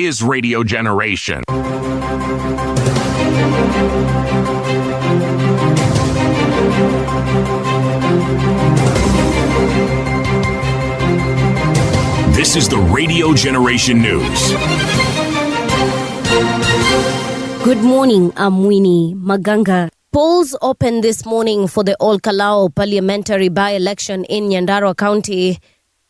is Radio Generation. This is the Radio Generation News. Good morning, I'm Winnie Maganga. Polls opened this morning for the Kalou parliamentary by-election in Nyandarua County,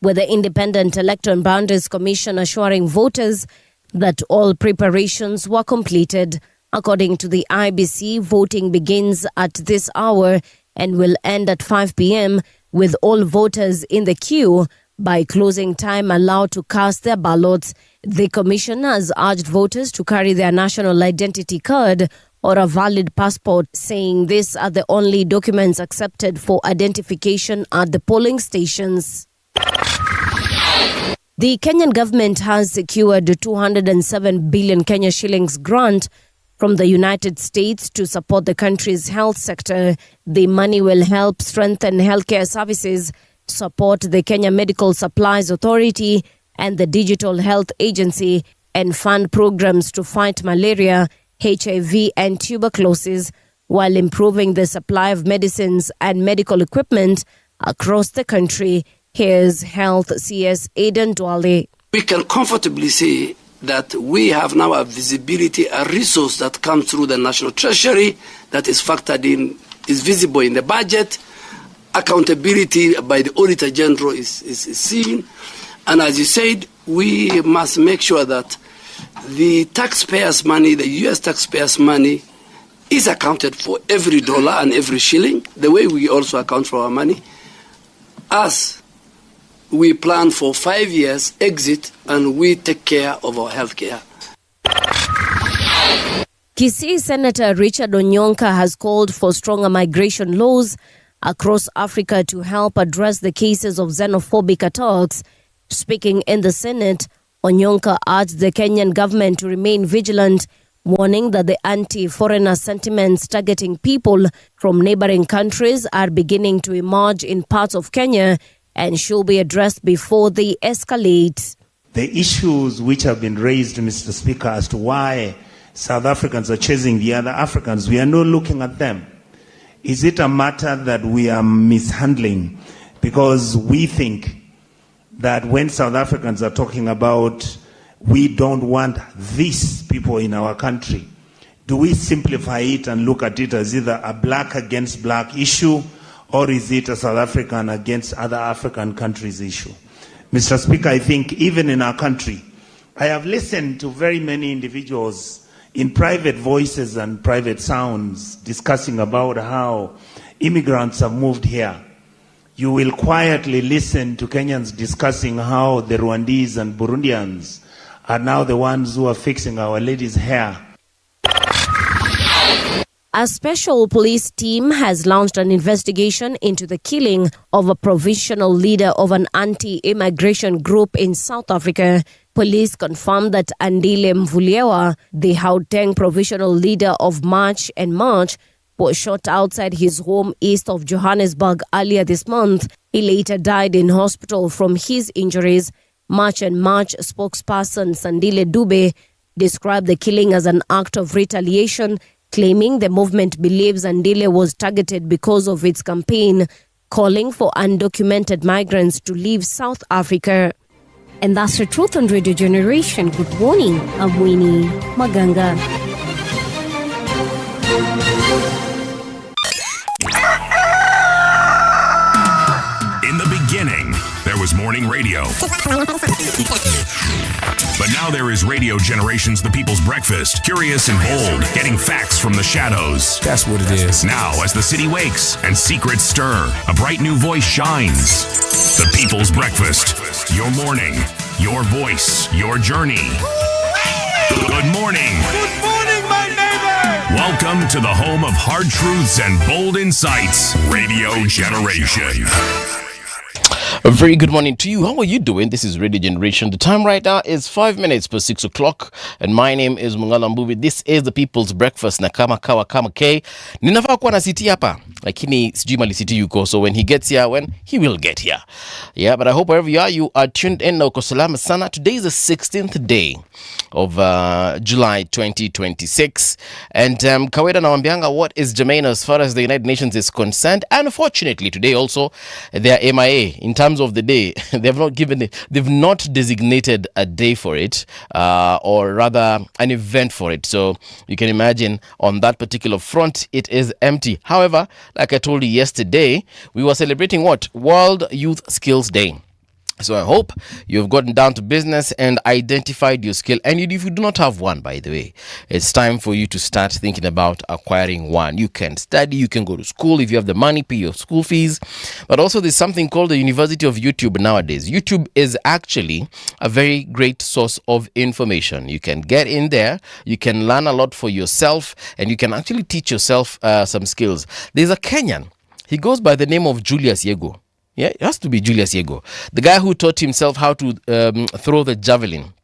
with the Independent Electoral Boundaries Commission assuring voters that all preparations were completed. According to the IBC, voting begins at this hour and will end at 5 p.m. with all voters in the queue by closing time allowed to cast their ballots. The commission has urged voters to carry their national identity card or a valid passport, saying these are the only documents accepted for identification at the polling stations. The Kenyan government has secured 207 billion Kenya shillings grant from the United States to support the country's health sector. The money will help strengthen healthcare services, support the Kenya Medical Supplies Authority and the Digital Health Agency, and fund programs to fight malaria, HIV and tuberculosis, while improving the supply of medicines and medical equipment across the country. Here's Health CS Aidan Dwale. We can comfortably say that we have now a visibility, a resource that comes through the National Treasury that is factored in, is visible in the budget. Accountability by the Auditor General is seen. And as you said, we must make sure that the taxpayers' money, the U.S. taxpayers' money, is accounted for every dollar and every shilling, the way we also account for our money, as we plan for 5 years exit and we take care of our health care. Kisii Senator Richard Onyonka has called for stronger migration laws across Africa to help address the cases of xenophobic attacks. Speaking in the Senate, Onyonka urged the Kenyan government to remain vigilant, warning that the anti-foreigner sentiments targeting people from neighboring countries are beginning to emerge in parts of Kenya and should be addressed before they escalate. The issues which have been raised, Mr. Speaker, as to why South Africans are chasing the other Africans, we are not looking at them. Is it a matter that we are mishandling? Because we think that when South Africans are talking about we don't want these people in our country, do we simplify it and look at it as either a black against black issue, or is it a South African against other African countries issue? Mr. Speaker, I think even in our country, I have listened to very many individuals in private voices and private sounds discussing about how immigrants have moved here. You will quietly listen to Kenyans discussing how the Rwandese and Burundians are now the ones who are fixing our ladies' hair. A special police team has launched an investigation into the killing of a provincial leader of an anti-immigration group in South Africa. Police confirmed that Andile Mvulyewa, the Gauteng provincial leader of March and March, was shot outside his home east of Johannesburg earlier this month. He later died in hospital from his injuries. March and March spokesperson Sandile Dube described the killing as an act of retaliation, claiming the movement believes Andile was targeted because of its campaign calling for undocumented migrants to leave South Africa. And that's the truth on Radio Generation. Good morning, I'm Winnie Maganga. In the beginning, there was morning radio. But now there is Radio Generation's The People's Breakfast. Curious and bold, getting facts from the shadows. That's what it is. Now, as the city wakes and secrets stir, a bright new voice shines. The People's Breakfast. Your morning, your voice, your journey. Good morning. Good morning, my neighbor. Welcome to the home of hard truths and bold insights. Radio Generation. A very good morning to you. How are you doing? This is Radio Generation. The time right now is 5 minutes past 6 o'clock. And my name is Mungala Mbuvi. This is the People's Breakfast. Na kama kawa kama K. Ninafaa kuwa na siti hapa. Lakini sijui mali siti yuko. So when he gets here, he will get here. Yeah, but I hope wherever you are tuned in na uko salama sana. Today is the 16th day of July 2026. And Kaweda Nawambianga, what is germane as far as the United Nations is concerned? Unfortunately, today also, they are MIA in terms of the day. They've not designated a day for it, or rather an event for it. So you can imagine on that particular front, it is empty. However, like I told you yesterday, we were celebrating what? World Youth Skills Day. So I hope you've gotten down to business and identified your skill. And if you do not have one, by the way, it's time for you to start thinking about acquiring one. You can study, you can go to school if you have the money, pay your school fees. But also there's something called the University of YouTube nowadays. YouTube is actually a very great source of information. You can get in there, you can learn a lot for yourself, and you can actually teach yourself some skills. There's a Kenyan. He goes by the name of Julius Yego. Yeah, it has to be Julius Yego, the guy who taught himself how to throw the javelin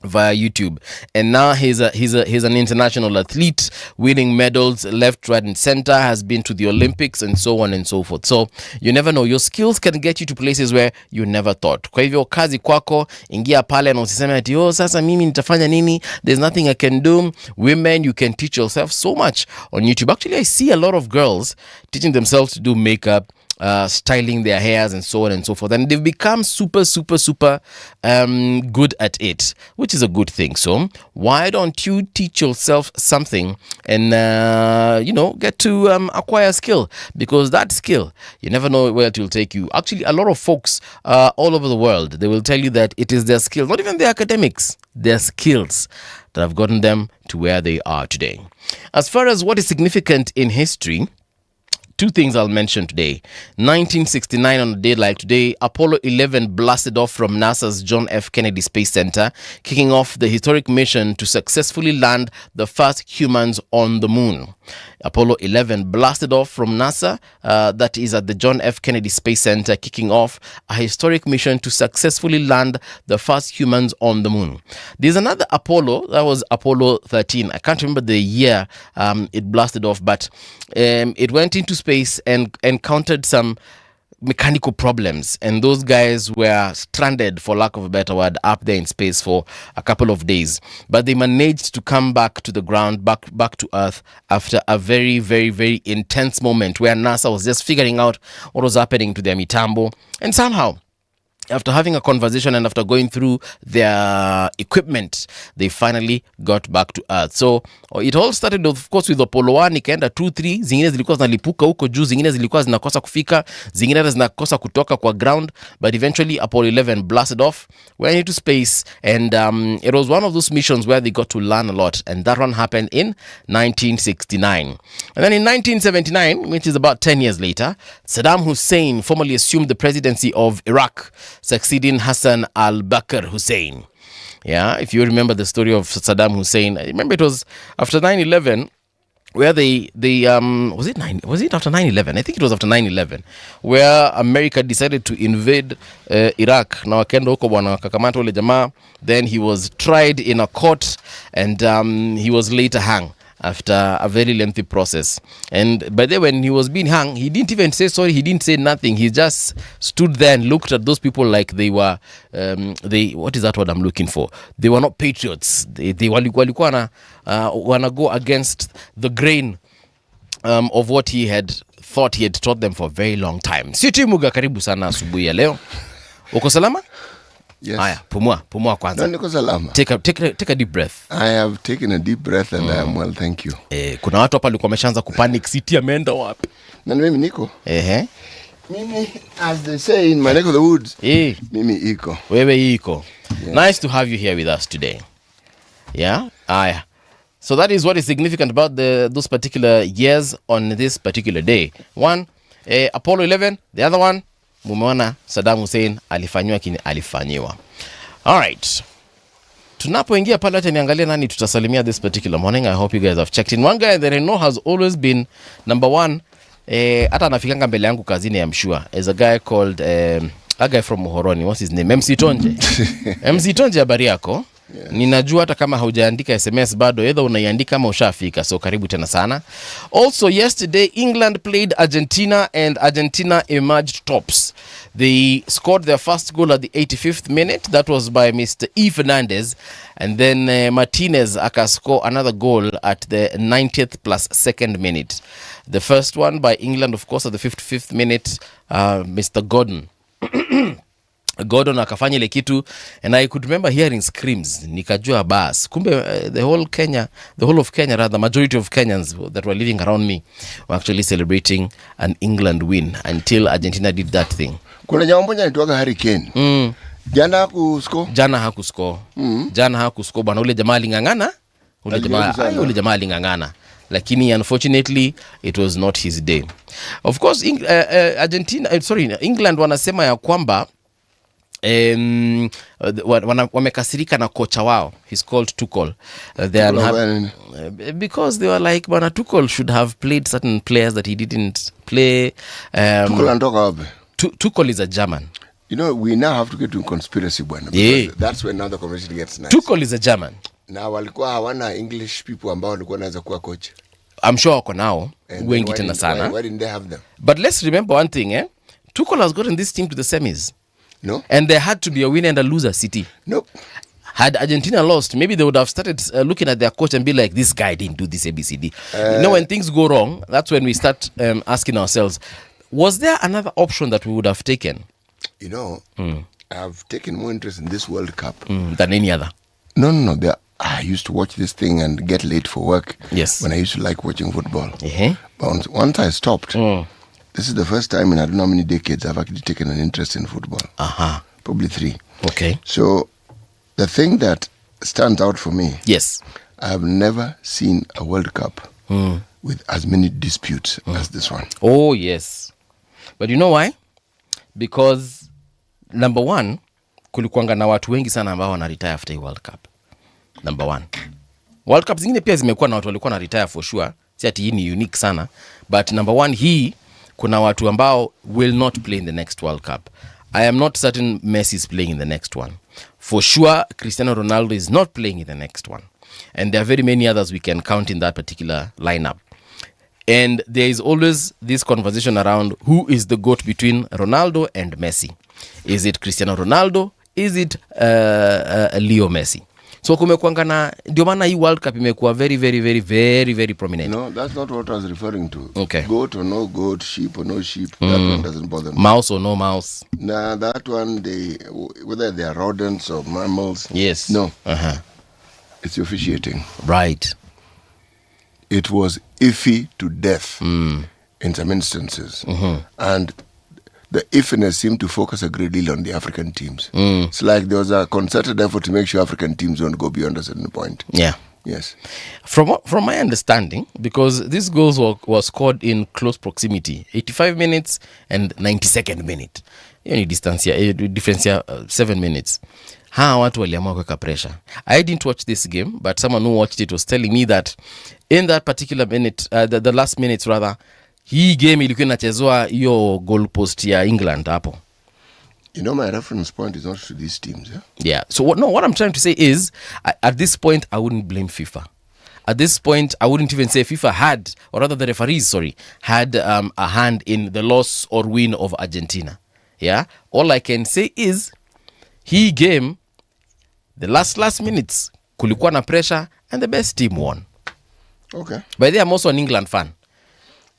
via YouTube, and now he's an international athlete, winning medals left, right, and center. Has been to the Olympics and so on and so forth. So you never know, your skills can get you to places where you never thought. Kwa hivyo kazi kwako, ingia pale na usiseme ati sasa mimi nitafanya nini, there's nothing I can do. Women, you can teach yourself so much on YouTube. Actually, I see a lot of girls teaching themselves to do makeup, styling their hairs and so on and so forth, and they've become super good at it, which is a good thing. So why don't you teach yourself something and get to acquire a skill, because that skill, you never know where it will take you. Actually, a lot of folks all over the world, they will tell you that it is their skills, not even their academics, their skills that have gotten them to where they are today. As far as what is significant in history, two things I'll mention today. 1969, on a day like today, Apollo 11 blasted off from NASA's John F. Kennedy Space Center, kicking off the historic mission to successfully land the first humans on the moon. Apollo 11 blasted off from NASA, that is at the John F. Kennedy Space Center, kicking off a historic mission to successfully land the first humans on the moon. There's another Apollo, that was Apollo 13. I can't remember the year it blasted off, but it went into space and encountered some mechanical problems, and those guys were stranded, for lack of a better word, up there in space for a couple of days. But they managed to come back to the ground, back to Earth, after a very intense moment where NASA was just figuring out what was happening to their mitambo, and somehow, after having a conversation and after going through their equipment, they finally got back to Earth. So it all started, of course, with Apollo 1, ikaenda 2, 3, zingine zilikuwa zinalipuka huko juu, zingine zilikuwa zinakosa kufika, zingine zinakosa kutoka kwa ground, but eventually Apollo 11 blasted off, went into space, and it was one of those missions where they got to learn a lot, and that one happened in 1969. And then in 1979, which is about 10 years later, Saddam Hussein formally assumed the presidency of Iraq, succeeding Hassan al-Bakr Hussein. Yeah, if you remember the story of Saddam Hussein, I remember it was after 9/11, where they was it after 9/11? I think it was after 9/11, where America decided to invade Iraq. Na wakaenda huko bwana wakakamata ule jamaa, then he was tried in a court, and he was later hung after a very lengthy process. And by the way, when he was being hung, he didn't even say sorry, he didn't say nothing. He just stood there and looked at those people like they were, what is that word I'm looking for? They were not patriots. They walikuwa wana go against the grain of what he had thought he had taught them for a very long time. Siti Muga, karibu sana asubuhi ya leo. Uko salama? Yes. Aya, pumua kwanza. Niko salama. Take a deep breath. I have taken a deep breath and I am well, thank you. Kuna watu hapa walikuwa wameshaanza kupanic, City ameenda wapi? Na mimi niko. Mimi, as they say in my neck of the woods, mimi iko. Wewe iko. Yes. Nice to have you here with us today. Yeah? Aya. So that is what is significant about those particular years on this particular day. One, Apollo 11, the other one, mumeona Saddam Hussein alifanywa kini alifanyiwa. All right. Tunapoingia pale, acha niangalia nani tutasalimia this particular morning. I hope you guys have checked in. One guy that I know has always been number one, hata anafikanga mbele yangu kazini, I'm sure, is a guy called a guy from Muhoroni. What's his name? MC Tonje. MC Tonje, habari yako? Ninajua hata kama haujaandika SMS bado, either unaiandika ama ushafika, so karibu tena sana. Also yesterday England played Argentina and Argentina emerged tops. They scored their first goal at the 85th minute. That was by Mr. E. Fernandez, and then Martinez akascore another goal at the 90th plus second minute. The first one by England, of course, at the 55th minute, Mr. Gordon akafanya ile kitu, and I could remember hearing screams. Nikajua bas, kumbe the whole of Kenya rather, majority of Kenyans that were living around me were actually celebrating an England win until Argentina did that thing. Kuna jamaa mmoja anaitwa Harry Kane. Jana hakusko. Jana hakusko bana, ule jamaa alingangana. Ule jamaa alingangana. Lakini unfortunately it was not his day. Of course England wanasema ya kwamba wamekasirika na kocha wao. He's called Tuchel. Because they were like, bana, Tuchel should have played certain players that he didn't play. Tuchel is a German. You know, we now have to get to conspiracy bwana, because that's when now the conversation gets nice. Tuchel is a German. Na walikuwa hawana English people ambao walikuwa naweza kuwa coach. I'm sure wako nao wengi tena sana. Why didn't they have them? But let's remember one thing, Tuchel has gotten this team to the semis. No. And there had to be a winner and a loser, City. Nope. Had Argentina lost, maybe they would have started looking at their coach and be like, this guy didn't do this ABCD. When things go wrong, that's when we start asking ourselves, was there another option that we would have taken? You know, I've taken more interest in this World Cup than any other. No. I used to watch this thing and get late for work. Yes. When I used to like watching football. But once I stopped, this is the first time in I don't know how many decades I've actually taken an interest in football. Probably 3. Okay. So the thing that stands out for me, yes, I've never seen a World Cup with as many disputes as this one. Oh, yes. But you know why? Because number one, kulikuanga na watu wengi sana ambao wana retire after World Cup. Number one. World Cup zingine pia zimekuwa na watu walikuwa na retire for sure. Si ati hii ni unique sana. But number one, hii kuna watu ambao will not play in the next World Cup. I am not certain Messi is playing in the next one. For sure, Cristiano Ronaldo is not playing in the next one. And there are very many others we can count in that particular lineup. And there is always this conversation around who is the GOAT between Ronaldo and Messi. Is it Cristiano Ronaldo? Is it Leo Messi? So kumekuanga na, ndio maana hii World Cup imekuwa very, very, very, very, very prominent. No, that's not what I was referring to. Okay. Goat or no goat, sheep or no sheep, that one doesn't bother me. Mouse or no mouse. Nah, that one, whether they are rodents or mammals. Yes. No. It's officiating. Right. It was iffy to death in some instances. And the iffiness seemed to focus a great deal on the African teams. It's like there was a concerted effort to make sure African teams don't go beyond a certain point. Yeah. Yes. From my understanding, because these goals were scored in close proximity, 85 minutes and 92nd minute. Any difference here, 7 minutes. Hawa watu waliamua kuweka pressure. I didn't watch this game, but someone who watched it was telling me that in that particular minute, the last minutes rather, hii game ilikuwa inachezwa hiyo goal post ya England hapo. You know, my reference point is not to these teams. Yeah. So what I'm trying to say is, at this point, I wouldn't blame FIFA. At this point, I wouldn't even say FIFA had, or rather the referees, had a hand in the loss or win of Argentina. Yeah. All I can say is, hii game, the last minutes, kulikuwa na pressure, and the best team won. Okay. By the way, I'm also an England fan.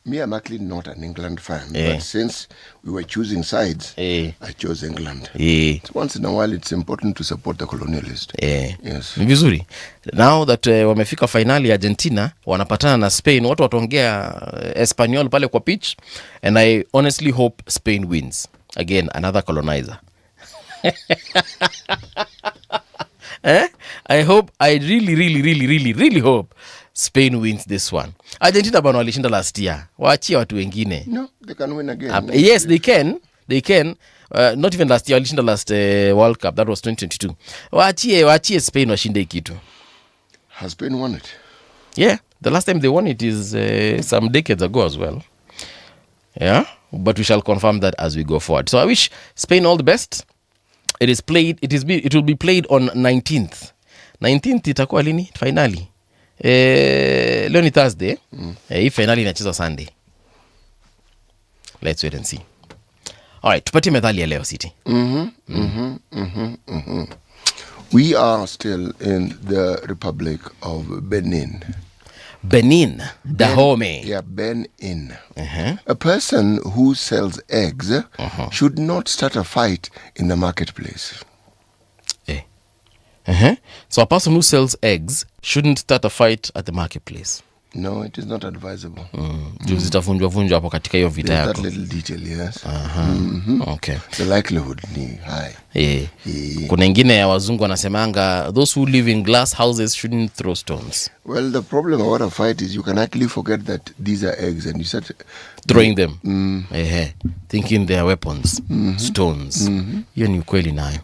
Me, I'm actually not an England fan, but since we were choosing sides, I chose England. So once in a while, it's important to support the colonialist. Yes. Ni vizuri. Now that wamefika finali Argentina, wanapatana na Spain, watu wataongea Espanol pale kwa pitch, and I honestly hope Spain wins. Again, another colonizer. I really hope Spain wins this one. Argentina bana walishinda last year. Waachie watu wengine. No, they can win again. Yes, they can. They can. Not even last year. Walishinda last World Cup. That was 2022. Waachie Spain washinde kitu. Has Spain won it? Yeah. The last time they won it is some decades ago as well. Yeah. But we shall confirm that as we go forward. So I wish Spain all the best. It will be played on 19th. 19th itakuwa lini finali? Leo ni Thursday. Hii finali inachezwa Sunday. Let's wait and see. All right, tupatie methali ya leo City. We are still in the Republic of Benin. Benin, Dahomey. Yeah, Benin. A person who sells eggs should not start a fight in the marketplace. So a person who sells eggs shouldn't start a fight at the marketplace. No, it is not advisable. Juu zitavunjwa hapo katika hiyo vita There's yako. that little detail, yes. Okay. The likelihood ni high. Kuna ingine ya wazungu wanasemanga those who live in glass houses shouldn't throw stones. Well, the problem about a fight is you can actually forget that these are eggs and you start Throwing them. Thinking they are weapons. Stones. Hiyo ni ukweli nayo.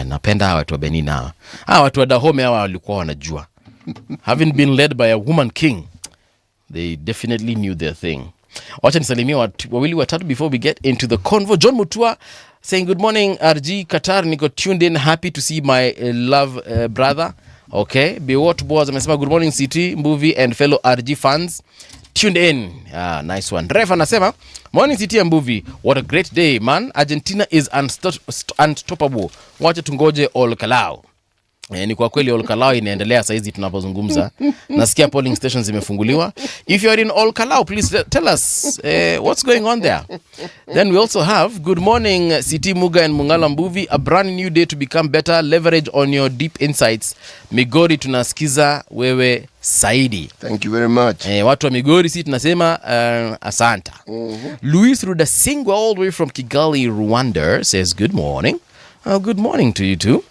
Napenda hawa watu wa Benin hawa. Hawa watu wa Dahomey hawa walikuwa wanajua. Having been led by a woman king, they definitely knew their thing. Wacha nisalimie wawili watatu before we get into the convo. John Mutua saying good morning RG Qatar, niko tuned in, happy to see my love brother. Okay, Bewot Boaz amesema good morning CT movie and fellow RG fans tuned in. Nice one. Ref anasema morning CT and movie, what a great day man, Argentina is unstoppable. Wacha tungoje all Kalou. Ni kwa kweli Olkalau inaendelea saizi tunapozungumza. Nasikia polling stations zimefunguliwa. If you are in Olkalau, please tell us what's going on there. Then we also have good morning CT Muga and Mungala Mbuvi, a brand new day to become better, leverage on your deep insights. Migori tunasikiza wewe Saidi. Thank you very much. Watu wa Migori si tunasema asanta. Luis Rudasingwa all the way from Kigali, Rwanda says good morning. Good morning to you too.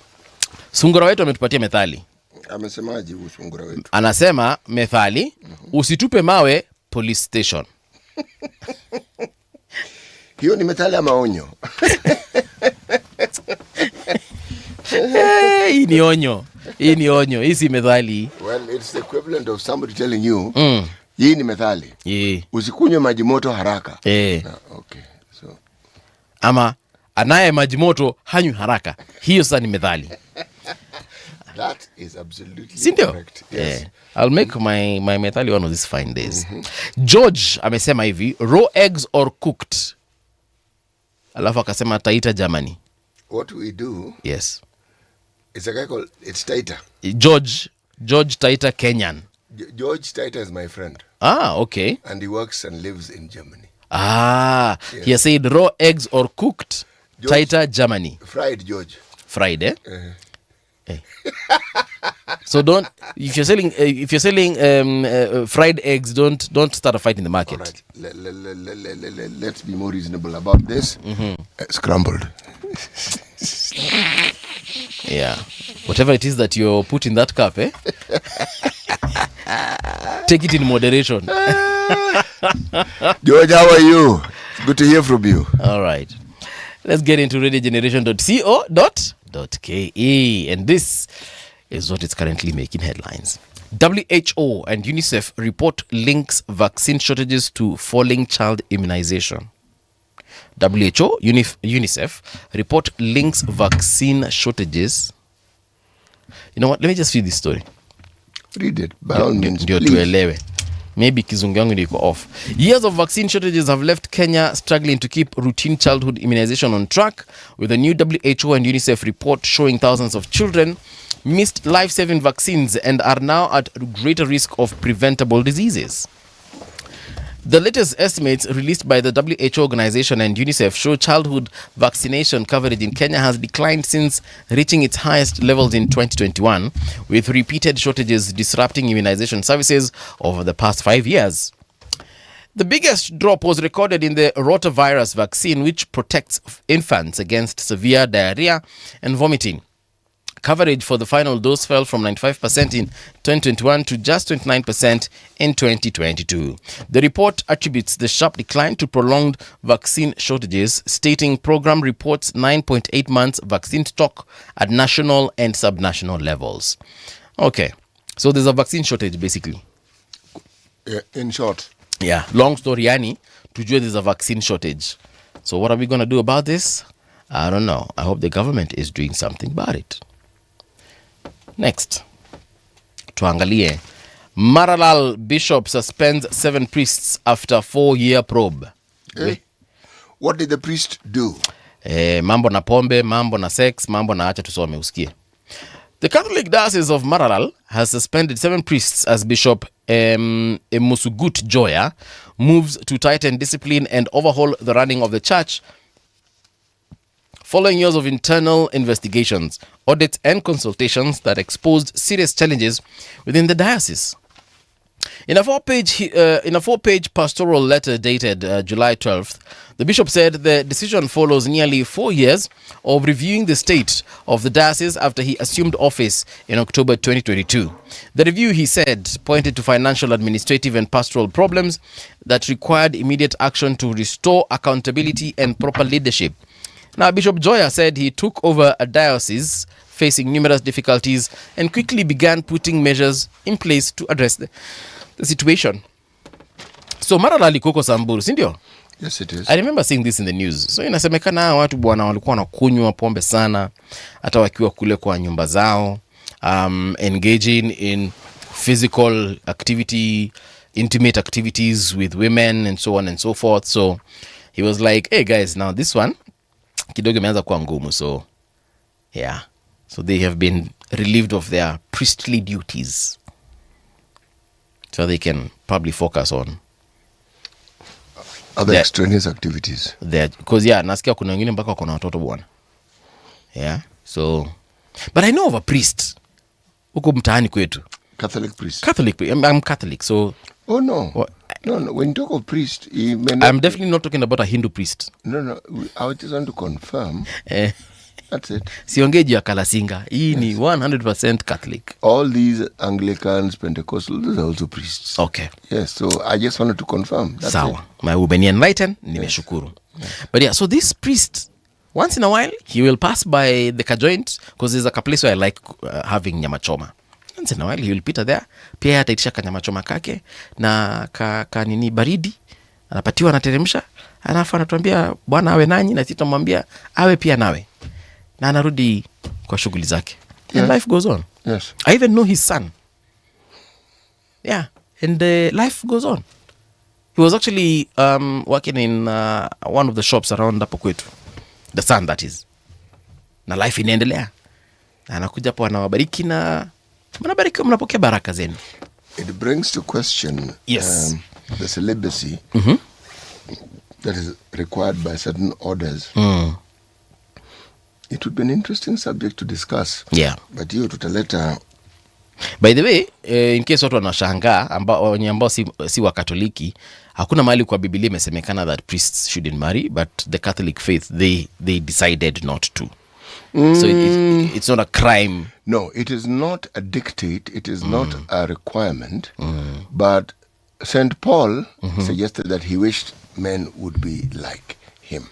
Sungura wetu ametupatia methali. Amesemaje sungura wetu? Anasema methali, usitupe mawe police station. Hiyo ni methali ya maonyo. Hii ni onyo. Hii si methali. Well, it's the equivalent of somebody telling you, hii ni methali. Usikunywe maji moto haraka. Okay. So ama anaye maji moto hanywi haraka. Hiyo sasa ni methali. That is absolutely correct. Yes. I'll make my methali one of these fine days. George amesema hivi, raw eggs or cooked. Alafu akasema Taita Germany. What we do? Yes. It's a guy called Taita. George Taita Kenyan. George Taita is my friend. Okay. And he works and lives in Germany. Yes. He said raw eggs or cooked. George, Taita Germany. Fried George. Fried, eh? So don't, if you're selling fried eggs, don't start a fight in the market. All right. Let's be more reasonable about this. Scrambled. Yeah. Whatever it is that you put in that cup, take it in moderation. George, how are you? It's good to hear from you. All right. Let's get into radiogeneration.co.ke, and this is what is currently making headlines. WHO and UNICEF report links vaccine shortages to falling child immunization. WHO, UNICEF report links vaccine shortages. You know what? Let me just read this story. Read it. By all means, ndio tuelewe. Maybe kizungu yangu ndiko off. Years of vaccine shortages have left Kenya struggling to keep routine childhood immunization on track, with a new WHO and UNICEF report showing thousands of children missed life-saving vaccines and are now at greater risk of preventable diseases. The latest estimates released by the WHO organization and UNICEF show childhood vaccination coverage in Kenya has declined since reaching its highest levels in 2021, with repeated shortages disrupting immunization services over the past 5 years. The biggest drop was recorded in the rotavirus vaccine, which protects infants against severe diarrhea and vomiting. Coverage for the final dose fell from 95% in 2021 to just 29% in 2022. The report attributes the sharp decline to prolonged vaccine shortages, stating program reports 9.8 months vaccine stock at national and subnational levels. Okay, so there's a vaccine shortage basically. In short. Yeah, long story yani, tujue there's a vaccine shortage. So what are we going to do about this? I don't know. I hope the government is doing something about it. Next, tuangalie. Maralal Bishop suspends 7 priests after 4-year probe. What did the priest do? Mambo na pombe, mambo na sex, mambo na acha tusome usikie. The Catholic Diocese of Maralal has suspended 7 priests as Bishop Musugut Joya moves to tighten discipline and overhaul the running of the church following years of internal investigations, audits and consultations that exposed serious challenges within the diocese. In a 4-page pastoral letter dated July 12th, the bishop said the decision follows nearly 4 years of reviewing the state of the diocese after he assumed office in October 2022. The review, he said, pointed to financial, administrative and pastoral problems that required immediate action to restore accountability and proper leadership. Now, Bishop Joya said he took over a diocese facing numerous difficulties and quickly began putting measures in place to address the situation. So Maralal iko Samburu, si ndio? Yes, it is. I remember seeing this in the news. So inasemekana watu bwana walikuwa wanakunywa pombe sana hata wakiwa kule kwa nyumba zao, engaging in physical activity, intimate activities with women and so on and so forth. So he was like, hey guys, now this one kidogo imeanza kuwa ngumu. So yeah, so they have been relieved of their priestly duties so they can probably focus on other extraneous activities. Because yeah, nasikia kuna wengine mpaka kuna watoto bwana. Yeah, so but I know of a priest huko mtaani kwetu. Catholic priest. I'm Catholic, so oh no. No, when you talk of priest, I'm definitely not talking about a Hindu priest. No, I just want to confirm. That's it. Siongeji ya Kalasinga. Hii ni 100% Catholic. All these Anglicans, Pentecostals, those are also priests. Okay. Yes, so I just wanted to confirm. That's Sawa. My umeni enlighten, nimeshukuru. Yes. But yeah, so this priest, once in a while, he will pass by the Kajoint, because there's a place where I like having nyama choma. Once in a while, he will pita there. Pia ataitisha kanyama choma kake, na kanini baridi, anapatiwa anateremsha, alafu anatuambia bwana awe nanyi, na sisi tunamwambia awe pia nawe. Na anarudi kwa shughuli zake. And life goes on. Yes. I even know his son. Yeah. And life goes on. He was actually working in one of the shops around hapo kwetu. The son, that is. Na life inaendelea. Na anakuja hapo anawabariki na mnabariki, mnapokea baraka zenu. It brings to question yes. The celibacy that is required by certain orders. It would be an interesting subject to discuss. Yeah. But hiyo tutaleta. By the way, in case watu wanashangaa ambao si wa Katoliki, hakuna mahali kwa Biblia imesemekana that priests shouldn't marry, but the Catholic faith they decided not to. So it's not a crime. No, it is not a dictate, it is not a requirement. But St. Paul suggested that he wished men would be like him.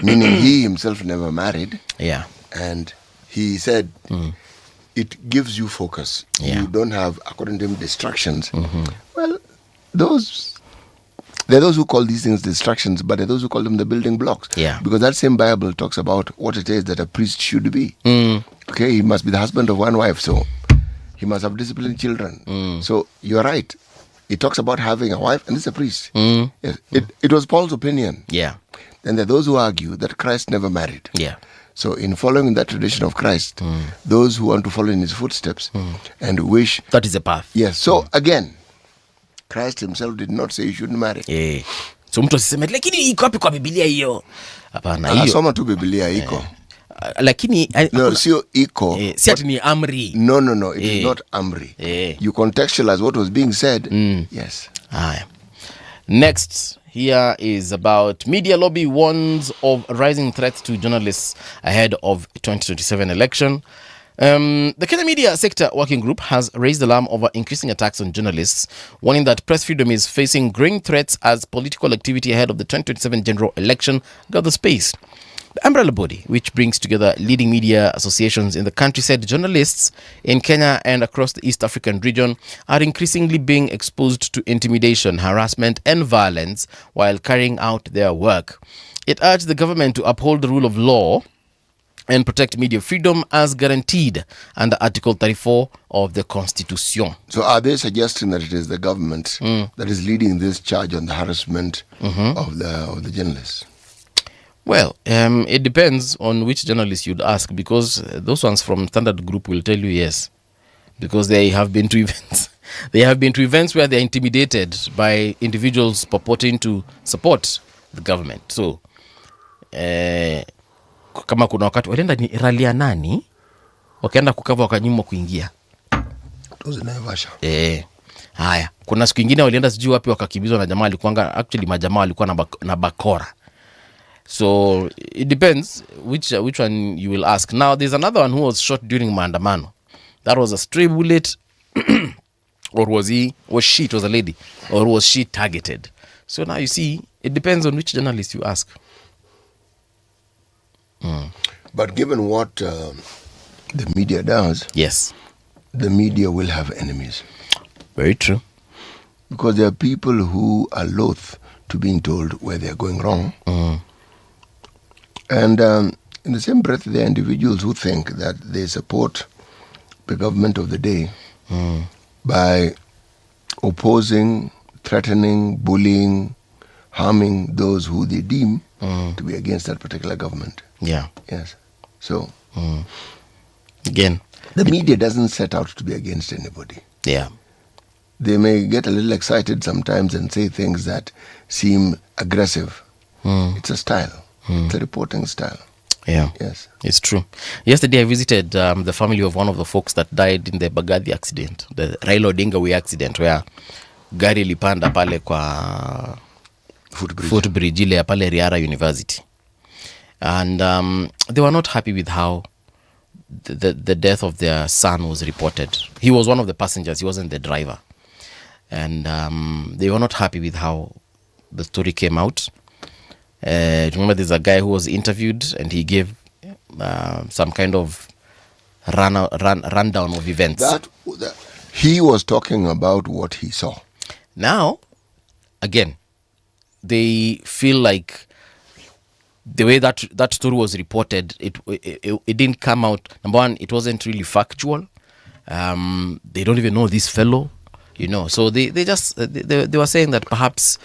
Meaning he himself never married. Yeah. And he said it gives you focus. Yeah. You don't have, according to him, distractions. Well, there are those who call these things distractions, but there are those who call them the building blocks. Yeah. Because that same Bible talks about what it is that a priest should be. Okay, he must be the husband of one wife, so he must have disciplined children. So you're right. It talks about having a wife, and it's a priest. Yes. It was Paul's opinion. Yeah. And there are those who argue that Christ never married. Yeah. So in following that tradition of Christ, those who want to follow in his footsteps and wish... That is a path. Yes. So again, Christ himself did not say you shouldn't marry. Yeah. So mtu asiseme, lakini iko wapi kwa Biblia hiyo? Hapana hiyo. Asoma tu Biblia iko. Lakini... No, sio iko. Si ati ni amri. No. It is not amri. You contextualize what was being said. Yes. Next, here is about media lobby warns of rising threats to journalists ahead of 2027 election. The Kenya Media Sector Working Group has raised alarm over increasing attacks on journalists, warning that press freedom is facing growing threats as political activity ahead of the 2027 general election gathers pace. The umbrella body, which brings together leading media associations in the country, said journalists in Kenya and across the East African region are increasingly being exposed to intimidation, harassment, and violence while carrying out their work. It urged the government to uphold the rule of law and protect media freedom as guaranteed under Article 34 of the Constitution. So are they suggesting that it is the government that is leading this charge on the harassment of the journalists? Well, it depends on which journalist you'd ask, because those ones from Standard Group will tell you yes, because they have been to events. They have been to events where they're intimidated by individuals purporting to support the government. So, kama kuna wakati walienda ni rally ya nani, wakaenda kukava wakanyimwa kuingia. Haya, kuna siku nyingine walienda sijui wapi wakakimbizwa na jamaa alikuwa actually majamaa walikuwa na bakora. So it depends which one you will ask. Now there's another one who was shot during maandamano. That was a stray bullet or was she, it was a lady, or was she targeted? So now you see, it depends on which journalist you ask. But given what the media does, yes, the media will have enemies. Very true. Because there are people who are loath to being told where they are going wrong. And in the same breath, there are individuals who think that they support the government of the day by opposing, threatening, bullying, harming those who they deem to be against that particular government. Yeah. Yes. So, again, the media doesn't set out to be against anybody. Yeah. They may get a little excited sometimes and say things that seem aggressive. It's a style. It's a reporting style. Yeah. Yes. It's true. Yesterday I visited the family of one of the folks that died in the Bagathi accident, the Raila Odinga Way accident, where gari lipanda pale kwa footbridge ile ya pale Riara University. And they were not happy with how the death of their son was reported. He was one of the passengers, he wasn't the driver. And they were not happy with how the story came out. Remember, there's a guy who was interviewed and he gave some kind of rundown of events. That he was talking about what he saw. Now, again, they feel like the way that story was reported, it didn't come out. Number one, it wasn't really factual. They don't even know this fellow. So they were saying that perhaps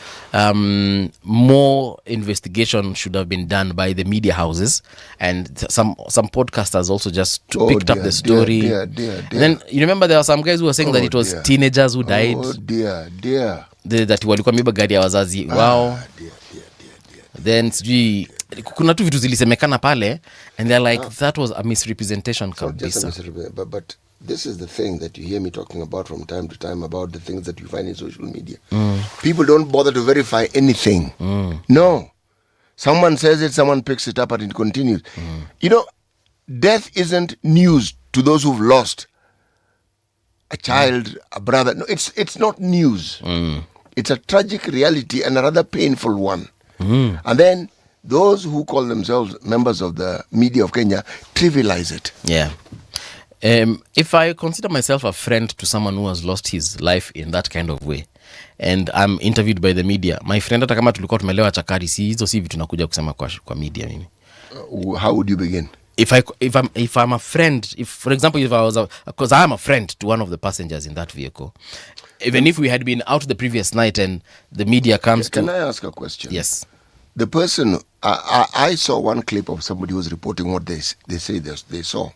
more investigation should have been done by the media houses, and some podcasters also just picked up the story. Dear. And then you remember there were some guys who were saying that it was teenagers who died. Dear. That walikuwa miba gari ya wazazi wao. Then sijui kuna tu vitu zilisemekana pale, and they're like that was a misrepresentation kabisa. But this is the thing that you hear me talking about from time to time about the things that you find in social media. People don't bother to verify anything. No. Someone says it, someone picks it up, and it continues. Death isn't news to those who've lost a child, a brother. No, it's not news. It's a tragic reality and a rather painful one. And then those who call themselves members of the media of Kenya trivialize it. Yeah. If I consider myself a friend to someone who has lost his life in that kind of way, and I'm interviewed by the media, my friend, hata kama tulikuwa tumelewa chakari, hizo si vitu nakuja kusema kwa media mimi. How would you begin? If I'm a friend, if for example, if I was because I am a friend to one of the passengers in that vehicle, even if we had been out the previous night and the media comes Can I ask a question? Yes. The person, I saw one clip of somebody who was reporting what they say they saw.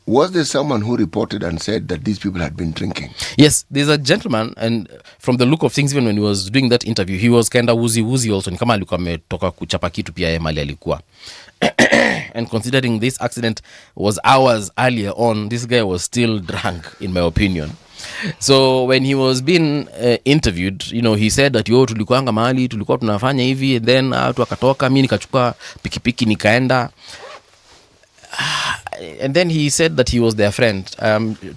Was there someone who reported and said that these people had been drinking? Yes, there's a gentleman, and from the look of things, even when he was doing that interview, he was kind of woozy also. Ni kama alikuwa ametoka kuchapa kitu pia yeye mali alikuwa. And considering this accident was hours earlier on, this guy was still drunk, in my opinion. So when he was being interviewed, he said that tulikuanga mahali, tulikuwa tunafanya hivi, and then watu akatoka, mimi nikachukua pikipiki nikaenda. And then he said that he was their friend.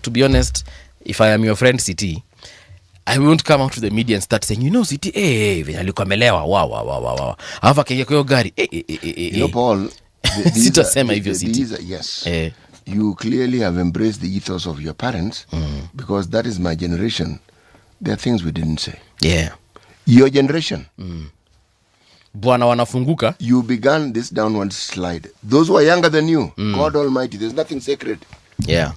To be honest, if I am your friend, CT, I won't come out to the media and start saying, CT, alikuwa melewa, wow. Alafu akaingia kwa gari, Paul, sitasema hivyo CT. Yes. You clearly have embraced the ethos of your parents, because that is my generation. There are things we didn't say. Yeah. Your generation. bwana wanafunguka. You began this downward slide. Those who are younger than you, God Almighty, there's nothing sacred. Yeah.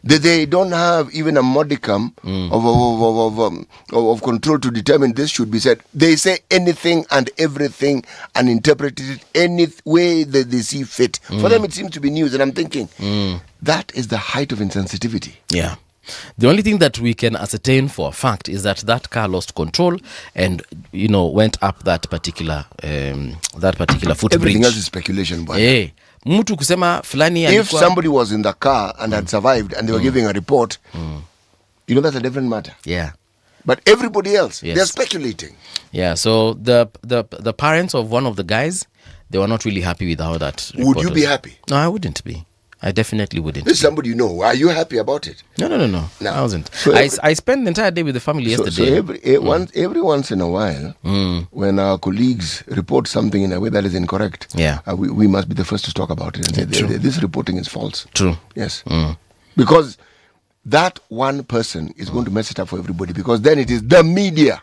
They don't have even a modicum of control to determine this should be said. They say anything and everything and interpret it any way that they see fit. For them, it seems to be news. And I'm thinking, that is the height of insensitivity. Yeah. The only thing that we can ascertain for a fact is that car lost control and, went up that particular footbridge. Everything else is speculation. Hey. Mtu kusema fulani if somebody was in the car and had survived and they were giving a report, that's a different matter. Yeah. But everybody else, yes, they're speculating. Yeah, so the parents of one of the guys, they were not really happy with how that Would you be happy? No, I wouldn't be. I definitely wouldn't. This is somebody you know. Are you happy about it? No. I wasn't. So I spent the entire day with the family yesterday. So every once in a while, when our colleagues report something in a way that is incorrect, we must be the first to talk about it and say, this reporting is false. True. Yes. Because that one person is going to mess it up for everybody, because then it is the media.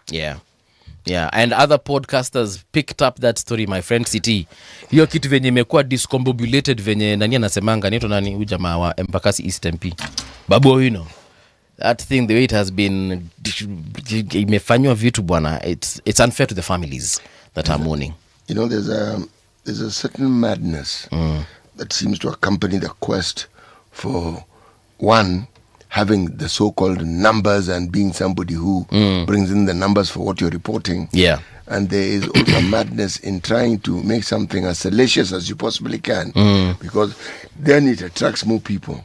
Yeah, and other podcasters picked up that story, my friend CT. Hiyo kitu venye imekuwa discombobulated venye nani anasemanga nito nani huyu jamaa wa Embakasi East MP. Babu, that thing, the way it has been imefanywa vitu bwana, it's unfair to the families that are mourning. There's a certain madness that seems to accompany the quest for one having the so-called numbers and being somebody who brings in the numbers for what you're reporting. Yeah. And there is also a madness in trying to make something as salacious as you possibly can, because then it attracts more people.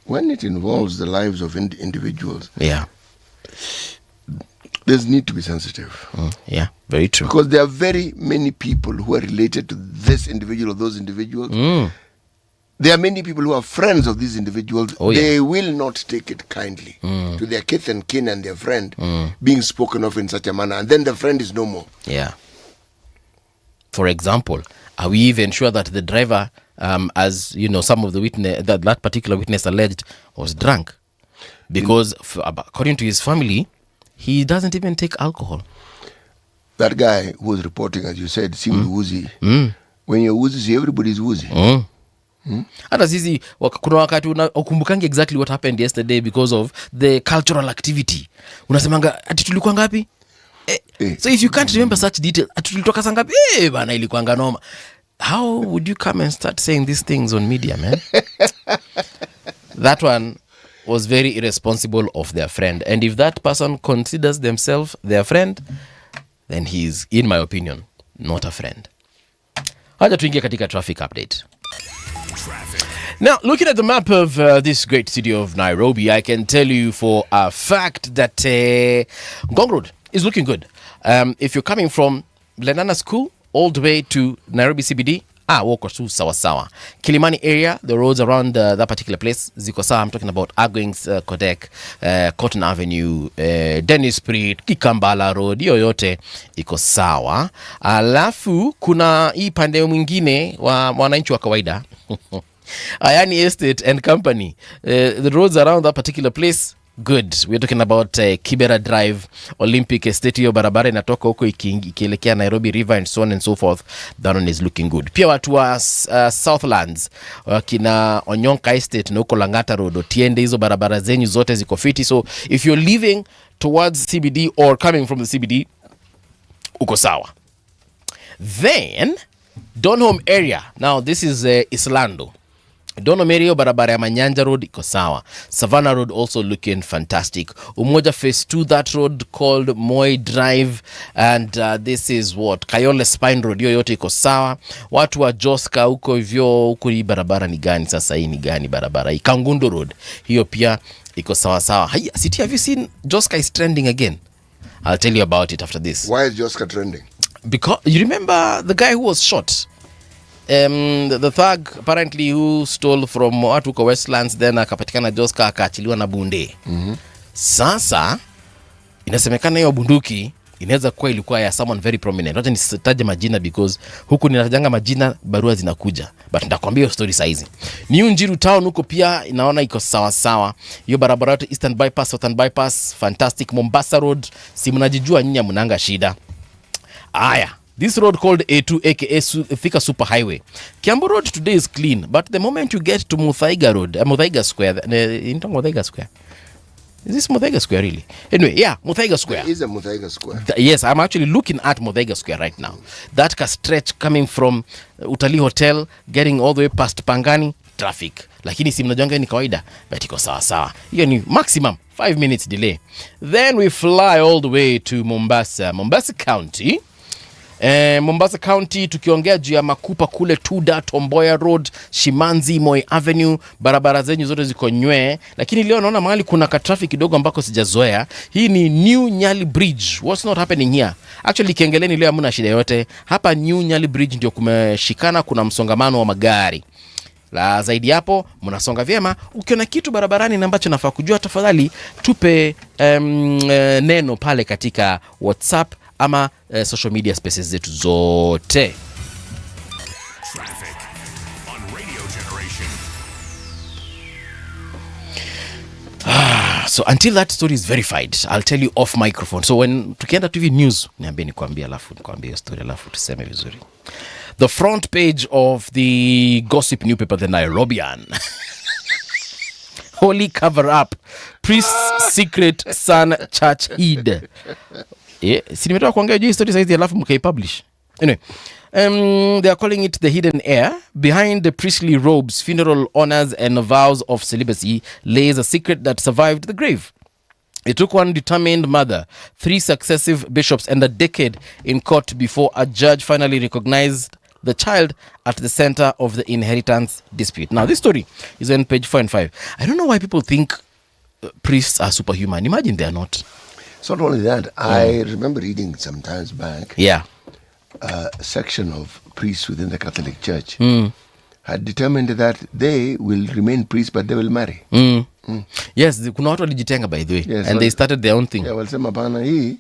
When it involves the lives of individuals, there's need to be sensitive. Yeah, very true. Because there are very many people who are related to this individual or those individuals. There are many people who are friends of these individuals. They will not take it kindly to their kith and kin and their friend being spoken of in such a manner. And then the friend is no more. Yeah. For example, are we even sure that the driver, as some of the witness, that particular witness alleged, was drunk? Because according to his family, he doesn't even take alcohol. That guy who was reporting, as you said, seemed woozy. When you're woozy, everybody's woozy. Hata sisi kuna wakati ukumbukangi exactly what happened yesterday because of the cultural activity. Unasemanga ati tulikuwa ngapi? So if you can't remember such details, ati tulitoka saa ngapi? Bana ilikuwa noma. How would you come and start saying these things on media, man? That one was very irresponsible of their friend. And if that person considers themselves their friend, then he's, in my opinion, not a friend. Haja tuingie katika traffic update. Now, looking at the map of this great city of Nairobi, I can tell you for a fact that Ngong Road is looking good. If you're coming from Lenana School all the way to Nairobi CBD, walk or sawa sawa. Kilimani area, the roads around that particular place, ziko sawa. I'm talking about Agwings, Kodek, Cotton Avenue, Dennis Street, Kikambala Road, yote iko sawa. Alafu kuna hii pande mwingine wa wananchi wa kawaida. Ayani Estate and Company. The roads around that particular place, good. We're talking about Kibera Drive, Olympic Estate, hiyo barabara inatoka huko ikielekea Nairobi River and so on and so forth. That one is looking good. Pia watu wa Southlands, kina Onyonka Estate na huko Langata Road, Otiende, hizo barabara zenyu zote ziko fiti. So if you're leaving towards CBD or coming from the CBD, uko sawa. Then, Donholm area. Now this is Islando. Donholm area, barabara ya Manyanja Road iko sawa. Savannah Road also looking fantastic. Umoja Phase 2, that road called Moi Drive, and this is what Kayole Spine Road, hiyo yote iko sawa. Watu wa Joska huko hivyo, huko hii barabara ni gani sasa? Hii ni gani barabara? Kangundo Road, hiyo pia iko sawa sawa. Hey, City, have you seen Joska is trending again? I'll tell you about it after this. Why is Joska trending? Because you remember the guy who was shot, the thug apparently who stole from watu kwa Westlands, then akapatikana Joska akaachiliwa na bunde. Sasa inasemekana hiyo bunduki inaweza kuwa ilikuwa ya someone very prominent. Wacha nisitaje majina because huku ninatajanga majina barua zinakuja, but nitakwambia hiyo story saizi. New Njiru Town huko pia inaona iko sawa sawa. Hiyo barabara yote Eastern Bypass, Southern Bypass, fantastic. Mombasa Road, si mnajijua nyinyi mnanga shida. Aya, This road called A2 aka Thika Super Highway. Kiambu Road today is clean, but the moment you get to Muthaiga Road, Muthaiga Square, Muthaiga Square. Is this Muthaiga Square really? Anyway, yeah, Muthaiga Square. There is a Muthaiga Square. Yes, I'm actually looking at Muthaiga Square right now. That stretch coming from Utalii Hotel, getting all the way past Pangani, traffic. Lakini si mnajonga ni kawaida, but iko sawa sawa. Hiyo ni maximum 5 minutes delay. Then we fly all the way to Mombasa, Mombasa County. Mombasa County tukiongea juu ya Makupa kule Tuda, Tomboya Road, Shimanzi, Moi Avenue, barabara zenyu zote ziko nywe, lakini leo naona mahali kuna ka traffic kidogo ambako sijazoea. Hii ni New Nyali Bridge. What's not happening here? Actually Kengeleni leo hamna shida yote. Hapa New Nyali Bridge ndio kumeshikana, kuna msongamano wa magari. La zaidi hapo mnasonga vyema. Ukiona kitu barabarani na ambacho nafaa kujua, tafadhali tupe neno pale katika WhatsApp ama social media spaces zetu zote. Traffic on Radio Generation. So until that story is verified, I'll tell you off microphone. So when tukienda TV news, niambie nikwambie, alafu nikwambie story, alafu tuseme vizuri. The front page of the gossip newspaper, the Nairobian. Holy cover up. Priest's secret son church hid. Si nimetoka kuongea juu story saizi alafu mkaipublish. Anyway, they are calling it the hidden heir. Behind the priestly robes, funeral honors and vows of celibacy lays a secret that survived the grave. It took one determined mother, 3 successive bishops, and a decade in court before a judge finally recognized the child at the center of the inheritance dispute. Now, this story is on page 4 and 5. I don't know why people think priests are superhuman. Imagine they are not. It's not only that. I remember reading some times back. Yeah. A section of priests within the Catholic Church had determined that they will remain priests, but they will marry. Yes, kuna watu walijitenga by the way. Yes, and they started their own thing. Yeah, walisema bana hii.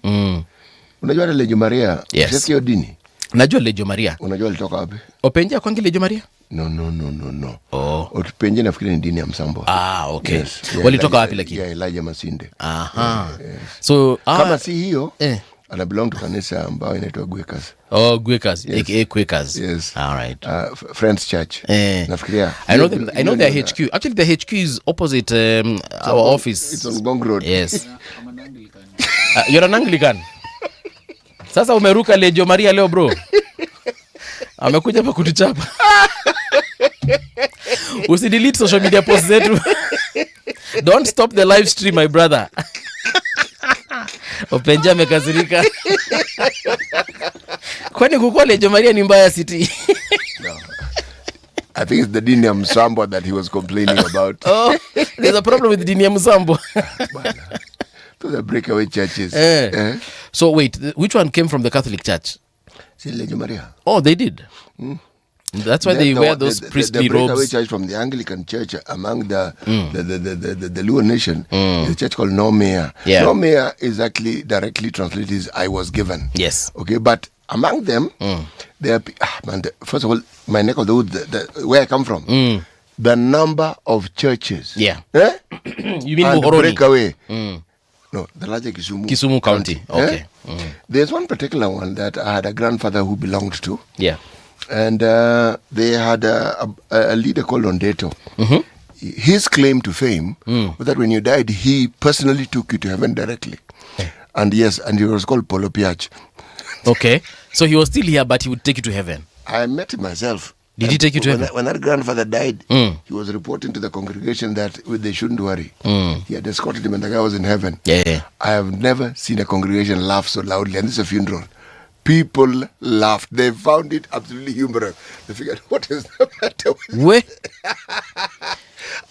Unajua Legio Maria? Yes. Sio dini. Najua Legio Maria. Unajua alitoka wapi? Openja kwangi Legio Maria? No. Oh. Openja nafikiri ni dini ya Msambo. Okay. Yes. Yeah, walitoka wapi lakini? Yeah, Elijah Masinde. Aha. Yes. So kama si hiyo, ana belong to kanisa ambayo inaitwa Gwekas. Oh, Gwekas, yes. aka Quakers. Yes. All right. Friends Church. Nafikiria. I know their HQ. Actually, the HQ is opposite our office. It's on Gong Road. Yes. You're an Anglican. Sasa umeruka Legio Maria leo bro. Amekuja hapa kutuchapa. Usidelete social media posts zetu. Don't stop the live stream, my brother. Openja amekasirika. Kwani kukua Legio Maria ni mbaya city? No. I think it's the dini ya Msambo that he was complaining about. Oh, there's a problem with the dini ya Msambo. To the breakaway churches. So wait, which one came from the Catholic Church? See Legio Maria. Oh, they did. That's why they wear those priestly the breakaway robes. church from the Anglican Church among the Luo nation is a church called Nomea. Yeah. Nomea is actually directly translated as I was given. Yes. Okay, but among them, there are, first of all, my neck of the wood, where I come from, the number of churches. Yeah. You mean and Muhoroni? Breakaway. No, the larger Kisumu County. Okay. There's one particular one that I had a grandfather who belonged to. Yeah. And they had a leader called Ondeto. His claim to fame was that when you died, he personally took you to heaven directly. And yes, and he was called Polo Piach. Okay. So he was still here, but he would take you to heaven. I met him myself. Did he take you to heaven? When that grandfather died, he was reporting to the congregation that they shouldn't worry. He had escorted him and the guy was in heaven. Yeah. I have never seen a congregation laugh so loudly. And this is a funeral. People laughed. They found it absolutely humorous. They figured, what is the matter with Where?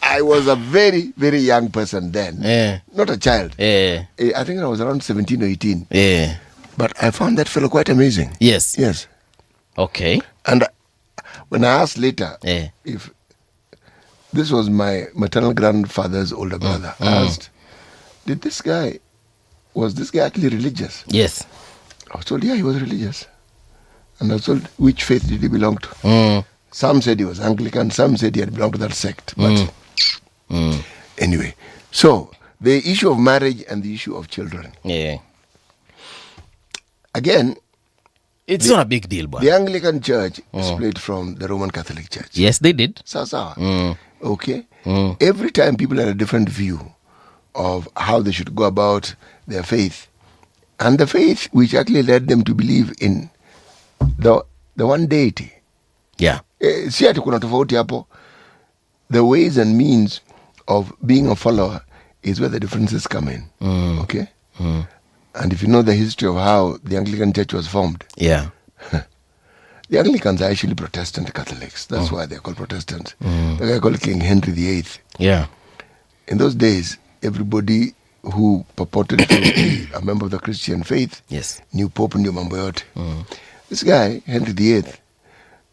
I was a very, very young person then. Yeah. Not a child. Yeah. I think I was around 17 or 18. Yeah. But I found that fellow quite amazing. Yes. Yes. Okay. And when I asked later Yeah. if this was my maternal grandfather's older brother, I asked, was this guy actually religious? Yes. I was told, yeah, he was religious. And I was told, which faith did he belong to? Some said he was Anglican, some said he had belonged to that sect. But anyway, so the issue of marriage and the issue of children. Yeah. Again, It's not a big deal, boy. The Anglican Church split from the Roman Catholic Church. Yes, they did. Sawa. Okay. Every time people had a different view of how they should go about their faith, and the faith which actually led them to believe in the one deity. Yeah. Si ati kuna tofauti hapo. The ways and means of being a follower is where the differences come in. Okay? And if you know the history of how the Anglican Church was formed, Yeah. the Anglicans are actually Protestant Catholics. That's why they're called Protestants. The guy called King Henry VIII. Yeah. In those days, everybody who purported to be a member of the Christian faith Yes. knew Pope, knew mambo yote. This guy, Henry VIII,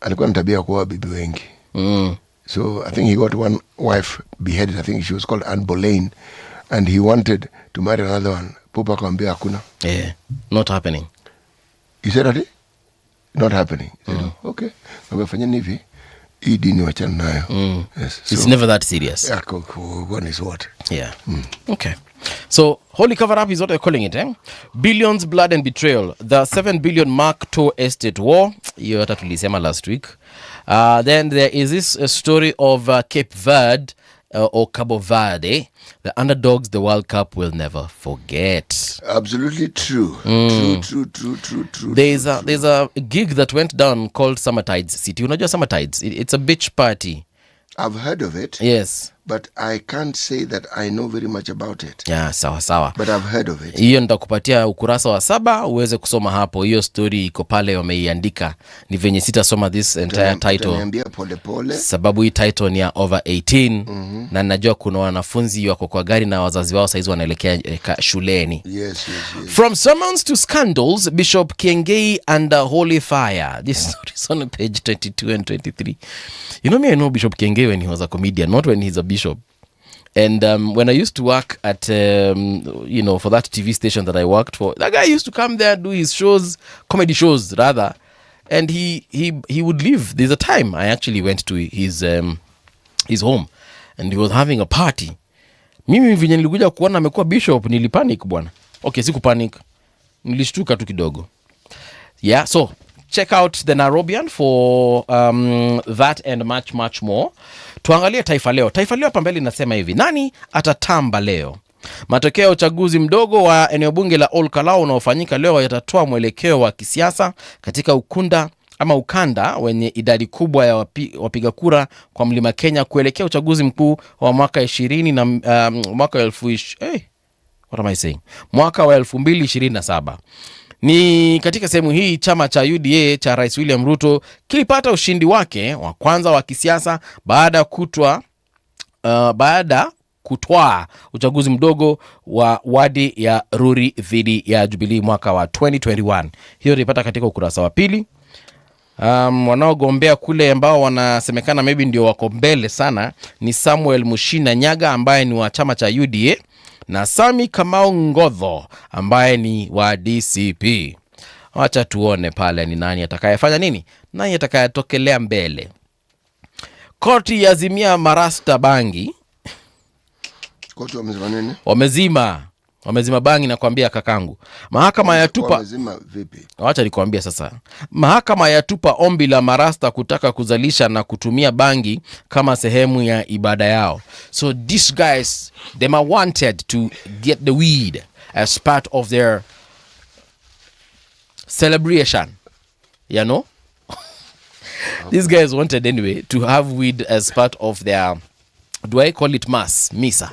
alikuwa na tabia kuoa bibi wengi. So I think he got one wife beheaded. I think she was called Anne Boleyn. And he wanted to marry another one. Pope akamwambia hakuna. Yeah. Not happening. He said that not happening. He said, okay. Fanyeni hivi. Hii dini wachana nayo. Yes. So, it's never that serious. Yeah, one is what? Yeah. Okay. So, holy cover-up is what they're calling it, eh? Billions, blood and betrayal. The 7 billion Mark II estate war. You hata tulisema last week. Then there is this story of Cape Verde or Cabo Verde. The underdogs the World Cup will never forget. Absolutely true. True. There's a gig that went down called Summertides City. Unajua Summertides? It's a beach party. I've heard of it. Yes. But I can't say that I know very much about it. Yeah, sawa. But I've heard of it. Hiyo nitakupatia ukurasa wa 7 uweze kusoma hapo. Hiyo story iko pale wameiandika. Ni venye sitasoma this entire title. Utaniambia pole. Sababu hii title ni ya over 18 na najua kuna wanafunzi wako kwa gari na wazazi wao saizi wanaelekea shuleni. Yes. From sermons to scandals, Bishop Kiengei under holy fire. This story is on page 22 and 23. You know me, I know Bishop Kiengei when he was a comedian, not when he's a bishop. And when I used to work at, for that TV station that I worked for, that guy used to come there, do his shows, comedy shows rather, and he would leave. There's a time I actually went to his home, and he was having a party. Mimi vinye nilikuja kuona amekuwa bishop, nilipanic bwana. Okay, siku panic. Nilishtuka tu kidogo. Yeah, so check out the Nairobian for that and much more. Tuangalie Taifa Leo. Taifa Leo hapa mbele inasema hivi. Nani atatamba leo? Matokeo ya uchaguzi mdogo wa eneo bunge la Kalou unaofanyika leo yatatoa mwelekeo wa kisiasa katika ukanda wenye idadi kubwa ya wapiga kura kwa Mlima Kenya kuelekea uchaguzi mkuu wa mwaka 2027. Ni katika sehemu hii chama cha UDA cha Rais William Ruto kilipata ushindi wake wa kwanza wa kisiasa baada kutwaa uchaguzi mdogo wa wadi ya Ruri dhidi ya Jubilee mwaka wa 2021. Hiyo tulipata katika ukurasa wa pili. Wanaogombea kule ambao wanasemekana maybe ndio wako mbele sana ni Samuel Mushina Nyaga ambaye ni wa chama cha UDA na Sami Kamau Ngodho ambaye ni wa DCP. Wacha tuone pale ni nani atakayefanya nini, nani atakayetokelea mbele. Koti yazimia marasta bangi. Koti wamezima nini? Wamezima bangi na kuambia kakangu. Mahakama yatupa. Wamezima vipi? Wacha nikwambia sasa. Mahakama yatupa ombi la marasta kutaka kuzalisha na kutumia bangi kama sehemu ya ibada yao. So these guys, they are wanted to get the weed as part of their celebration. You know? These guys wanted anyway to have weed as part of their, do I call it misa,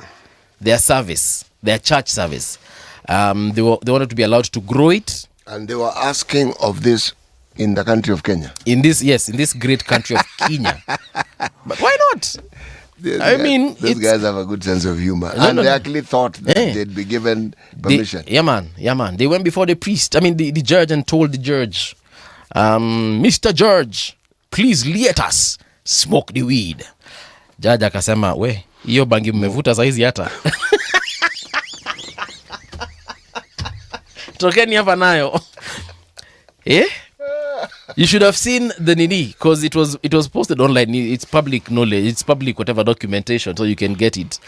their service, their church service. They wanted to be allowed to grow it. And they were asking of this in the country of Kenya. In this great country of Kenya. But why not? These guys have a good sense of humor. They actually thought that they'd be given permission. Yeah, man. They went before the priest. The judge and told the judge, Mr. Judge, please let us smoke the weed. Judge akasema, we, hiyo bangi mmevuta saizi hata. Tokeni hapa nayo. You should have seen the nini, because it was posted online. It's public knowledge. It's public whatever documentation, so you can get it.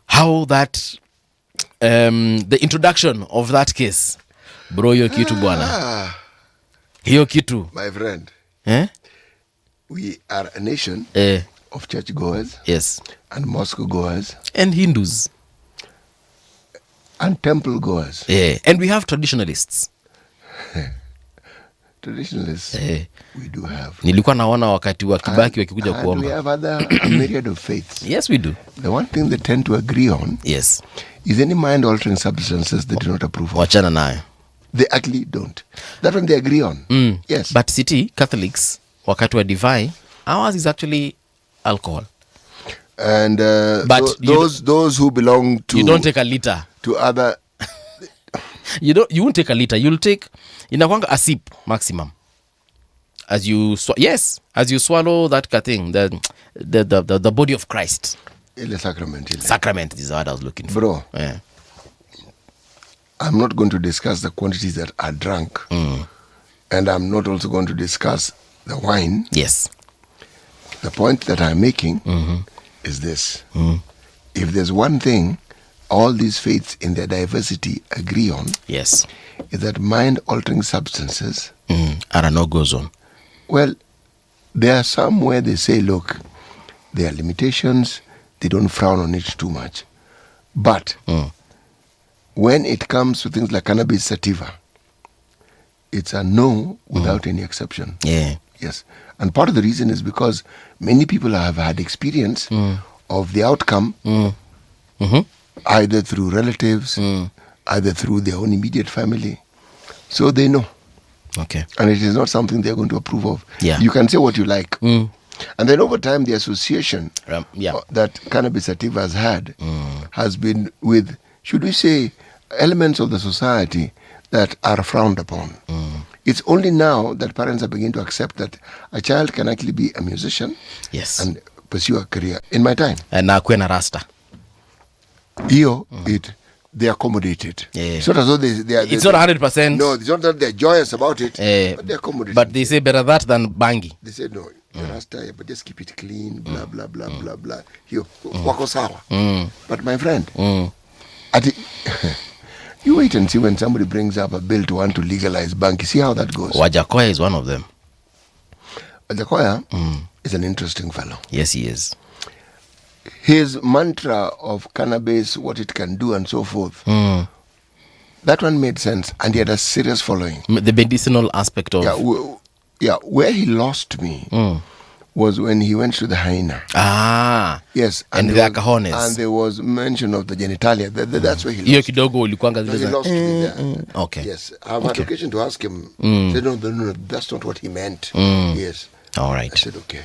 How that the introduction of that case, bro, yo kitu bwana. Hiyo kitu. My friend. We are a nation of church goers. Yes. And mosque goers. And Hindus. And temple goers. Yeah. And we have traditionalists. Traditionalists. We do have. Nilikuwa naona wakati wa Kibaki wakikuja kuomba. We have a myriad of faiths. Yes, we do. The one thing they tend to agree on. Yes. Is any mind-altering substances they do not approve of. Wachana nayo. They actually don't. That one they agree on. Yes. But city Catholics, wakati wa divine, ours is actually alcohol. And but those who belong to... You don't take a liter. To other... You won't take a liter. You'll take, inakwanga a sip maximum. As you swallow that thing, the body of Christ. Sacrament. Sacrament is what I was looking for. Bro. Yeah. I'm not going to discuss the quantities that are drunk. And I'm not also going to discuss the wine. Yes. The point that I'm making is this. If there's one thing all these faiths in their diversity agree on, yes, is that mind-altering substances are a no-go zone. Well, there are some where they say, look, there are limitations, they don't frown on it too much. But when it comes to things like cannabis sativa, it's a no without any exception. Yeah. Yes. And part of the reason is because many people have had experience of the outcome, either through relatives, either through their own immediate family. So they know. Okay. And it is not something they're going to approve of. Yeah. You can say what you like. And then over time, the association that cannabis sativa has had has been with, should we say, elements of the society that are frowned upon. It's only now that parents are beginning to accept that a child can actually be a musician, yes, and pursue a career. In my time. And now na rasta. They accommodate it. Yeah. It's not as though it's not 100%. No, it's not that they're joyous about it, but they accommodate. But they say better that than bangi. They say no, you're rasta, but just keep it clean, blah, blah, blah, blah, blah. Wako sawa. But my friend, you wait and see when somebody brings up a bill to want to legalize bangi. See how that goes. Wajakoya is one of them. Wajakoya is an interesting fellow. Yes, he is. His mantra of cannabis, what it can do and so forth, that one made sense, and he had a serious following. The medicinal aspect of... Where he lost me was when he went to the hyena. Yes. And the cajones. And there was mention of the genitalia. That's where he lost me. He lost me there. Okay. Yes. I've had occasion to ask him. He said, no, that's not what he meant. Yes. All right. I said, okay.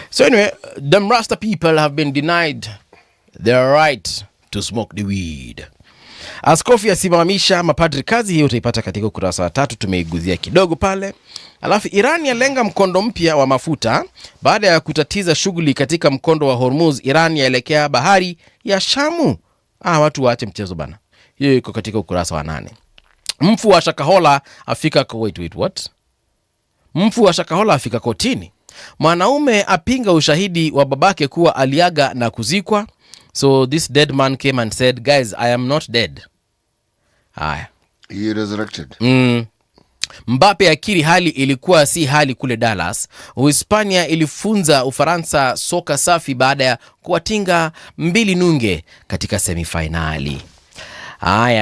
So anyway, them Rasta people have been denied their right to smoke the weed. Askofu asimamisha mapadri kazi, hiyo utaipata katika ukurasa wa 3, tumeiguzia kidogo pale. Alafu Iran yalenga mkondo mpya wa mafuta baada ya kutatiza shughuli katika mkondo wa Hormuz. Iran yaelekea bahari ya Shamu. Watu waache mchezo bana. Hiyo iko katika ukurasa wa 8. Mfu wa Shakahola afika Mfu wa Shakahola afika kotini. Mwanaume apinga ushahidi wa babake kuwa aliaga na kuzikwa. So this dead man came and said, guys, I am not dead. He resurrected. Mbappe akiri hali ilikuwa si hali kule Dallas. Uhispania ilifunza Ufaransa soka safi baada ya kuwatinga 2-0 katika semifinali.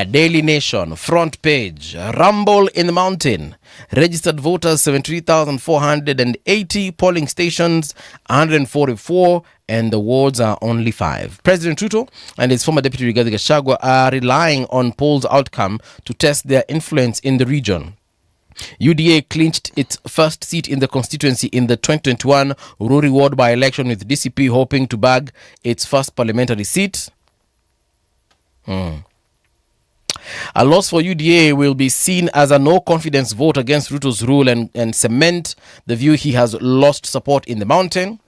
Daily Nation, front page. Rumble in the mountain. Registered voters 73,480. Polling stations 144. And the wards are only 5. President Ruto and his former deputy Rigathi Gachagua are relying on polls outcome to test their influence in the region. UDA clinched its first seat in the constituency in the 2021 Ururi ward by-election, with DCP hoping to bag its first parliamentary seat. A loss for UDA will be seen as a no-confidence vote against Ruto's rule and cement the view he has lost support in the mountain.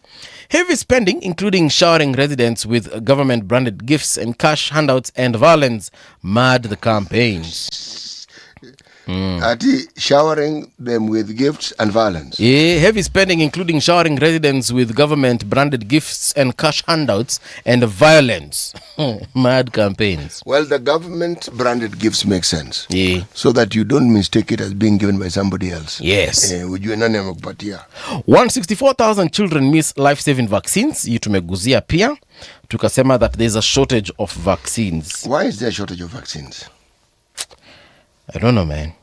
Heavy spending, including showering residents with government-branded gifts and cash handouts and violence, marred the campaigns. showering them with gifts and violence. Heavy spending, including showering residents with government-branded gifts and cash handouts, and violence. Mad campaigns. Well, the government-branded gifts make sense. So that you don't mistake it as being given by somebody else. Yes. 164,000 children miss life-saving vaccines. Tumeguzia pia. Tukasema that there's a shortage of vaccines. Why is there a shortage of vaccines? I don't know, man.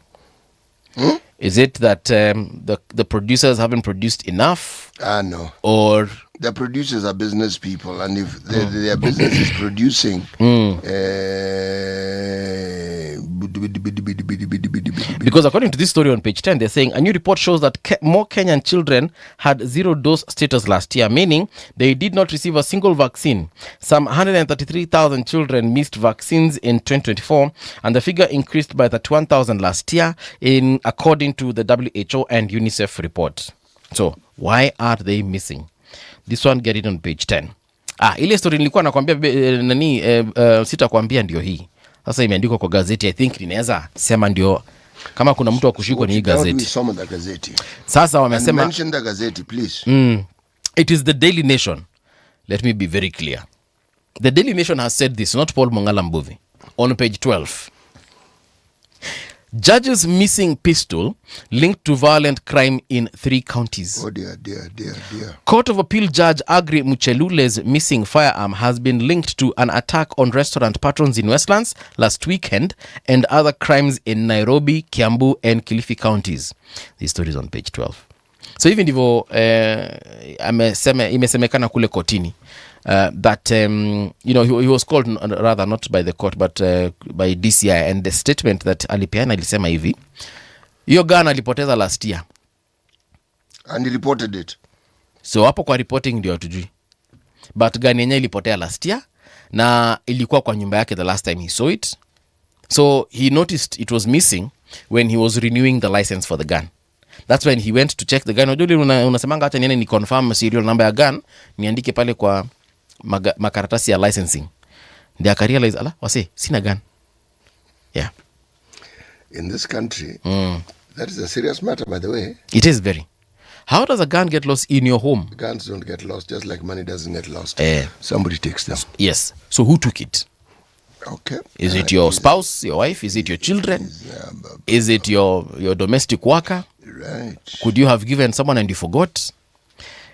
Is it that the producers haven't produced enough? No. Or the producers are business people, and if their business is producing because according to this story on page 10, they're saying a new report shows that more Kenyan children had zero-dose status last year, meaning they did not receive a single vaccine. Some 133,000 children missed vaccines in 2024, and the figure increased by 31,000 last year, according to the WHO and UNICEF report. So, why are they missing? This one, get it on page 10. Ile story nilikuwa nakwambia sitakwambia ndio hii. Sasa imeandikwa kwa gazeti. I think ninaweza sema ndio kama kuna mtu wa kushikwa ni hii gazeti. Sasa wamesema mention the gazeti, please. It is the Daily Nation. Let me be very clear. The Daily Nation has said this, not Paul Mongala Mbuvi. On page 12. Judges missing pistol linked to violent crime in 3 counties. Oh dear. Court of Appeal Judge Agri Muchelule's missing firearm has been linked to an attack on restaurant patrons in Westlands last weekend and other crimes in Nairobi, Kiambu and Kilifi counties. This story is on page 12. So hivi ndivyo imesemekana kule kotini. That he was called, rather not by the court but by DCI, and the statement that alipeana alisema hivi, hiyo gun alipoteza last year and he reported it. So hapo kwa reporting ndio hatujui, but gun yenyewe ilipotea last year na ilikuwa kwa nyumba yake the last time he saw it. So he noticed it was missing when he was renewing the license for the gun. That's when he went to check the gun. Unasemanga acha niende ni confirm serial number ya gun, niandike pale kwa makaratasi ya licensing. They realize, wase, sina gun. Yeah. In this country, that is a serious matter, by the way. It is very. How does a gun get lost in your home? Guns don't get lost, just like money doesn't get lost. Somebody takes them. Yes. So who took it? Okay. Is it your spouse, your wife? Is it your children? Is it your domestic worker? Right. Could you have given someone and you forgot?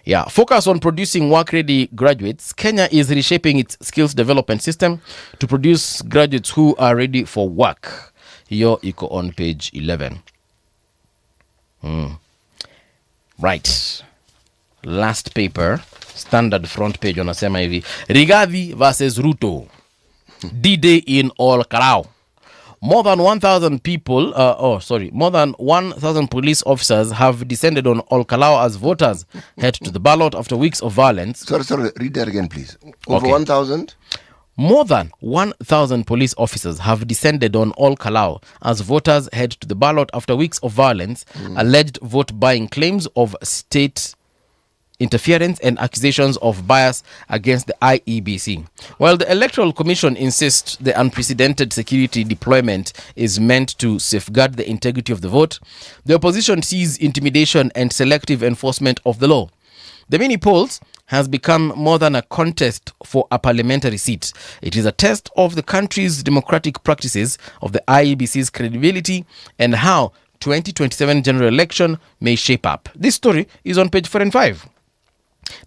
Yeah. Focus on producing work-ready graduates. Kenya is reshaping its skills development system to produce graduates who are ready for work. Hiyo iko on page 11. Right. Last paper, standard front page, wanasema hivi. Rigathi versus Ruto. D-Day in Kalou. More than 1,000 police officers have descended on Kalou as voters head to the ballot after weeks of violence. Sorry, read that again, please. Over 1,000? More than 1,000 police officers have descended on Kalou as voters head to the ballot after weeks of violence, alleged vote-buying claims of state interference and accusations of bias against the IEBC. While the Electoral Commission insists the unprecedented security deployment is meant to safeguard the integrity of the vote, the opposition sees intimidation and selective enforcement of the law. The mini polls has become more than a contest for a parliamentary seat. It is a test of the country's democratic practices, of the IEBC's credibility, and how 2027 general election may shape up. This story is on page 4 and 5.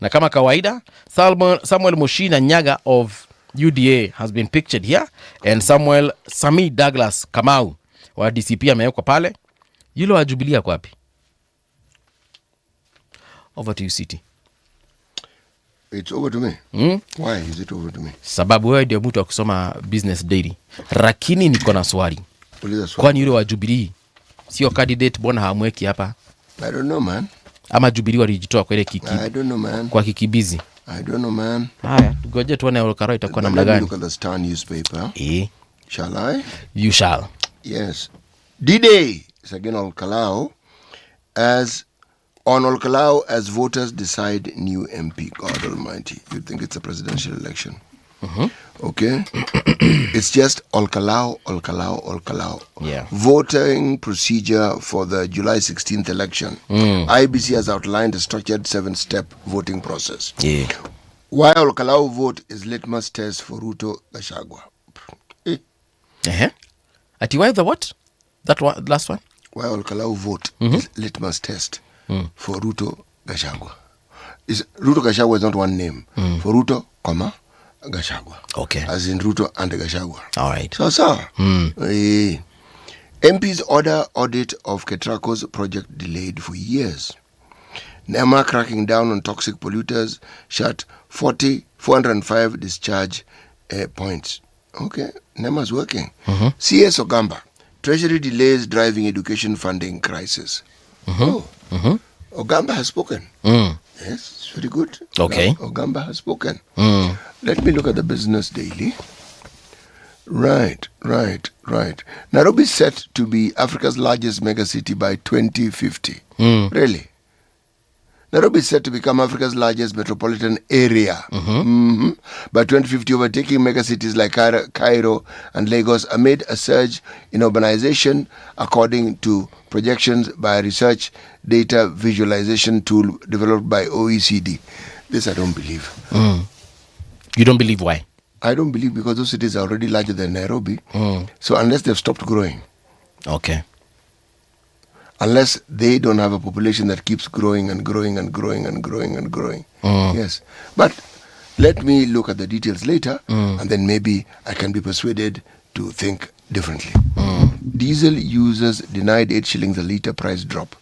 Na kama kawaida, Samuel Mushina Nyaga of UDA has been pictured here, and Sami Douglas Kamau wa DCP amewekwa pale. Yule wa Jubilee kwa wapi? Over to you, City. It's over to me. Why is it over to me? Sababu wewe ndio mtu wa kusoma Business Daily. Lakini niko na swali. Kwani yule wa Jubilee sio candidate, mbona hamweki hapa? I don't know, man. Ama Jubilee walijitoa kwa ile kiki. I don't know, man. Kwa kikibizi. I don't know, man. Haya, ngoje tuone Kalou itakuwa namna gani. Look at the Star newspaper. Shall I? You shall. Yes. D-Day is again Kalou as voters decide new MP. God Almighty. You'd think it's a presidential election. Okay? It's just Kalou. Yeah. Voting procedure for the July 16th election. IBC has outlined a structured 7-step voting process. Yeah. Why Kalou vote is litmus test for Ruto Gachagua. Ati why the what? That one, last one? Why Kalou vote is litmus test for Ruto Gachagua. Ruto Gachagua is not one name. For Ruto, Gachagua. Okay. As in Ruto and Gachagua. All right. So. MP's order audit of Ketraco's project delayed for years. NEMA cracking down on toxic polluters, shut 405 discharge points. Okay, NEMA's working. CS Ogamba, Treasury delays driving education funding crisis. Ogamba has spoken. Yes, it's very good. Okay. Ogamba has spoken. Let me look at the Business Daily. Right. Nairobi is set to be Africa's largest megacity by 2050. Really? Nairobi is set to become Africa's largest metropolitan area. By 2050, overtaking megacities like Cairo and Lagos amid a surge in urbanization, according to projections by a research data visualization tool developed by OECD. This I don't believe. You don't believe why? I don't believe because those cities are already larger than Nairobi. So unless they've stopped growing. Okay. Unless they don't have a population that keeps growing and growing. Yes. But let me look at the details later and then maybe I can be persuaded to think differently. Diesel users denied 8 shillings a litre price drop.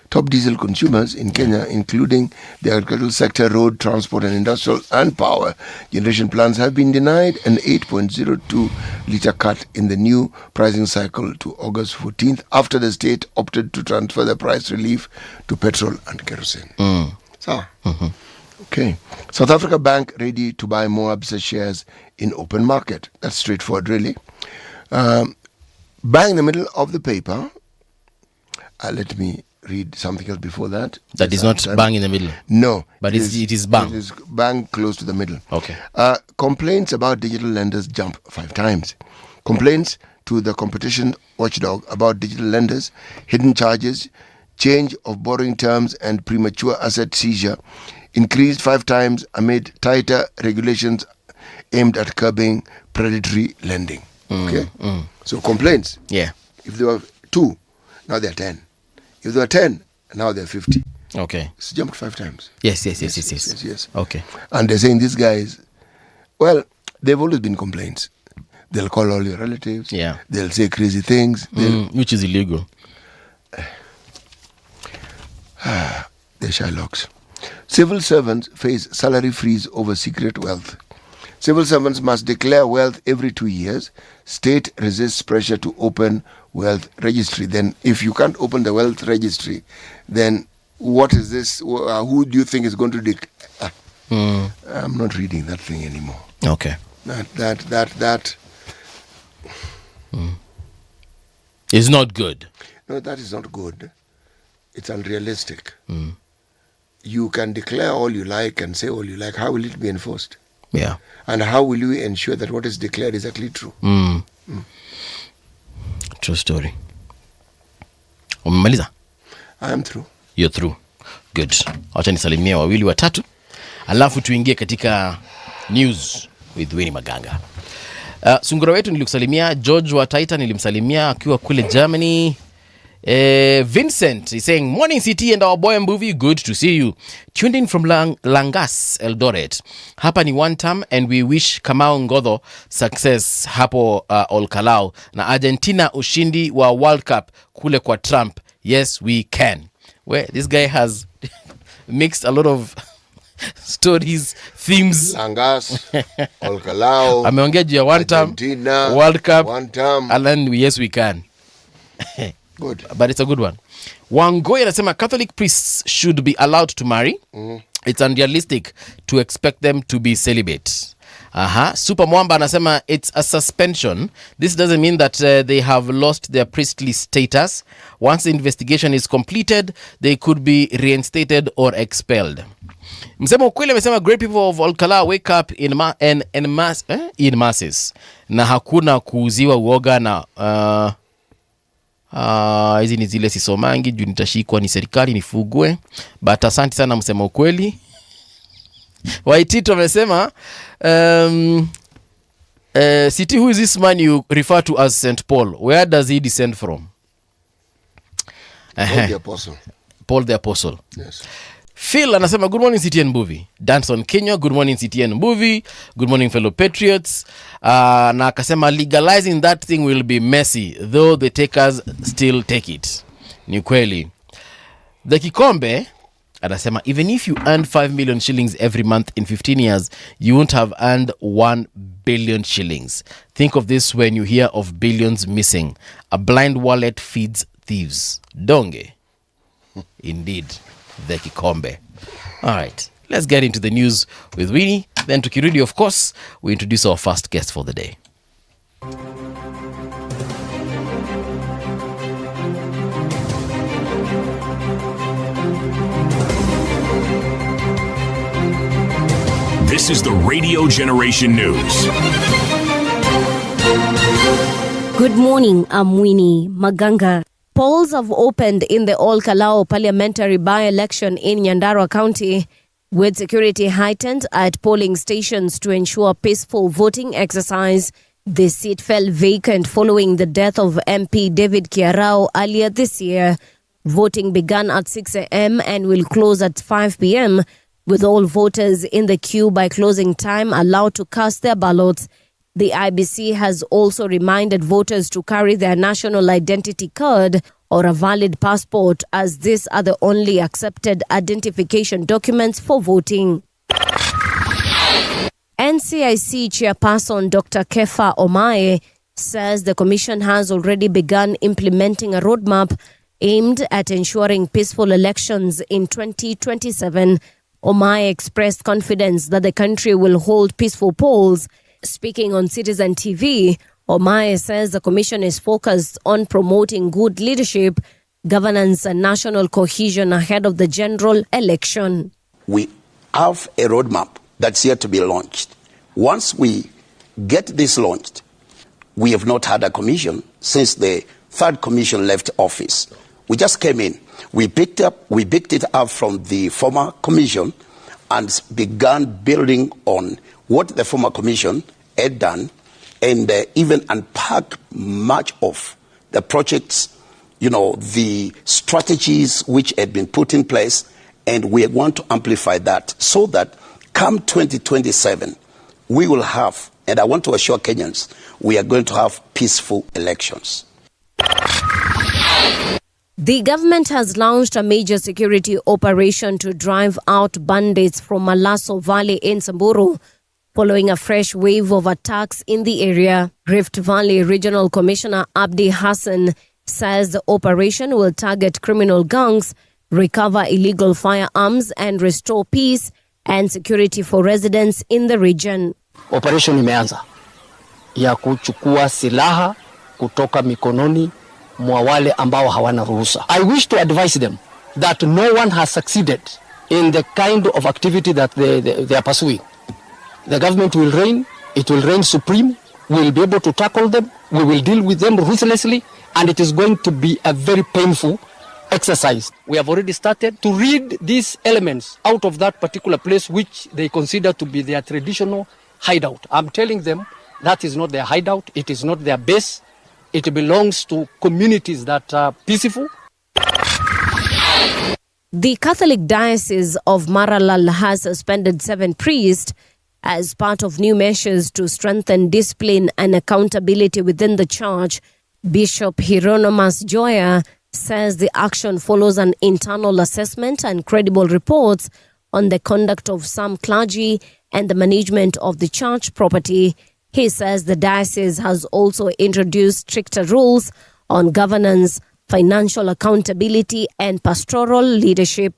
Top diesel consumers in Kenya, including the agricultural sector, road, transport and industrial and power generation plants, have been denied an 8.02 litre cut in the new pricing cycle to August 14th after the state opted to transfer the price relief to petrol and kerosene. Okay. South Africa Bank ready to buy more Absa shares in open market. That's straightforward, really. Bang in the middle of the paper. Let me read something else before that. That is not bang in the middle. No. But it is bang. It is bang close to the middle. Okay. Complaints about digital lenders jump 5 times. Complaints to the competition watchdog about digital lenders, hidden charges, change of borrowing terms and premature asset seizure increased 5 times amid tighter regulations aimed at curbing predatory lending. Okay? So complaints. Yeah. If there were 2, now they're 10. If there were 10, now they're 50. Okay. It's jumped 5 times. Yes. Okay. And they're saying these guys, well, they've always been complaints. They'll call all your relatives. Yeah. They'll say crazy things. Which is illegal. They're Shylocks. Civil servants face salary freeze over secret wealth. Civil servants must declare wealth every 2 years. State resists pressure to open wealth registry. Then if you can't open the wealth registry, then what is this? Who do you think is going to I'm not reading that thing anymore. Okay. That It's not good. No, that is not good. It's unrealistic. You can declare all you like and say all you like. How will it be enforced? Yeah. And how will you ensure that what is declared is actually true? True story. Umemaliza? I am through. You're through. Good. Wacha nisalimia wawili watatu. Alafu tuingie katika news with Winnie Maganga. Sungura wetu nilikusalimia. George wa Taita nilimsalimia akiwa kule Germany. Vincent is saying, morning CT and our boy Mbuvi, good to see you. Tuned in from Langas, Eldoret. Hapa ni one term and we wish Kamau Ngodho success hapo Kalou. Na Argentina ushindi wa World Cup kule kwa Trump. Yes, we can. Well, this guy has mixed a lot of stories, themes. Langas, Kalou. Ameongea juu ya one term, Argentina, World Cup, one term. and then yes, we can. Good. But it's a good one. Wangoi anasema Catholic priests should be allowed to marry. It's unrealistic to expect them to be celibate. Super Mwamba anasema it's a suspension. This doesn't mean that they have lost their priestly status. Once the investigation is completed, they could be reinstated or expelled. Msemo ukweli amesema great people of Kalou wake up in masses. Na hakuna kuuziwa uoga na hizi ni zile sisomangi juu nitashikwa ni serikali nifugwe. But asante sana msemo ukweli. Waitito amesema City, who is this man you refer to as St. Paul? Where does he descend from? Paul the Apostle. Paul the Apostle. Yes. Phil anasema good morning CTN Mbuvi. Danson Kenya, good morning CTN Mbuvi. Good morning fellow patriots. Na akasema legalizing that thing will be messy, though the takers still take it. Ni kweli. The Kikombe anasema even if you earned 5 million shillings every month in 15 years, you won't have earned 1 billion shillings. Think of this when you hear of billions missing. A blind wallet feeds thieves. Donge. Indeed. The Kikombe. All right, let's get into the news with Winnie. Then to Kirudi, of course, we introduce our first guest for the day. This is the Radio Generation News. Good morning, I'm Winnie Maganga. Polls have opened in the Kalou parliamentary by-election in Nyandarua County, with security heightened at polling stations to ensure peaceful voting exercise. The seat fell vacant following the death of MP David Kiarao earlier this year. Voting began at 6 a.m. and will close at 5 p.m., with all voters in the queue by closing time allowed to cast their ballots. The IBC has also reminded voters to carry their national identity card or a valid passport, as these are the only accepted identification documents for voting. NCIC chairperson Dr. Kefa Omae says the commission has already begun implementing a roadmap aimed at ensuring peaceful elections in 2027. Omae expressed confidence that the country will hold peaceful polls. Speaking on Citizen TV, Omae says the commission is focused on promoting good leadership, governance and national cohesion ahead of the general election. We have a roadmap that's yet to be launched. Once we get this launched, we have not had a commission since the third commission left office. We just came in. We picked it up from the former commission and began building on what the former commission had done, and even unpack much of the projects, the strategies which had been put in place, and we want to amplify that so that come 2027, we will have, and I want to assure Kenyans, we are going to have peaceful elections. The government has launched a major security operation to drive out bandits from Malaso Valley in Samburu, following a fresh wave of attacks in the area. Rift Valley Regional Commissioner Abdi Hassan says the operation will target criminal gangs, recover illegal firearms, and restore peace and security for residents in the region. Operation imeanza ya kuchukua silaha kutoka mikononi mwa wale ambao hawana ruhusa. I wish to advise them that no one has succeeded in the kind of activity that they are pursuing. The government will reign, it will reign supreme, we will be able to tackle them, we will deal with them ruthlessly, and it is going to be a very painful exercise. We have already started to rid these elements out of that particular place which they consider to be their traditional hideout. I'm telling them that is not their hideout, it is not their base, it belongs to communities that are peaceful. The Catholic Diocese of Maralal has suspended 7 priests as part of new measures to strengthen discipline and accountability within the church. Bishop Hieronymus Joya says the action follows an internal assessment and credible reports on the conduct of some clergy and the management of the church property. He says the diocese has also introduced stricter rules on governance, financial accountability, and pastoral leadership.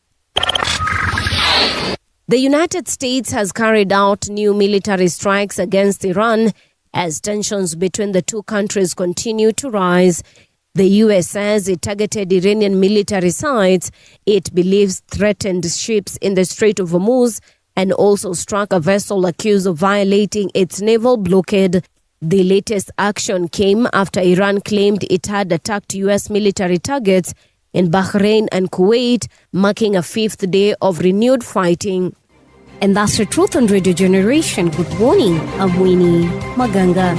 The United States has carried out new military strikes against Iran as tensions between the two countries continue to rise. The US says it targeted Iranian military sites it believes threatened ships in the Strait of Hormuz and also struck a vessel accused of violating its naval blockade. The latest action came after Iran claimed it had attacked US military targets in Bahrain and Kuwait, marking a fifth day of renewed fighting. And that's the truth on Radio Generation. Good morning. I'm Winnie Maganga.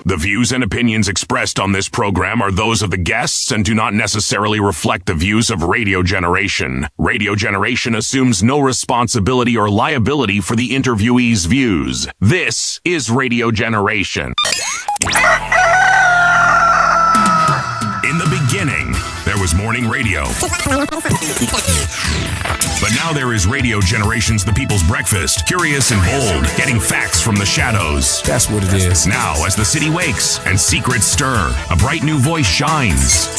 The views and opinions expressed on this program are those of the guests and do not necessarily reflect the views of Radio Generation. Radio Generation assumes no responsibility or liability for the interviewee's views. This is Radio Generation. In the beginning, there was morning radio. But now there is Radio Generation's The People's Breakfast, curious and bold, getting facts from the shadows. That's what it is. Now, as the city wakes and secrets stir, a bright new voice shines.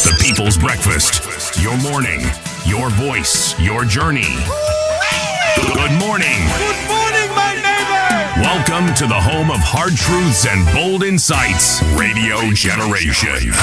The People's Breakfast, your morning, your voice, your journey. Good morning. Good morning, my neighbor. Welcome to the home of hard truths and bold insights, Radio Generation.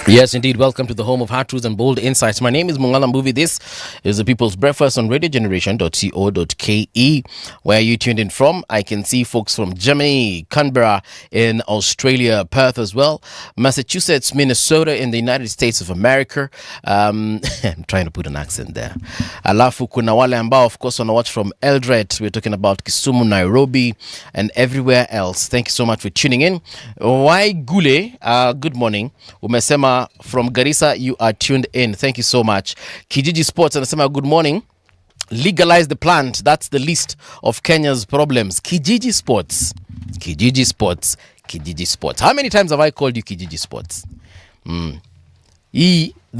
Yes, indeed. Welcome to the home of hard truths and bold insights. My name is Mungala Mbuvi. This is the People's Breakfast on radiogeneration.co.ke. Where are you tuned in from? I can see folks from Germany, Canberra in Australia, Perth as well, Massachusetts, Minnesota in the United States of America. I'm trying to put an accent there. Alafu kuna wale ambao, of course, wanna watch from Eldoret. We're talking about Kisumu, Nairobi, and everywhere else. Thank you so much for tuning in. Wai Gule, good morning. Umesema from Garissa, you are tuned in. Thank you so much. Kijiji Sports anasema good morning. Legalize the plant. That's the list of Kenya's problems. Kijiji Sports. Kijiji Sports. Kijiji Sports. How many times have I called you Kijiji Sports? The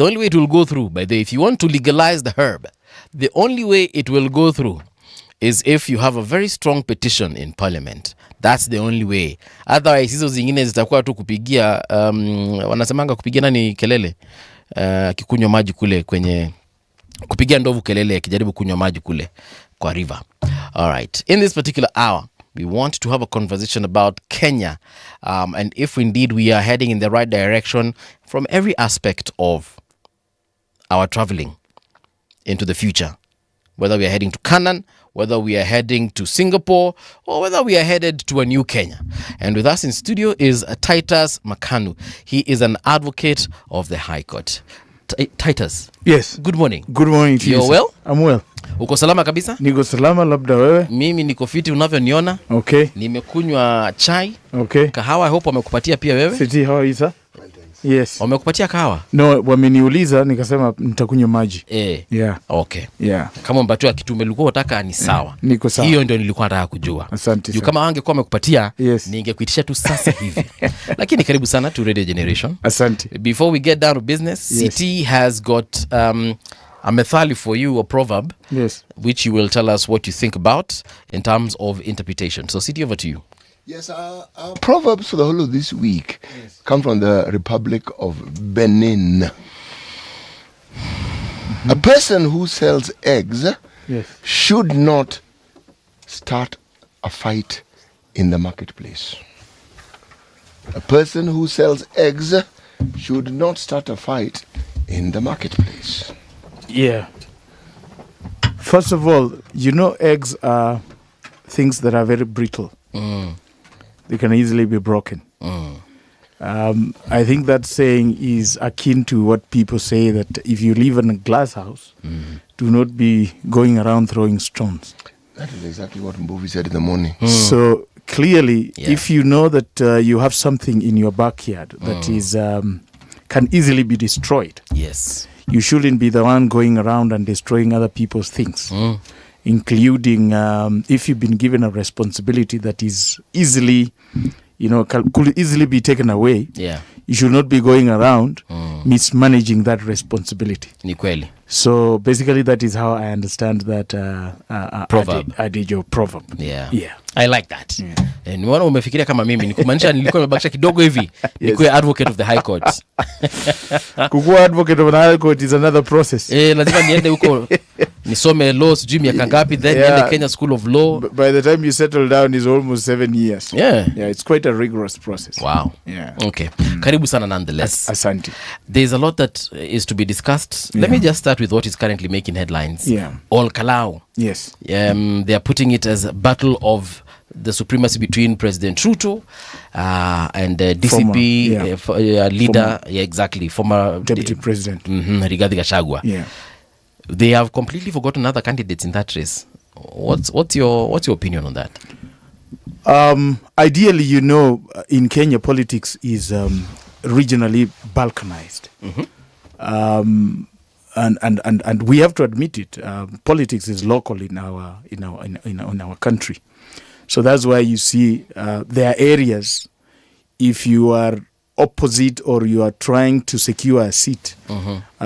only way it will go through, by the way, if you want to legalize the herb, the only way it will go through is if you have a very strong petition in parliament. That's the only way. Otherwise, hizo zingine zitakuwa tu kupigia, wanasemanga kupigia nani kelele, kikunywa maji kule kwenye, kupigia ndovu kelele, kijaribu kunywa maji kule kwa river. All right. In this particular hour, we want to have a conversation about Kenya, and if indeed we are heading in the right direction from every aspect of our traveling into the future. Whether we are heading to Canaan, whether we are heading to Singapore, or whether we are headed to a new Kenya. And with us in studio is Titus Makanu. He is an advocate of the High Court. Titus. Yes. Good morning. Good morning to you. You're well? I'm well. Uko salama kabisa? Niko salama, labda wewe? Mimi niko fiti unavyoniona. Okay. Nimekunywa chai. Okay. Kahawa, I hope wamekupatia pia wewe? Siti, how are you, sir? Yes. Wamekupatia kahawa? No, wameniuliza nikasema nitakunywa maji. Yeah. Okay. Yeah. Kama mbatiwa kitu ulikuwa unataka ni sawa. Niko sawa. Hiyo ndio nilikuwa nataka kujua. Asante sana. Kama angekuwa amekupatia, yes, ningekuitisha tu sasa hivi. Lakini karibu sana to Radio Generation. Asante. Before we get down to business, yes, CT has got a methali for you, a proverb, yes, which you will tell us what you think about in terms of interpretation. So CT, over to you. Yes, our proverbs for the whole of this week, yes, come from the Republic of Benin. Mm-hmm. A person who sells eggs, yes, should not start a fight in the marketplace. A person who sells eggs should not start a fight in the marketplace. Yeah. First of all, you know, eggs are things that are very brittle. They can easily be broken. I think that saying is akin to what people say that if you live in a glass house, do not be going around throwing stones. That is exactly what Mbuvi said in the morning. So clearly, if you know that you have something in your backyard that is can easily be destroyed, yes, you shouldn't be the one going around and destroying other people's things. Including if you've been given a responsibility that is easily, could easily be taken away. Yeah, you should not be going around mismanaging that responsibility. Ni kweli. So basically, that is how I understand that proverb. Adijo proverb. Yeah, yeah, I like that. Yeah. Nimeona umefikiria kama mimi, nikumaanisha nilikuwa nimebakisha kidogo hivi nikuwe advocate of the High Court. Kukuwa advocate of the High Court is another process. Lazima niende huko nisome law sijui miaka ngapi, then the Kenya School of Law. By the time you settle down is almost 7 years. Yeah, it's quite a rigorous process. Wow. Yeah. Okay. Karibu sana nonetheless. Asante. There's a lot that is to be discussed. Let me just start with what is currently making headlines. All Kalou. Yes. They are putting it as a battle of the supremacy between President Ruto and DCP leader, former Deputy President Rigathi Gachagua. Yeah. They have completely forgotten other candidates in that race. What's your opinion on that? Ideally, in Kenya, politics is regionally balkanized. And we have to admit it. Politics is local in our country. So that's why you see there are areas, if you are opposite or you are trying to secure a seat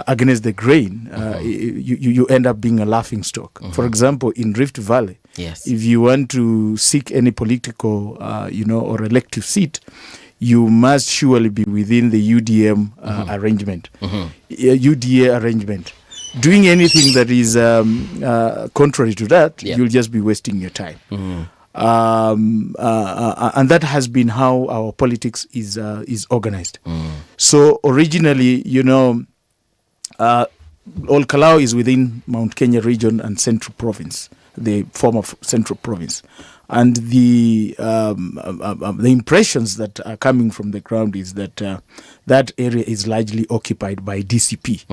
against the grain, you end up being a laughing stock. For example, in Rift Valley, if you want to seek any political or elective seat, you must surely be within the UDM arrangement, UDA arrangement. Doing anything that is contrary to that, you'll just be wasting your time. And that has been how our politics is organized. So originally, All Kalou is within Mount Kenya region and Central Province, the former Central Province. And the impressions that are coming from the ground is that that area is largely occupied by DCP.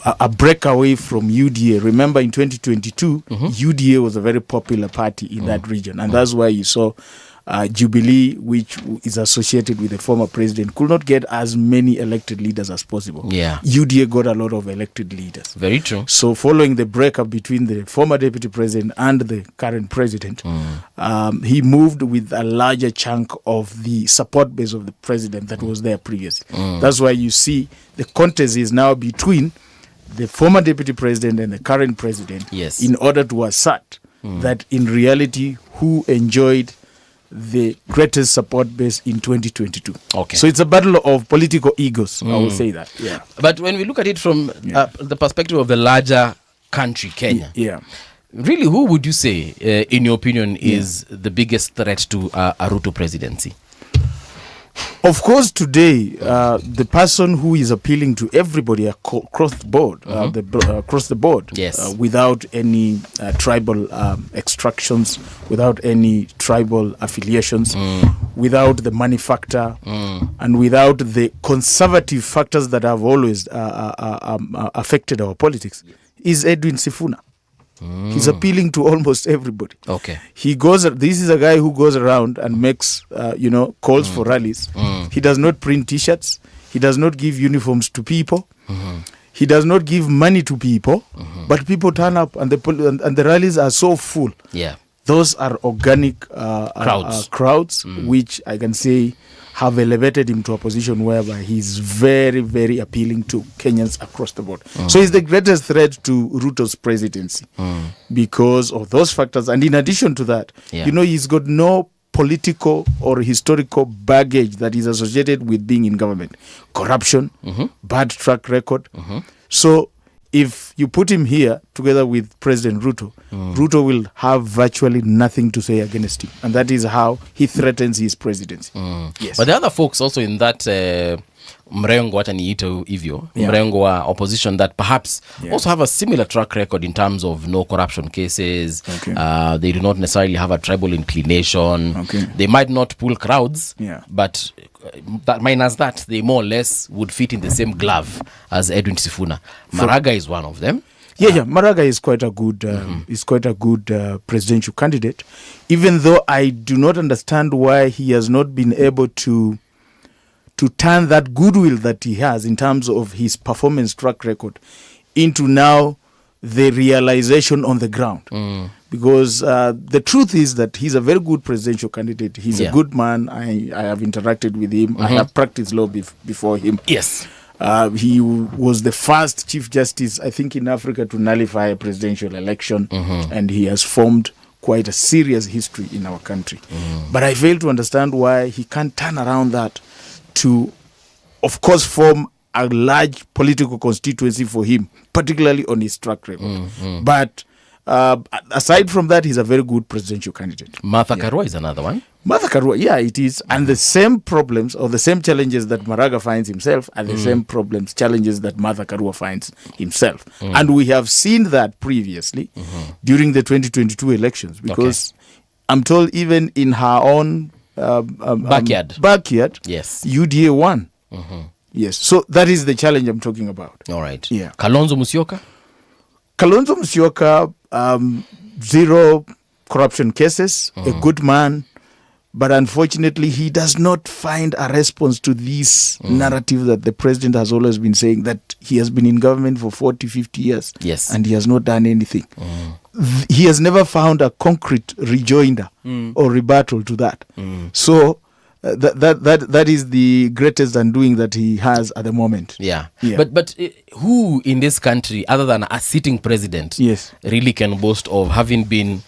A breakaway from UDA. Remember, in 2022, UDA was a very popular party in that region, and that's why you saw Jubilee, which is associated with the former president, could not get as many elected leaders as possible. UDA got a lot of elected leaders. Very true. So following the breakup between the former deputy president and the current president, he moved with a larger chunk of the support base of the president that was there previously. That's why you see the contest is now between the former deputy president and the current president, in order to assert that in reality who enjoyed the greatest support base in 2022. Okay. So it's a battle of political egos, I will say that. But when we look at it from the perspective of the larger country, Kenya, really, who would you say, in your opinion, is the biggest threat to a Ruto presidency? Of course, today, the person who is appealing to everybody across the board, without any tribal extractions, without any tribal affiliations, without the money factor, and without the conservative factors that have always affected our politics, is Edwin Sifuna. He's appealing to almost everybody. Okay. This is a guy who goes around and makes, calls for rallies. He does not print T-shirts. He does not give uniforms to people. He does not give money to people. But people turn up and the rallies are so full. Those are organic crowds, which I can say have elevated him to a position whereby he's very, very appealing to Kenyans across the board. So he's the greatest threat to Ruto's presidency because of those factors. And in addition to that, he's got no political or historical baggage that is associated with being in government. Corruption, bad track record. So if you put him here together with President Ruto, Ruto will have virtually nothing to say against him. And that is how he threatens his presidency. Yes. But the other folks also in that mrengo, wacha niite hivyo, mrengo wa opposition that perhaps also have a similar track record in terms of no corruption cases. They do not necessarily have a tribal inclination. They might not pull crowds, but that minus that, they more or less would fit in the same glove as Edwin Sifuna. Maraga is one of them. Maraga is quite a good presidential candidate, even though I do not understand why he has not been able to turn that goodwill that he has in terms of his performance track record into now the realization on the ground. Because the truth is that he's a very good presidential candidate. He's a good man. I have interacted with him. I have practiced law before him. Yes. He was the first Chief Justice, I think, in Africa to nullify a presidential election. And he has formed quite a serious history in our country. But I fail to understand why he can't turn around that to, of course, form a large political constituency for him, particularly on his track record. But aside from that, he's a very good presidential candidate. Martha Karua is another one. Martha Karua, yeah, it is. And the same problems or the same challenges that Maraga finds himself are the same challenges that Martha Karua finds himself. And we have seen that previously during the 2022 elections, because I'm told even in her own backyard, yes, UDA won. Yes, so that is the challenge I'm talking about. All right. Yeah. Kalonzo Musyoka? Kalonzo Musyoka, zero corruption cases, a good man, but unfortunately he does not find a response to this narrative that the president has always been saying, that he has been in government for 40, 50 years, yes, and he has not done anything. He has never found a concrete rejoinder or rebuttal to that. So that is the greatest undoing that he has at the moment. Yeah. But who in this country, other than a sitting president, really can boast of having been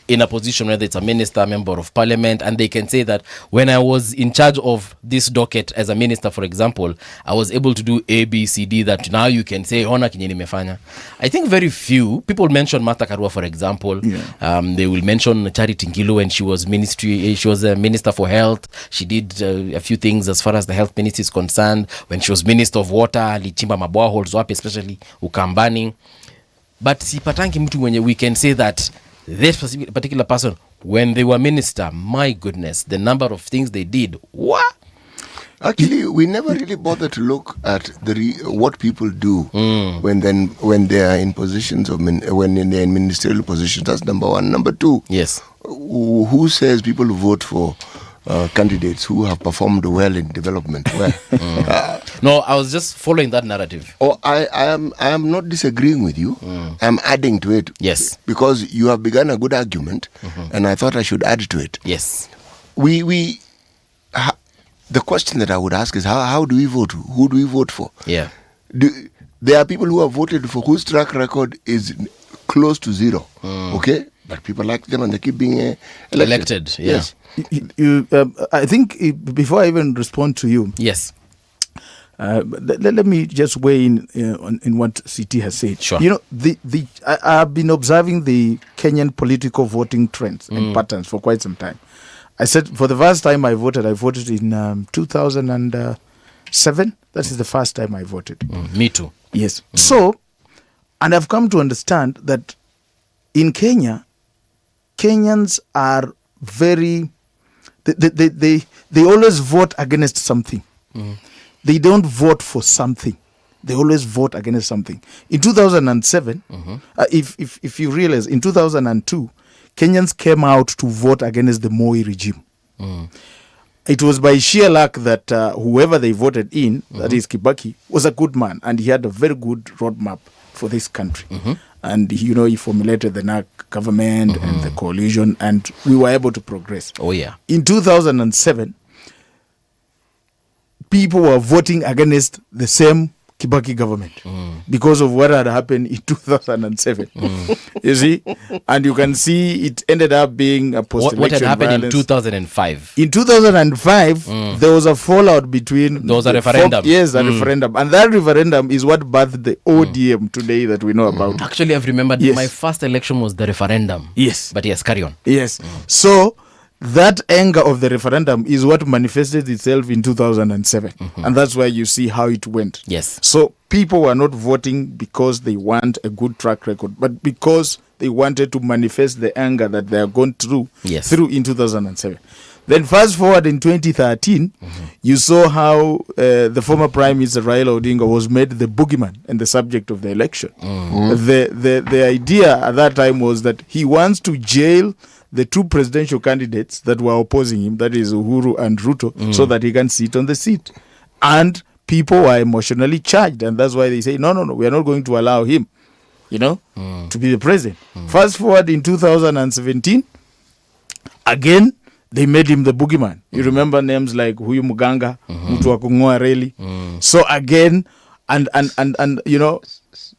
in a position, whether it's a minister, member of parliament, and they can say that when I was in charge of this docket as a minister, for example, I was able to do A, B, C, D, that now you can say, ona kinye nimefanya. I think very few people mention Martha Karua, for example. They will mention Charity Ngilu when she was a minister for health. She did a few things as far as the health ministry is concerned. When she was minister of water, alichimba mabwawa holes wapi, especially Ukambani. But sipatangi mtu mwenye we can say that this particular person, when they were minister, my goodness, the number of things they did. What? Actually, we never really bother to look at what people do when they are in positions of when they're in ministerial positions. That's number one. Number two, yes, who says people vote for candidates who have performed well in development? Where? No, I was just following that narrative. I am not disagreeing with you. I'm adding to it. Yes, because you have begun a good argument, and I thought I should add to it. Yes, the question that I would ask is how do we vote? Who do we vote for? Yeah, there are people who have voted for whose track record is close to zero. Okay, but people like them and they keep being elected. Yeah. Yes. I think before I even respond to you, yes, let me just weigh in what CT has said. Sure. You know, I've been observing the Kenyan political voting trends and patterns for quite some time. I said for the first time I voted in 2007. That is the first time I voted. Me too. Yes. So, and I've come to understand that in Kenya, Kenyans are very... They always vote against something. They don't vote for something. They always vote against something. In 2007, if you realize, in 2002, Kenyans came out to vote against the Moi regime. It was by sheer luck that whoever they voted in, that is Kibaki, was a good man, and he had a very good roadmap for this country. And, he formulated the NAC government and the coalition, and we were able to progress. Oh, yeah. In 2007, people were voting against the same Kibaki government because of what had happened in 2007. You see? And you can see it ended up being a post-election What had happened violence. in 2005? In 2005, there was a fallout between... There was a referendum. Yes, a referendum. And that referendum is what birthed the ODM today that we know about. Actually, I've remembered my first election was the referendum. Yes. But yes, carry on. Yes. So... that anger of the referendum is what manifested itself in 2007. And that's why you see how it went. Yes. So people were not voting because they want a good track record, but because they wanted to manifest the anger that they are going through in 2007. Then fast forward in 2013, you saw how the former Prime Minister Raila Odinga was made the boogeyman and the subject of the election. The idea at that time was that he wants to jail the two presidential candidates that were opposing him, that is Uhuru and Ruto, so that he can sit on the seat. And people were emotionally charged, and that's why they say, no, we are not going to allow him, to be the president. Fast forward in 2017, again, they made him the boogeyman. You remember names like Huyu Muganga, Mtu wa Kung'oa Reli. So again, and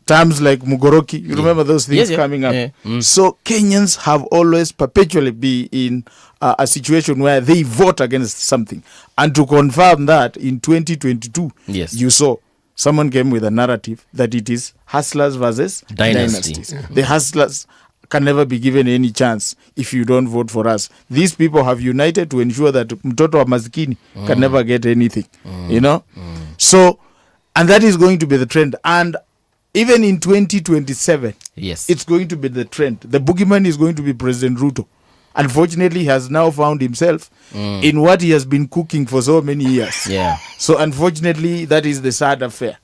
terms like Mugoroki, you remember those things coming up. So Kenyans have always perpetually been in a situation where they vote against something. And to confirm that, in 2022, you saw someone came with a narrative that it is hustlers versus dynasties. The hustlers can never be given any chance if you don't vote for us. These people have united to ensure that mtoto wa maskini can never get anything, So, and that is going to be the trend. And even in 2027, it's going to be the trend. The boogeyman is going to be President Ruto. Unfortunately, he has now found himself in what he has been cooking for so many years. So unfortunately, that is the sad affair.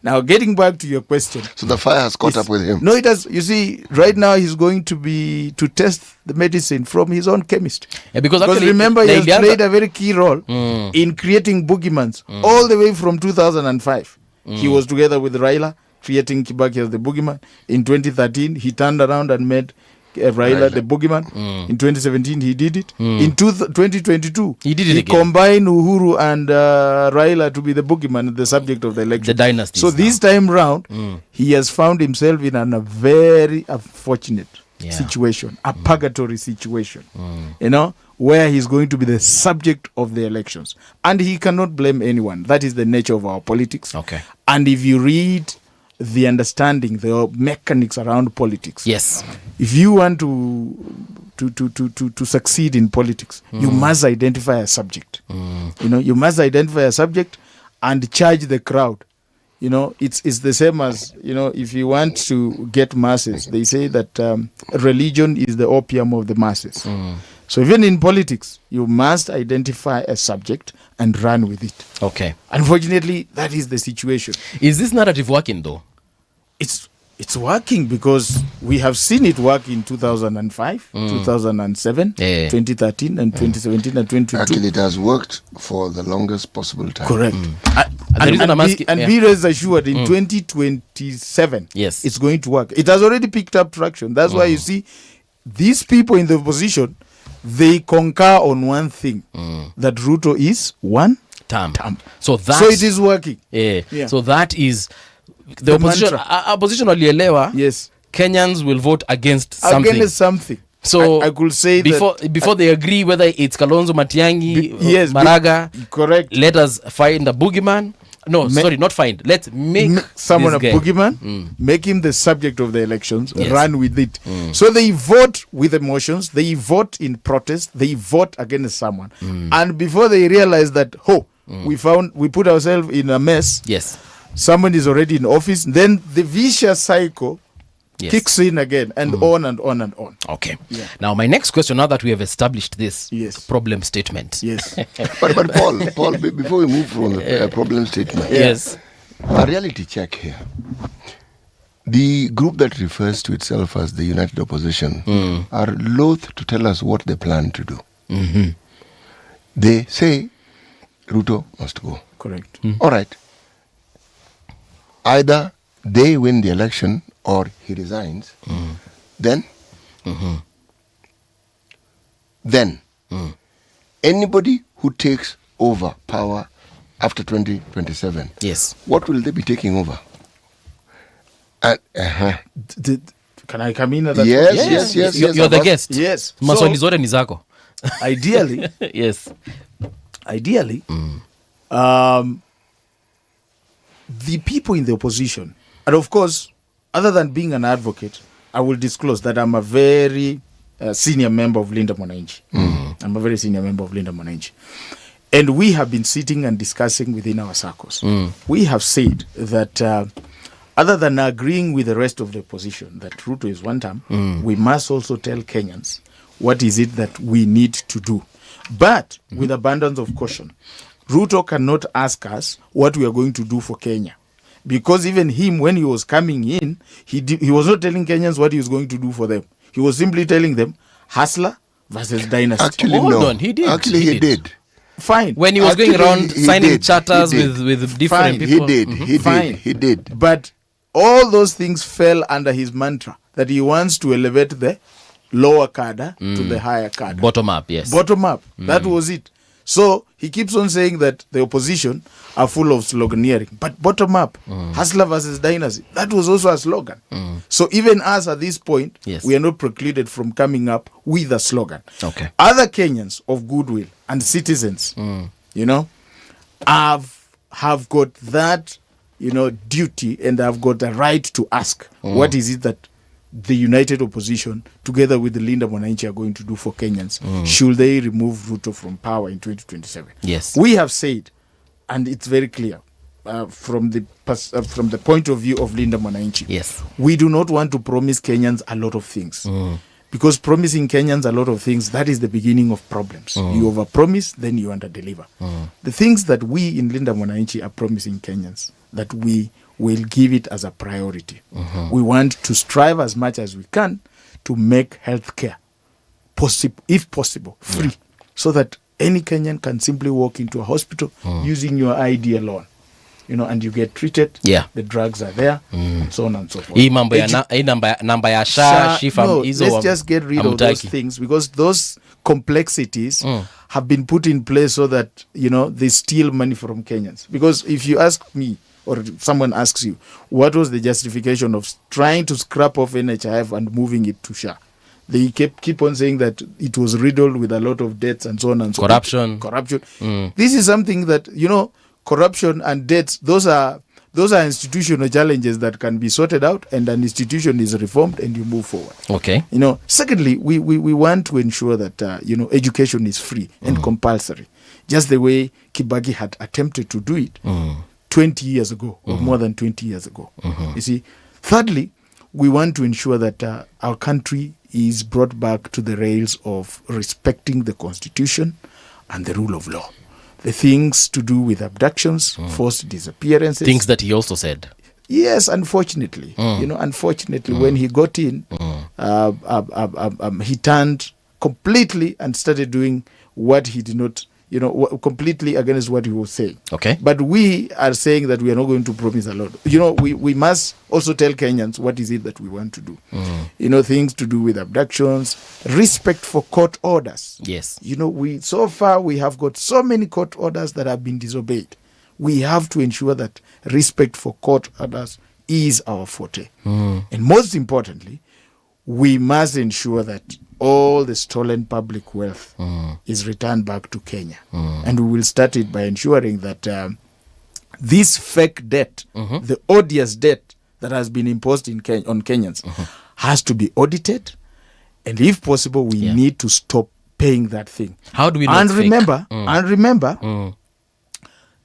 Now, getting back to your question. So the fire has caught up with him? No, it has. You see, right now he's going to test the medicine from his own chemist. Because remember, he has played a very key role in creating boogeymen all the way from 2005. He was together with Raila, creating Kibaki as the boogeyman. In 2013, he turned around and made Raila the boogeyman. In 2017 he did it. In 2022 he did it again. Combined Uhuru and Raila to be the boogeyman, the subject of the election, the dynasty. So this time round he has found himself in a very unfortunate situation, a purgatory situation, where he's going to be the subject of the elections, and he cannot blame anyone. That is the nature of our politics. And if you read the understanding, the mechanics around politics. If you want to succeed in politics, you must identify a subject. You must identify a subject and charge the crowd. It's the same as, if you want to get masses, they say that religion is the opium of the masses. So even in politics, you must identify a subject and run with it. Unfortunately, that is the situation. Is this narrative working though? It's working because we have seen it work in 2005, 2007, 2013, and 2017 and 2022. Actually, it has worked for the longest possible time. Correct. And be rest assured, in 2027, it's going to work. It has already picked up traction. That's why you see these people in the opposition, they concur on one thing, that Ruto is one term. So it is working. So that is the opposition walielewa. Kenyans will vote against something. So I could say before they agree whether it's Kalonzo, Matiang'i, Maraga. Correct. Let us find a boogeyman. Not find. Let's make someone a boogeyman, make him the subject of the elections, run with it. So they vote with emotions, they vote in protest, they vote against someone. And before they realize that, we put ourselves in a mess. Someone is already in office, then the vicious cycle kicks in again, and on and on and on. Now my next question, now that we have established this problem statement. But Paul, before we move from the problem statement, a reality check here. The group that refers to itself as the United Opposition are loath to tell us what they plan to do. They say Ruto must go. Correct. All right. Either they win the election or he resigns, then anybody who takes over power after 2027, what will they be taking over? Can I come in at that? Yes. You're the guest. Yes. Maswali zote ni zako. Ideally, the people in the opposition, and of course, other than being an advocate, I will disclose that I'm a very senior member of Linda Mwananchi. I'm a very senior member of Linda Mwananchi. And we have been sitting and discussing within our circles. We have said that other than agreeing with the rest of the opposition that Ruto is one term, we must also tell Kenyans what is it that we need to do. But with abundance of caution, Ruto cannot ask us what we are going to do for Kenya. Because even him, when he was coming in, he was not telling Kenyans what he was going to do for them. He was simply telling them, hustler versus dynasty. Actually, he did. Fine. When he was going around signing charters with different people. He did. But all those things fell under his mantra that he wants to elevate the lower cadre to the higher cadre. Bottom up, yes. Bottom up. That was it. So he keeps on saying that the opposition are full of sloganeering. But bottom up, hustler versus dynasty, that was also a slogan. So even us at this point, we are not precluded from coming up with a slogan. Other Kenyans of goodwill and citizens, have got that duty, and I've got a right to ask, what is it that the united opposition, together with the Linda Mwananchi, are going to do for Kenyans? Should they remove Ruto from power in 2027? Yes. We have said, and it's very clear, from the point of view of Linda Mwananchi, yes, we do not want to promise Kenyans a lot of things. Because promising Kenyans a lot of things, that is the beginning of problems. You overpromise, then you underdeliver. The things that we in Linda Mwananchi are promising Kenyans, that we will give it as a priority. We want to strive as much as we can to make healthcare, if possible, free, so that any Kenyan can simply walk into a hospital using your ID alone. And you get treated. Yeah. The drugs are there, and so on and so forth. Hii namba ya SHA, Shifa, no, hizo let's just get rid of those things, because those complexities have been put in place so that, they steal money from Kenyans. Because if you ask me, or someone asks you, what was the justification of trying to scrap off NHIF and moving it to SHA? They keep on saying that it was riddled with a lot of debts and so on and so forth. Corruption. This is something that, corruption and debts, those are institutional challenges that can be sorted out, and an institution is reformed and you move forward. Okay. Secondly, we want to ensure that, education is free and compulsory, just the way Kibaki had attempted to do it 20 years ago, or more than 20 years ago. You see, thirdly, we want to ensure that our country is brought back to the rails of respecting the Constitution and the rule of law. The things to do with abductions, forced disappearances. Things that he also said. Yes, unfortunately. Unfortunately, when he got in, he turned completely and started doing what he did not, completely against what he was saying. Okay. But we are saying that we are not going to promise a lot. We must also tell Kenyans what is it that we want to do. Things to do with abductions, respect for court orders. Yes. So far we have got so many court orders that have been disobeyed. We have to ensure that respect for court orders is our forte. And most importantly, we must ensure that all the stolen public wealth is returned back to Kenya. And we will start it by ensuring that this fake debt, the odious debt that has been imposed on Kenyans, has to be audited. And if possible, we need to stop paying that thing. How do we know? And remember,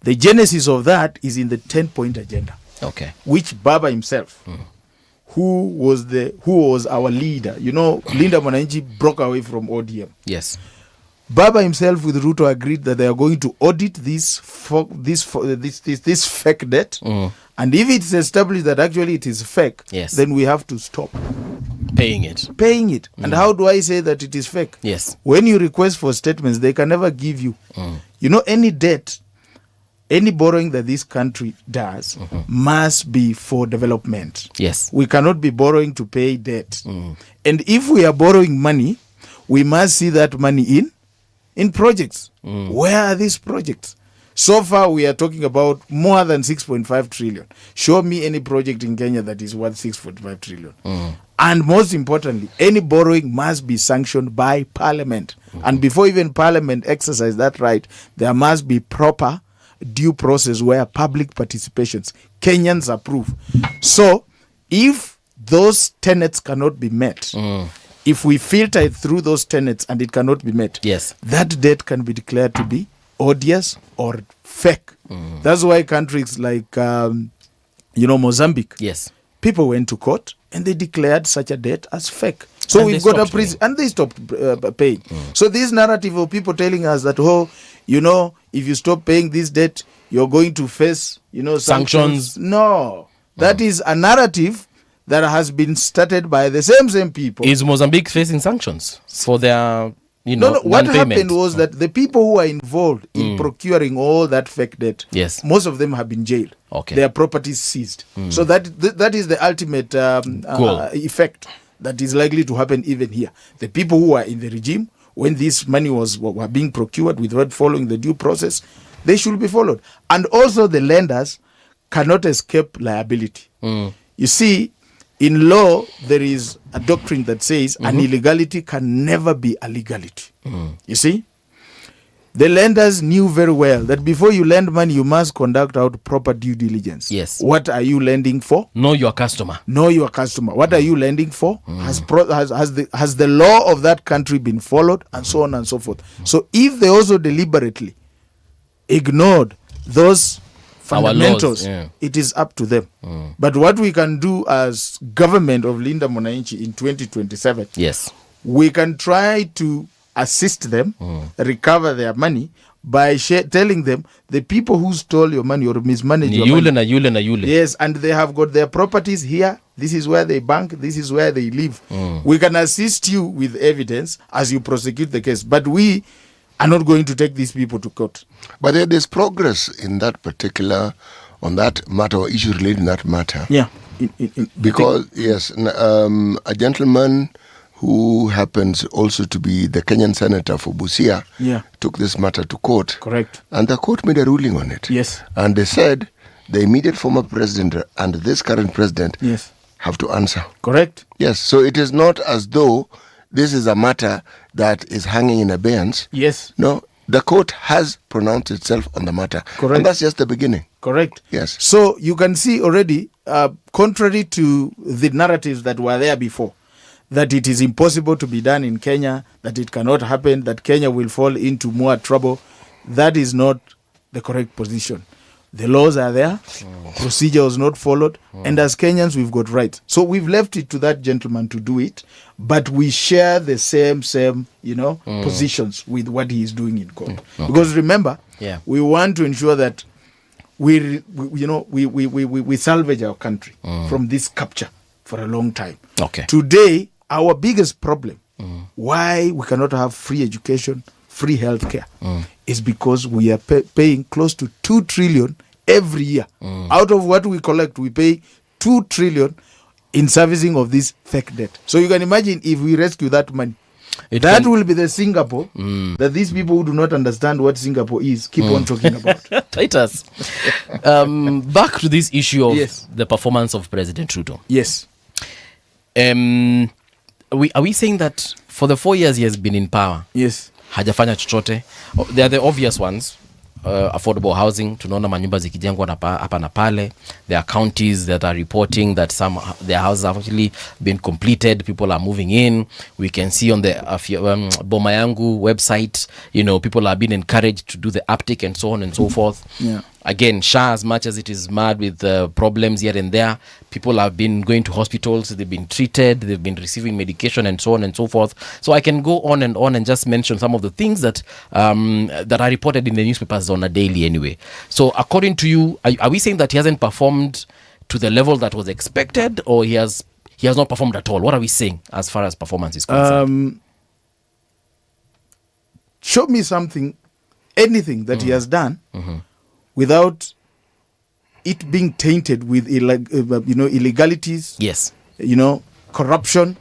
the genesis of that is in the 10-point agenda. Okay. Which Baba himself, who was our leader, Linda Mwananchi broke away from ODM. Yes. Baba himself with Ruto agreed that they are going to audit this fake debt, and if it's established that actually it is fake, then we have to stop paying it. And how do I say that it is fake? Yes. When you request for statements, they can never give you. Any debt, any borrowing that this country does must be for development. Yes. We cannot be borrowing to pay debt. And if we are borrowing money, we must see that money in projects. Where are these projects? So far, we are talking about more than 6.5 trillion. Show me any project in Kenya that is worth 6.5 trillion. And most importantly, any borrowing must be sanctioned by Parliament. And before even Parliament exercise that right, there must be proper due process where public participations, Kenyans approve. So, if those tenets cannot be met, if we filter it through those tenets and it cannot be met, that debt can be declared to be odious or fake. That's why countries like, Mozambique, people went to court and they declared such a debt as fake. So we've got a prison, and they stopped paying. So this narrative of people telling us that, if you stop paying this debt, you're going to face, sanctions. No, that is a narrative that has been started by the same people. Is Mozambique facing sanctions for their, what happened was that the people who are involved in procuring all that fake debt, most of them have been jailed. Okay. Their properties seized. So that is the ultimate effect that is likely to happen even here. The people who are in the regime, when this money were being procured without following the due process, they should be followed. And also the lenders cannot escape liability. You see, in law, there is a doctrine that says an illegality can never be a legality. You see? The lenders knew very well that before you lend money, you must conduct out proper due diligence. Yes. What are you lending for? Know your customer. Know your customer. What are you lending for? Has the law of that country been followed, and so on and so forth. So if they also deliberately ignored those fundamentals, it is up to them. But what we can do as government of Linda Mwananchi in 2027, yes, we can try to assist them recover their money by telling them the people who stole your money or mismanaged your money. Yes, and they have got their properties here. This is where they bank. This is where they live. We can assist you with evidence as you prosecute the case. But we are not going to take these people to court. But there's progress in that particular, on that matter or issue related to that matter. Yeah. Because, yes, a gentleman who happens also to be the Kenyan senator for Busia, took this matter to court. Correct. And the court made a ruling on it. Yes. And they said the immediate former president and this current president have to answer. Correct. Yes. So it is not as though this is a matter that is hanging in abeyance. Yes. No, the court has pronounced itself on the matter. Correct. And that's just the beginning. Correct. Yes. So you can see already, contrary to the narratives that were there before, that it is impossible to be done in Kenya, that it cannot happen, that Kenya will fall into more trouble, that is not the correct position. The laws are there, procedure was not followed, and as Kenyans, we've got rights. So we've left it to that gentleman to do it, but we share the same positions with what he is doing in court. Okay. Because remember, we want to ensure that we salvage our country from this capture for a long time. Okay. Today, our biggest problem, why we cannot have free education, free healthcare, is because we are paying close to 2 trillion every year. Out of what we collect, we pay 2 trillion in servicing of this fake debt. So you can imagine if we rescue that money, that will be the Singapore that these people who do not understand what Singapore is keep on talking about. Titus, back to this issue of the performance of President Trudeau. Yes. Are we saying that for the 4 years he has been in power, hajafanya chochote? They are the obvious ones. Affordable housing, tunaona manyumba zikijengwa hapa na pale. There are counties that are reporting that their houses have actually been completed. People are moving in. We can see on the Boma Yangu website, people are being encouraged to do the uptick and so on and so forth. Again, SHA, as much as it is mad with problems here and there, people have been going to hospitals, they've been treated, they've been receiving medication and so on and so forth. So I can go on and just mention some of the things that that are reported in the newspapers on a daily anyway. So according to you, are we saying that he hasn't performed to the level that was expected, or he has not performed at all? What are we saying as far as performance is concerned? Show me anything that he has done without it being tainted with illegalities, corruption,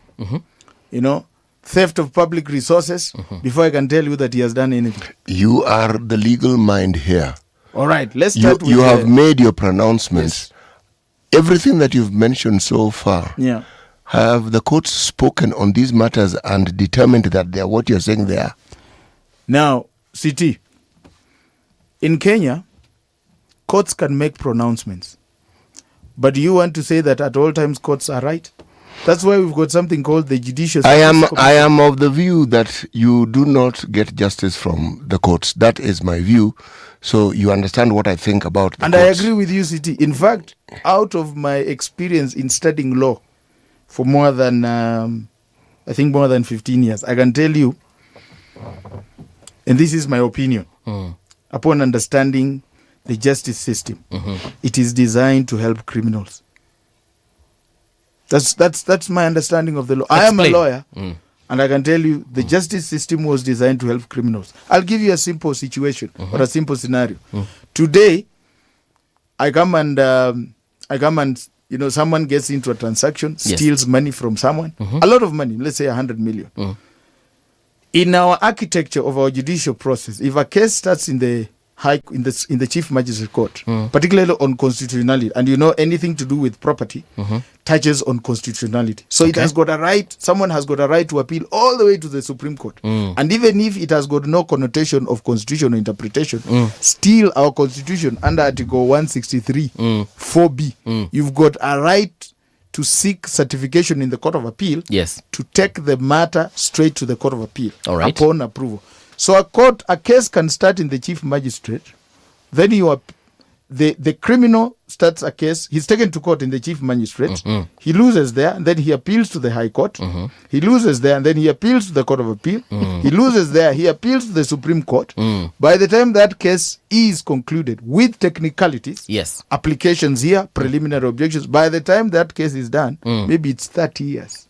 theft of public resources, before I can tell you that he has done anything. You are the legal mind here. All right, let's start with you have made your pronouncements. Everything that you've mentioned so far, have the courts spoken on these matters and determined that they are what you're saying they are? Now, CT, in Kenya, courts can make pronouncements. But do you want to say that at all times courts are right? That's why we've got something called the Judicial Service. I am of the view that you do not get justice from the courts. That is my view. So you understand what I think about the courts. I agree with you, CT. In fact, out of my experience in studying law for more than, more than 15 years, I can tell you, and this is my opinion, upon understanding the justice system, it is designed to help criminals. That's my understanding of the law. I am a lawyer, and I can tell you the justice system was designed to help criminals. I'll give you a simple situation or a simple scenario. Today, I come and someone gets into a transaction, steals money from someone, a lot of money, let's say 100 million. In our architecture of our judicial process, if a case starts in the in the Chief Magistrate Court, particularly on constitutionality, and anything to do with property touches on constitutionality. So it has got a right. Someone has got a right to appeal all the way to the Supreme Court, and even if it has got no connotation of constitutional interpretation, still our Constitution under Article 163 4B, you've got a right to seek certification in the Court of Appeal. Yes. To take the matter straight to the Court of Appeal. All right. Upon approval. So a case can start in the Chief Magistrate. Then the criminal starts a case. He's taken to court in the Chief Magistrate. He loses there, and then he appeals to the High Court. He loses there, and then he appeals to the Court of Appeal. He loses there, he appeals to the Supreme Court. By the time that case is concluded with technicalities, yes, applications here, preliminary objections, by the time that case is done, maybe it's 30 years.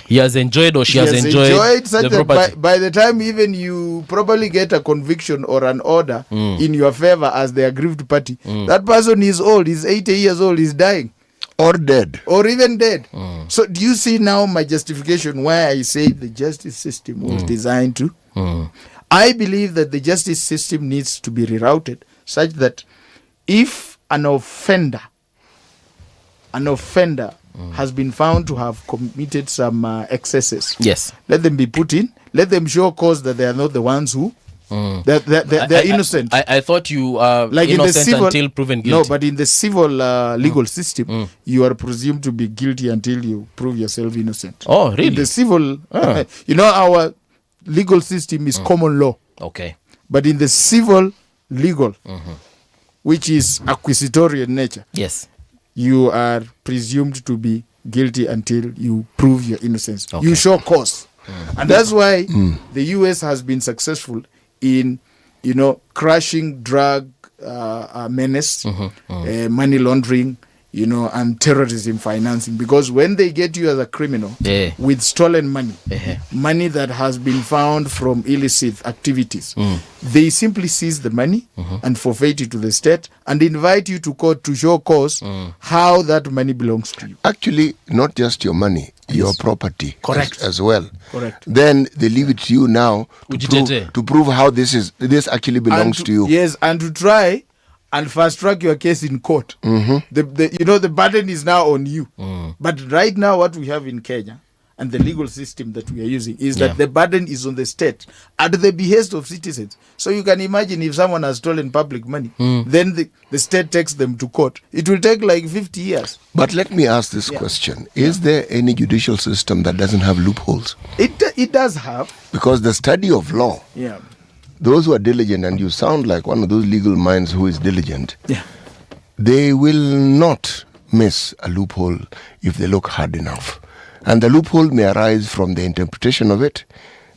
He has enjoyed or she has enjoyed such the that property. by the time even you probably get a conviction or an order in your favor as the aggrieved party, that person is old, he's 80 years old, he's dying. Or dead. Or even dead. So do you see now my justification why I say the justice system was designed to? I believe that the justice system needs to be rerouted such that if an offender has been found to have committed some excesses, yes, let them be put in. Let them show cause that they are not the ones who they're innocent. I thought you are like innocent in the civil, until proven guilty. No, but in the civil legal system, you are presumed to be guilty until you prove yourself innocent. Oh, really? In the civil, our legal system is common law. Okay. But in the civil legal, which is acquisitorial nature, yes, you are presumed to be guilty until you prove your innocence. Okay. You show cause. And that's why the US has been successful in, crushing drug menace, money laundering, and terrorism financing. Because when they get you as a criminal with stolen money, money that has been found from illicit activities, they simply seize the money and forfeit it to the state and invite you to court to show cause how that money belongs to you. Actually, not just your money, your property. Correct. As well. Correct. Then they leave it to you now to prove how this actually belongs to you. Yes, and to try and fast track your case in court. The burden is now on you. But right now what we have in Kenya and the legal system that we are using is that the burden is on the state at the behest of citizens. So you can imagine if someone has stolen public money, then the state takes them to court. It will take like 50 years. But let me ask this question. Is there any judicial system that doesn't have loopholes? It does have. Because the study of law, those who are diligent, and you sound like one of those legal minds who is diligent, they will not miss a loophole if they look hard enough. And the loophole may arise from the interpretation of it,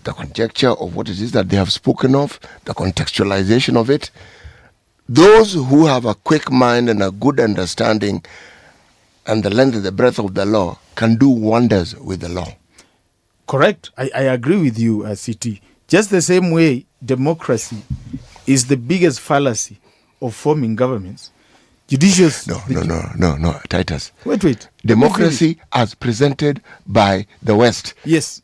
the conjecture of what it is that they have spoken of, the contextualization of it. Those who have a quick mind and a good understanding and the length and the breadth of the law can do wonders with the law. Correct. I agree with you, CT. Just the same way democracy is the biggest fallacy of forming governments. No, Titus. Wait. Democracy as presented by the West. Yes.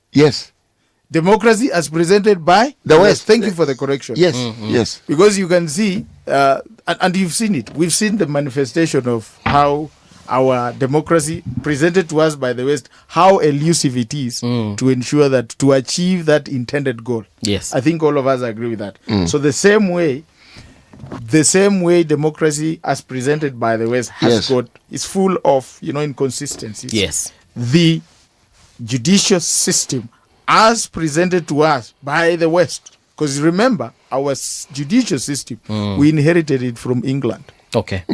Democracy as presented by the West. Thank you for the correction. Yes, yes. Because you can see, and you've seen it. We've seen the manifestation of how our democracy presented to us by the West, how elusive it is to ensure that, to achieve that intended goal. Yes. I think all of us agree with that. So the same way democracy as presented by the West is full of, inconsistencies. Yes. The judicial system as presented to us by the West, because remember, our judicial system, we inherited it from England. Okay.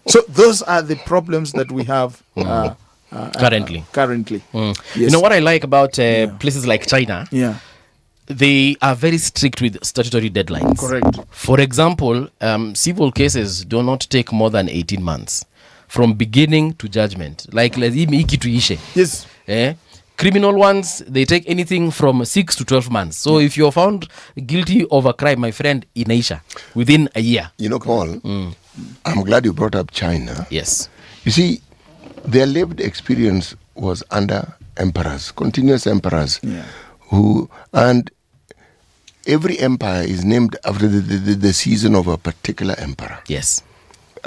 So those are the problems that we have currently. Yes. You know what I like about places like China? They are very strict with statutory deadlines. Correct. For example, civil cases do not take more than 18 months from beginning to judgment. Like yes. Criminal ones, they take anything from 6 to 12 months. So if you're found guilty of a crime, my friend, inaisha within a year. Paul, I'm glad you brought up China. Yes. You see, their lived experience was under emperors, continuous emperors, and every empire is named after the season of a particular emperor. Yes.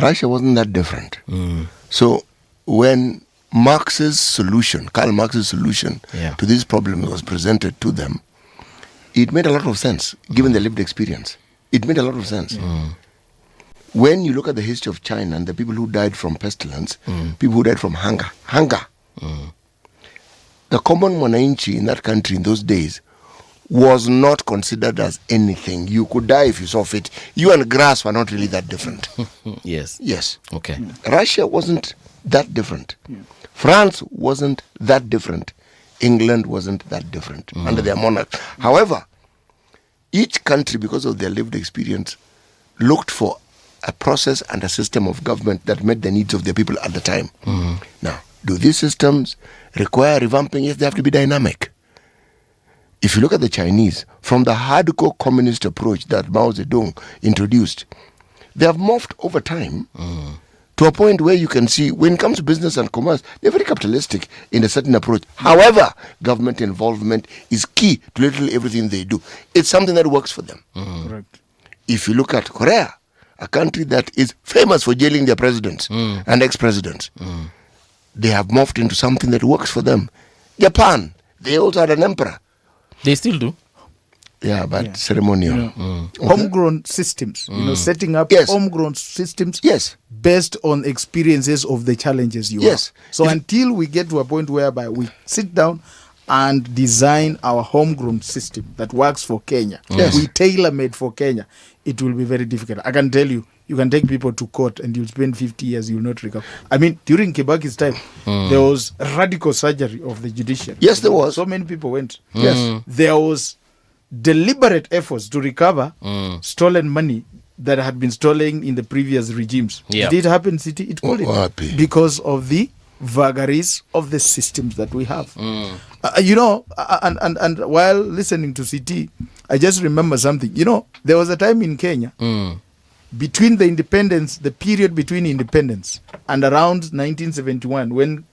Russia wasn't that different. So when Karl Marx's solution to this problem was presented to them, it made a lot of sense, given the lived experience. It made a lot of sense. When you look at the history of China and the people who died from pestilence, people who died from hunger, the common mwananchi in that country in those days was not considered as anything. You could die if you saw fit. You and grass were not really that different. Yes. Okay. Russia wasn't that different. France wasn't that different. England wasn't that different under their monarchs. However, each country, because of their lived experience, looked for a process and a system of government that met the needs of their people at the time. Now, do these systems require revamping? Yes, they have to be dynamic. If you look at the Chinese, from the hardcore communist approach that Mao Zedong introduced, they have morphed over time to a point where you can see, when it comes to business and commerce, they're very capitalistic in a certain approach. However, government involvement is key to literally everything they do. It's something that works for them. Correct. If you look at Korea, a country that is famous for jailing their presidents and ex-presidents, they have morphed into something that works for them. Japan, they also had an emperor. They still do. Yeah, but ceremonial. Homegrown systems, setting up homegrown systems based on experiences of the challenges you have. So until we get to a point whereby we sit down and design our homegrown system that works for Kenya, we tailor-made for Kenya, it will be very difficult. I can tell you, you can take people to court and you'll spend 50 years, you'll not recover. I mean, during Kibaki's time, there was radical surgery of the judiciary. Yes, there was. So many people went. Yes. There was deliberate efforts to recover stolen money that had been stolen in the previous regimes. Did it happen, City? It couldn't. Because of the vagaries of the systems that we have. And while listening to CT, I just remember something. There was a time in Kenya, between the independence, the period between independence and around 1971, when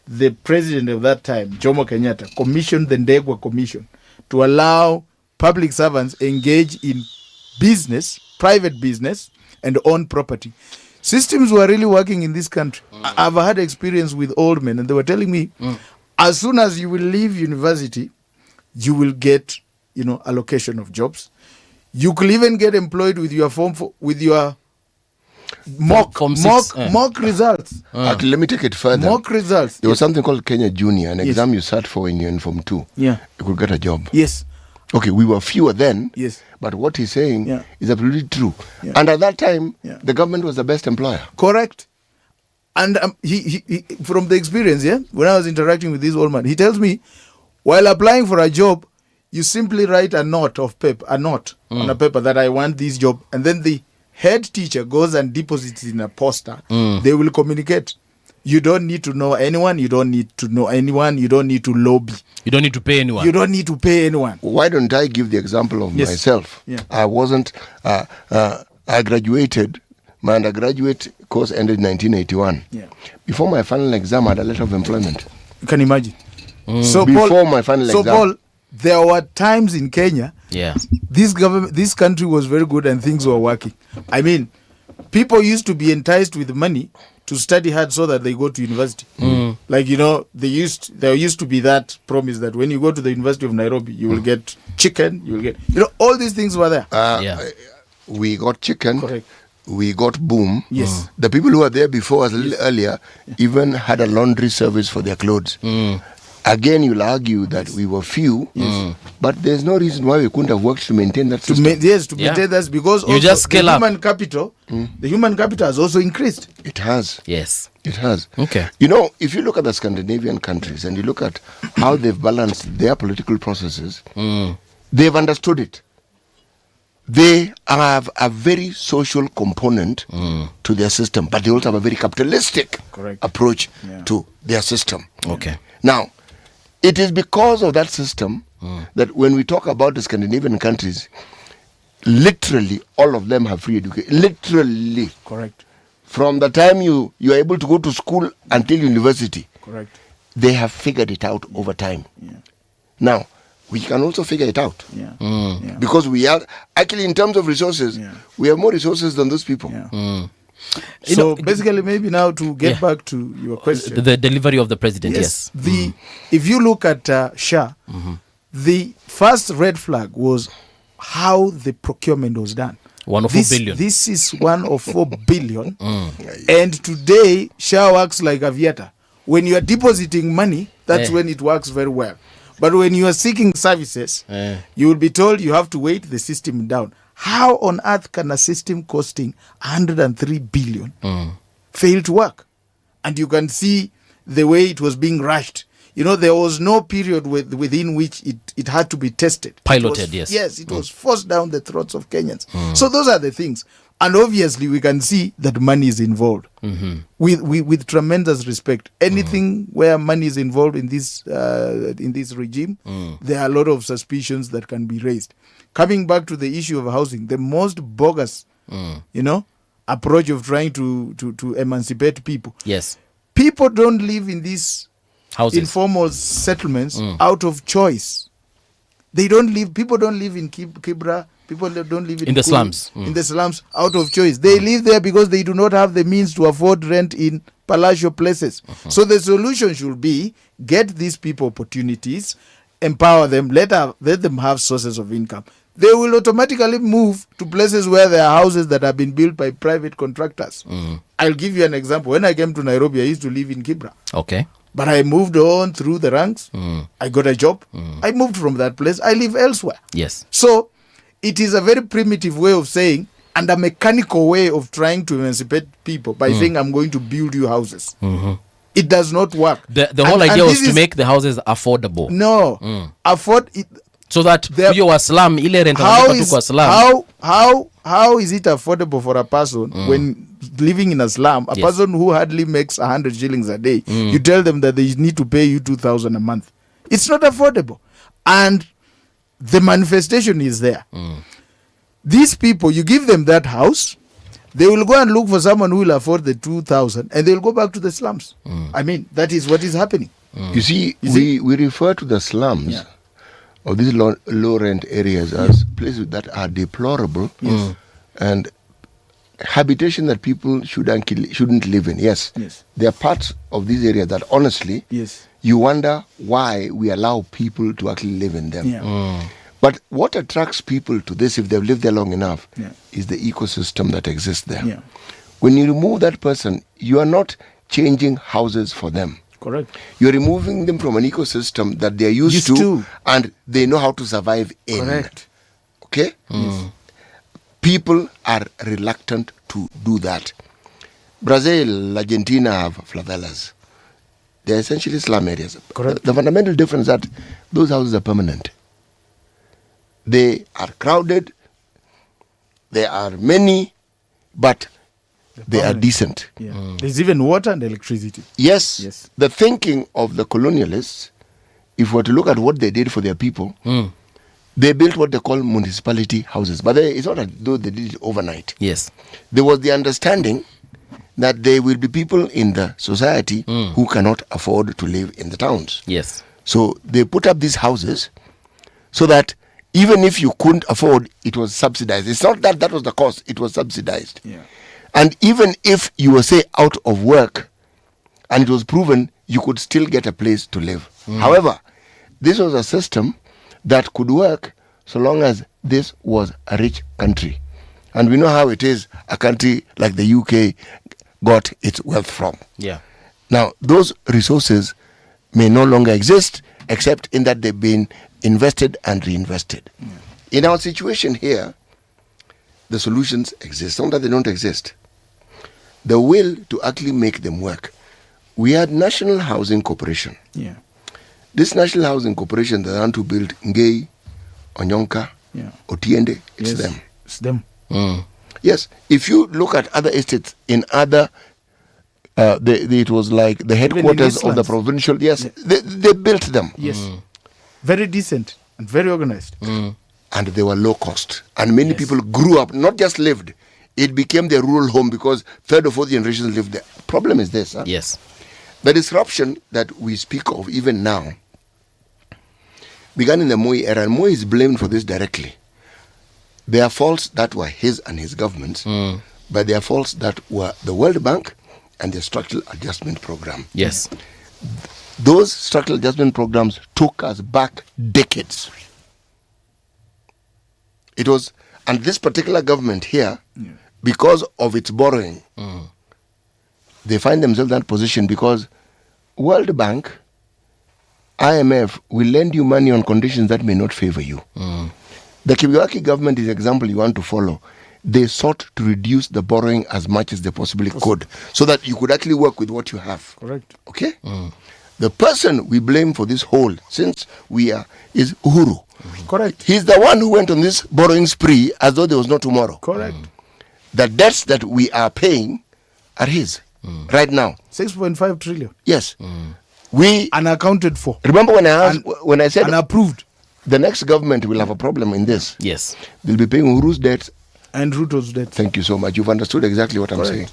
the president of that time, Jomo Kenyatta, commissioned the Ndegwa Commission to allow public servants engage in business, private business, and own property. Systems were really working in this country. I've had experience with old men, and they were telling me, as soon as you will leave university, you will get, allocation of jobs. You could even get employed with your mock results. Actually, let me take it further. Mock results. There was something called Kenya Junior, an exam you sat for when you're in Form 2. Yeah. You could get a job. Yes. Okay, we were fewer then. Yes. But what he's saying is absolutely true. Yeah. And at that time, the government was the best employer. Correct. And he from the experience, when I was interacting with this old man, he tells me, while applying for a job, you simply write a note on a paper that I want this job, and then the head teacher goes and deposits it in a poster. They will communicate. You don't need to know anyone. You don't need to know anyone. You don't need to lobby. You don't need to pay anyone. You don't need to pay anyone. Why don't I give the example of myself? Yeah. I wasn't, I graduated, my undergraduate course ended in 1981. Yeah. Before my final exam, I had a letter of employment. You can imagine. So before my final exam. So Paul, there were times in Kenya, this country was very good and things were working. I mean, people used to be enticed with money to study hard so that they go to university. Like, there used to be that promise that when you go to the University of Nairobi, you will get chicken, you will get, all these things were there. We got chicken. Correct. We got boom. Yes. The people who were there before us a little earlier even had a laundry service for their clothes. Again, you'll argue that we were few, but there's no reason why we couldn't have worked to maintain that system. Maintain that, because you just scale up. Human capital, the human capital has also increased. It has. Yes. It has. Okay. If you look at the Scandinavian countries and you look at how they've balanced their political processes, they've understood it. They have a very social component to their system, but they also have a very capitalistic approach to their system. Okay. Now, it is because of that system that when we talk about the Scandinavian countries, literally all of them have free education. Literally. Correct. From the time you are able to go to school until university. Correct. They have figured it out over time. Yeah. Now, we can also figure it out. Yeah. Yeah. Because we are, actually, in terms of resources, we have more resources than those people. Yeah. So basically, maybe now to get back to your question. The delivery of the president, yes. If you look at Shah, the first red flag was how the procurement was done. 104 billion. This is 104 billion. And today, Shah works like Aviator. When you are depositing money, that's when it works very well. But when you are seeking services, you will be told you have to wait the system down. How on earth can a system costing 103 billion fail to work? And you can see the way it was being rushed. There was no period within which it had to be tested. Piloted, yes. Yes, it was forced down the throats of Kenyans. So those are the things. And obviously, we can see that money is involved. With tremendous respect. Anything where money is involved in this regime, there are a lot of suspicions that can be raised. Coming back to the issue of housing, the most bogus, approach of trying to emancipate people. Yes. People don't live in these houses, informal settlements out of choice. People don't live in Kibra. People don't live in the slums. In the slums out of choice. They live there because they do not have the means to afford rent in palatial places. So the solution should be get these people opportunities, empower them, let them have sources of income. They will automatically move to places where there are houses that have been built by private contractors. I'll give you an example. When I came to Nairobi, I used to live in Kibra. Okay. But I moved on through the ranks. I got a job. I moved from that place. I live elsewhere. Yes. So it is a very primitive way of saying and a mechanical way of trying to emancipate people by saying, I'm going to build you houses. It does not work. The whole idea was to make the houses affordable. No. Afford it. So that you are slum, how is it affordable for a person when living in a slum, a person who hardly makes 100 shillings a day, you tell them that they need to pay you 2,000 a month? It's not affordable. And the manifestation is there. These people, you give them that house, they will go and look for someone who will afford the 2,000 and they will go back to the slums. I mean, that is what is happening. You see, we refer to the slums of these low rent areas as places that are deplorable and habitation that people shouldn't live in. Yes. There are parts of these areas that honestly you wonder why we allow people to actually live in them. But what attracts people to this, if they've lived there long enough, is the ecosystem that exists there. When you remove that person, you are not changing houses for them. Correct. You're removing them from an ecosystem that they are used to and they know how to survive in. Correct. Okay? People are reluctant to do that. Brazil, Argentina have favelas. They're essentially slum areas. Correct. The fundamental difference is that those houses are permanent. They are crowded. There are many, but they are decent. There's even water and electricity. Yes. The thinking of the colonialists, if we were to look at what they did for their people, they built what they call municipality houses. But it's not as though they did it overnight. Yes. There was the understanding that there will be people in the society who cannot afford to live in the towns. Yes. So they put up these houses so that even if you couldn't afford, it was subsidized. It's not that was the cost, it was subsidized. And even if you were, say, out of work and it was proven, you could still get a place to live. However, this was a system that could work so long as this was a rich country. And we know how it is, a country like the UK got its wealth from. Now, those resources may no longer exist except in that they've been invested and reinvested. In our situation here, the solutions exist, not that they don't exist. The will to actually make them work. We had National Housing Corporation. This National Housing Corporation, they want to build Ngei, Onyonka, Otiende, It's them. Yes, if you look at other estates in other, it was like the headquarters of the provincial, they built them. Very decent and very organized. And they were low cost. And many people grew up, not just lived. It became their rural home because third or fourth generations lived there. Problem is this. Yes. The disruption that we speak of even now, began in the Moi era, and Moi is blamed for this directly. There are faults that were his and his government's, but there are faults that were the World Bank and the Structural Adjustment Program. Yes. Those structural adjustment programs took us back decades. It was, and this particular government here, because of its borrowing, they find themselves in that position because World Bank, IMF will lend you money on conditions that may not favor you. The Kibaki government is the example you want to follow. They sought to reduce the borrowing as much as they possibly could so that you could actually work with what you have. Correct. Okay? The person we blame for this whole, since we are, is Uhuru. Correct. He's the one who went on this borrowing spree as though there was no tomorrow. Correct. The debts that we are paying are his right now. 6.5 trillion. Yes. We unaccounted for. Remember when I said unapproved. The next government will have a problem in this. Yes. They'll be paying Uhuru's debts and Ruto's debt. Thank you so much. You've understood exactly what I'm saying.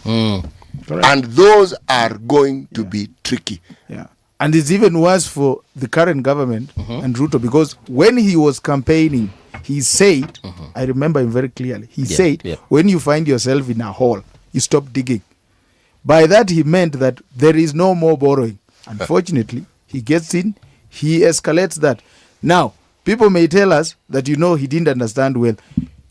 Correct. And those are going to be tricky. Yeah. And it's even worse for the current government and Ruto, because when he was campaigning, he said, I remember him very clearly, he said, when you find yourself in a hole, you stop digging. By that, he meant that there is no more borrowing. Unfortunately, he gets in, he escalates that. Now, people may tell us that, he didn't understand well.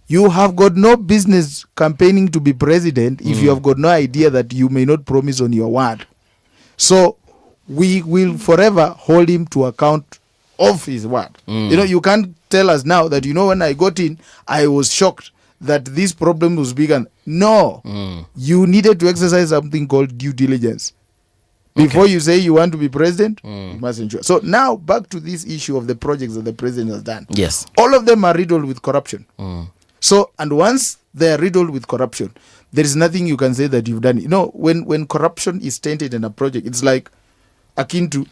You have got no business campaigning to be president if you have got no idea that you may not promise on your word. So we will forever hold him to account of his word. You can't tell us now that, when I got in, I was shocked that this problem was bigger. No. You needed to exercise something called due diligence. Before you say you want to be president, you must ensure. So now back to this issue of the projects that the president has done. Yes. All of them are riddled with corruption. So, and once they are riddled with corruption, there is nothing you can say that you've done. When corruption is tainted in a project, it's like akin to,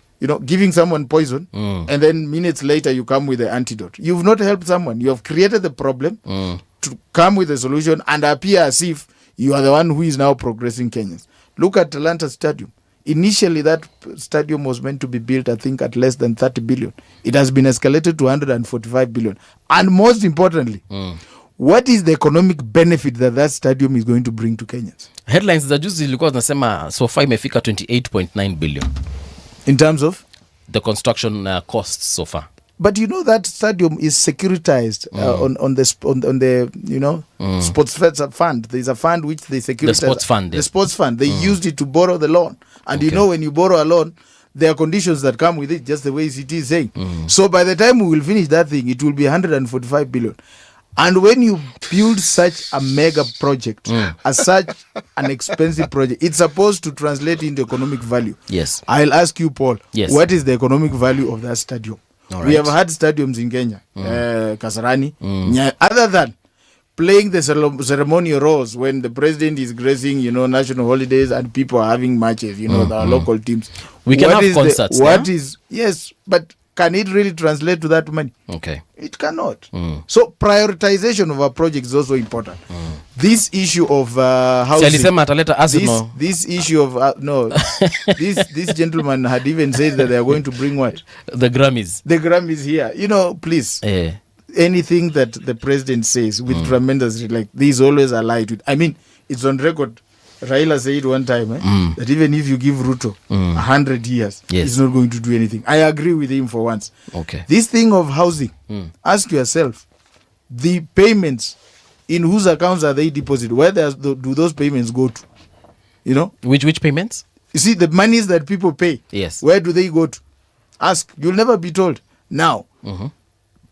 giving someone poison, and then minutes later you come with the antidote. You've not helped someone. You have created the problem to come with a solution and appear as if you are the one who is now progressing Kenyans. Look at Atlanta Stadium. Initially, that stadium was meant to be built, I think, at less than 30 billion. It has been escalated to 145 billion. And most importantly, what is the economic benefit that stadium is going to bring to Kenyans? Headlines za juzi zilikuwa zinasema so far imefika 28.9 billion. In terms of? The construction costs so far. But that stadium is securitized on the sports fund. There's a fund which they securitize. The sports fund. The sports fund. They used it to borrow the loan. And when you borrow a loan, there are conditions that come with it, just the way it is saying. So by the time we will finish that thing, it will be 145 billion. And when you build such a mega project, as such an expensive project, it's supposed to translate into economic value. Yes. I'll ask you, Paul, yes, what is the economic value of that stadium? All We right. have had stadiums in Kenya, Kasarani, other than playing the ceremonial roles when the president is gracing, national holidays and people are having matches, the local teams. We can have concerts. Yes, but can it really translate to that money? Okay. It cannot. So prioritization of our project is also important. This issue of housing. This issue of no. this gentleman had even said that they are going to bring what? The Grammys. The Grammys here. Please. Anything that the president says with tremendous there is always a lie to it. I mean, it's on record. Raila said one time that even if you give Ruto 100 years, he's not going to do anything. I agree with him for once. Okay. This thing of housing, ask yourself, the payments, in whose accounts are they deposited? Where do those payments go to? Which payments? You see, the monies that people pay, yes, where do they go to? Ask. You'll never be told. Now,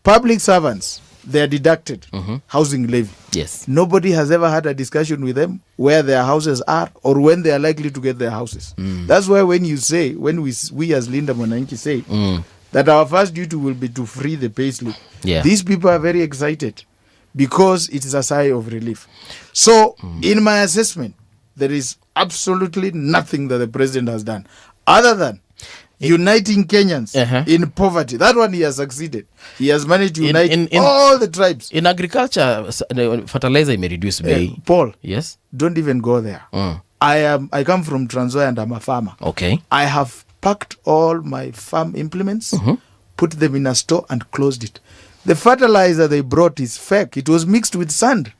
public servants, they are deducted housing levy. Yes. Nobody has ever had a discussion with them where their houses are or when they are likely to get their houses. That's why when we as Linda Mwananchi say that our first duty will be to free the payslip, these people are very excited because it is a sigh of relief. So, in my assessment, there is absolutely nothing that the president has done other than uniting Kenyans in poverty. That one he has succeeded. He has managed to unite all the tribes. In agriculture, fertilizer may reduce bei. Paul, yes, don't even go there. I come from Trans Nzoia and I'm a farmer. Okay. I have packed all my farm implements, put them in a store and closed it. The fertilizer they brought is fake. It was mixed with sand.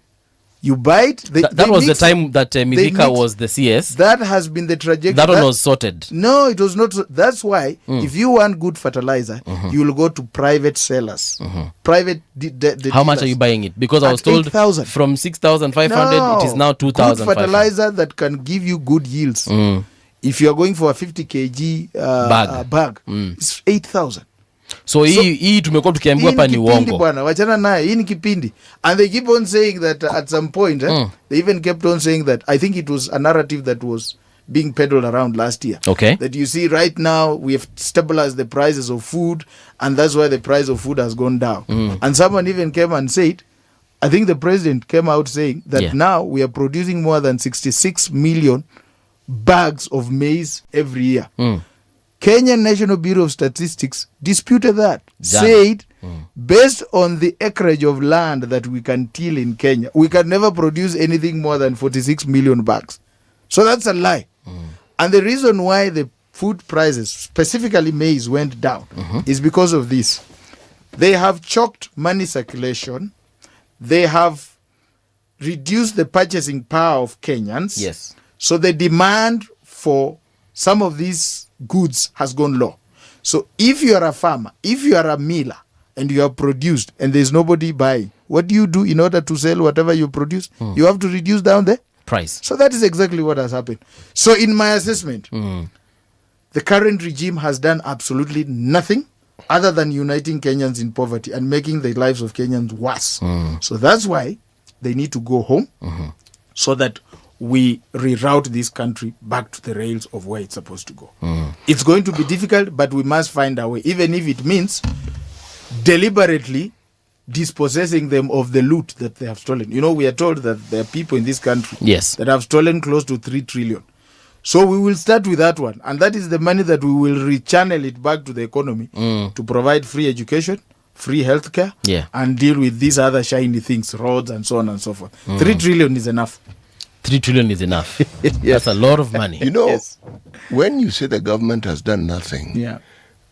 You buy it. That was the time that Mithika was the CS. That has been the trajectory. That one was sorted. No, it was not. That's why if you want good fertilizer, you will go to private sellers. Private. How much are you buying it? Because I was told 8,000. from 6,500 it is now 2,500. Good fertilizer that can give you good yields. If you are going for a 50 kg bag, it's 8,000. So hii tumekuwa tukiambiwa hapa ni uongo bwana, wachana naye, hii ni kipindi. And they keep on saying that at some point they even kept on saying that I think it was a narrative that was being peddled around last year. Okay. That you see right now we have stabilized the prices of food, and that's why the price of food has gone down. And someone even came and said, I think the president came out saying that now we are producing more than 66 million bags of maize every year. Kenyan National Bureau of Statistics disputed that, said based on the acreage of land that we can till in Kenya, we can never produce anything more than 46 million bags. So that's a lie. And the reason why the food prices, specifically maize, went down is because of this. They have choked money circulation. They have reduced the purchasing power of Kenyans. Yes. So the demand for some of these goods has gone low. So if you are a farmer, if you are a miller, and you have produced and there's nobody buying, what do you do in order to sell whatever you produce? You have to reduce down the price. So that is exactly what has happened. So in my assessment, the current regime has done absolutely nothing other than uniting Kenyans in poverty and making the lives of Kenyans worse. So that's why they need to go home so that we reroute this country back to the rails of where it's supposed to go. It's going to be difficult, but we must find a way, even if it means deliberately dispossessing them of the loot that they have stolen. You know, we are told that there are people in this country that have stolen close to 3 trillion. So we will start with that one. And that is the money that we will rechannel it back to the economy to provide free education, free healthcare, and deal with these other shiny things, roads and so on and so forth. 3 trillion is enough. 3 trillion is enough. That's a lot of money. You know, when you say the government has done nothing,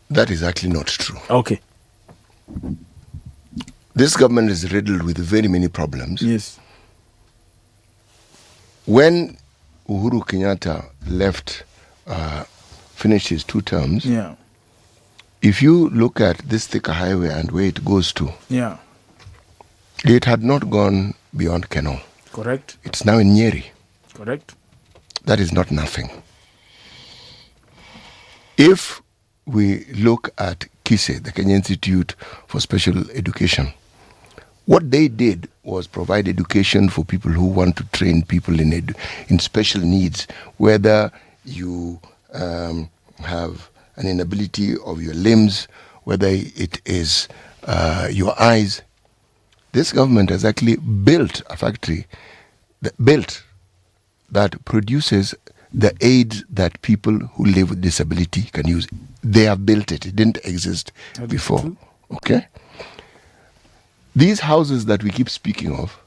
that is actually not true. Okay. This government is riddled with very many problems. Yes. When Uhuru Kenyatta finished his 2 terms, if you look at this Thika highway and where it goes to, it had not gone beyond Keno. Correct. It's now in Nyeri. Correct. That is not nothing. If we look at KISE, the Kenya Institute for Special Education, what they did was provide education for people who want to train people in special needs, whether you have an inability of your limbs, whether it is your eyes. This government has actually built a factory that produces the aids that people who live with disability can use. They have built it. It didn't exist before. Okay? These houses that we keep speaking of,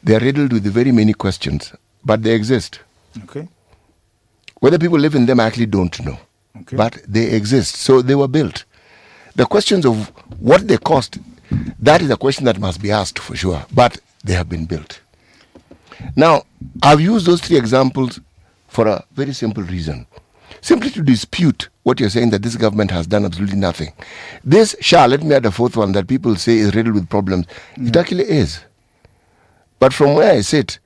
they are riddled with very many questions, but they exist. Okay. Whether people live in them, I actually don't know. Okay. But they exist. So they were built. The questions of what they cost, that is a question that must be asked for sure. But they have been built. Now, I've used those 3 examples for a very simple reason. Simply to dispute what you're saying that this government has done absolutely nothing. This let me add a 4th one that people say is riddled with problems. It actually is. But from where I sit,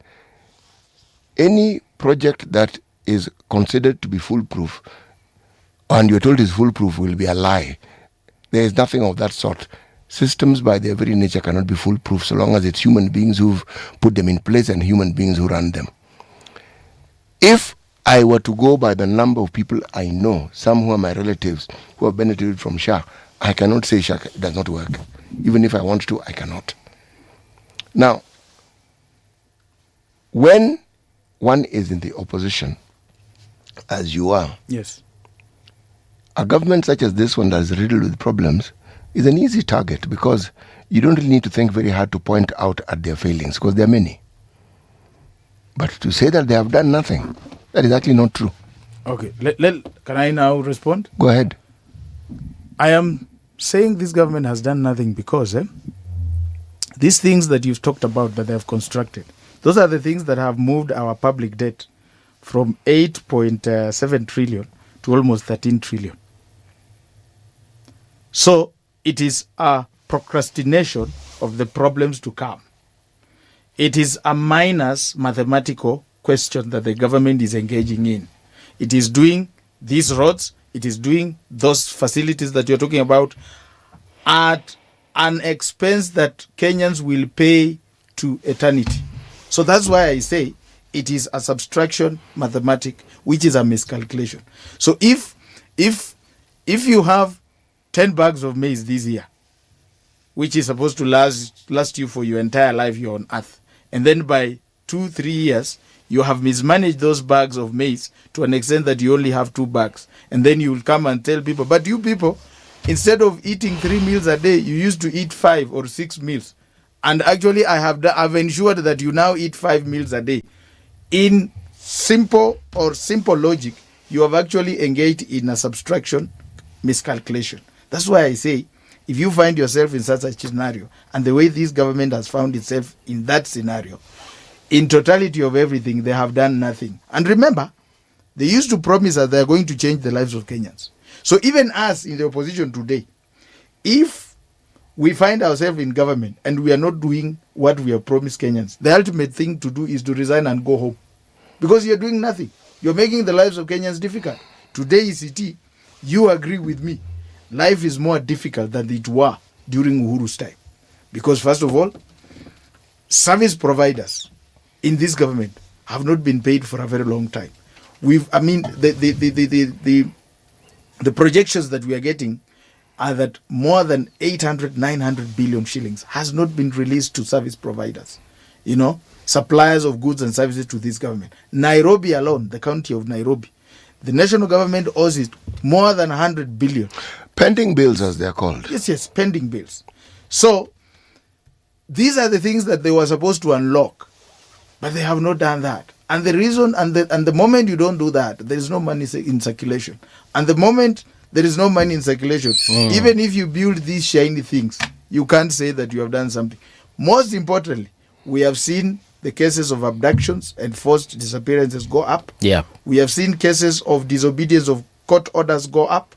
any project that is considered to be foolproof and you're told is foolproof will be a lie. There is nothing of that sort. Systems by their very nature cannot be foolproof so long as it's human beings who've put them in place and human beings who run them. If I were to go by the number of people I know, some who are my relatives who have benefited from SHA, I cannot say SHA does not work. Even if I want to, I cannot. Now, when one is in the opposition, as you are, a government such as this one that is riddled with problems is an easy target because you don't really need to think very hard to point out at their failings because there are many. But to say that they have done nothing, that is actually not true. Okay. Can I now respond? Go ahead. I am saying this government has done nothing because these things that you've talked about that they have constructed, those are the things that have moved our public debt from 8.7 trillion to almost 13 trillion. So it is a procrastination of the problems to come. It is a minus mathematical question that the government is engaging in. It is doing these roads, it is doing those facilities that you're talking about at an expense that Kenyans will pay to eternity. So that's why I say it is a subtraction mathematic, which is a miscalculation. So if you have 10 bags of maize this year, which is supposed to last you for your entire life here on earth, and then by 2-3 years, you have mismanaged those bags of maize to an extent that you only have 2 bags. And then you will come and tell people, but you people, instead of eating 3 meals a day, you used to eat 5 or 6 meals. And actually, I've ensured that you now eat 5 meals a day. In simple logic, you have actually engaged in a subtraction miscalculation. That's why I say, if you find yourself in such a scenario, and the way this government has found itself in that scenario, in totality of everything, they have done nothing. And remember, they used to promise that they are going to change the lives of Kenyans. So even us in the opposition today, if we find ourselves in government and we are not doing what we have promised Kenyans, the ultimate thing to do is to resign and go home. Because you're doing nothing. You're making the lives of Kenyans difficult. Today, ECT, you agree with me. Life is more difficult than it was during Uhuru's time. Because first of all, service providers in this government have not been paid for a very long time. The projections that we are getting are that more than 800-900 billion shillings has not been released to service providers, suppliers of goods and services to this government. Nairobi alone, the county of Nairobi, the national government owes it more than 100 billion. Pending bills, as they are called. Yes, pending bills. So these are the things that they were supposed to unlock, but they have not done that. And the reason, and the moment you don't do that, there is no money in circulation. And the moment there is no money in circulation, even if you build these shiny things, you can't say that you have done something. Most importantly, we have seen the cases of abductions and forced disappearances go up. Yeah. We have seen cases of disobedience of court orders go up.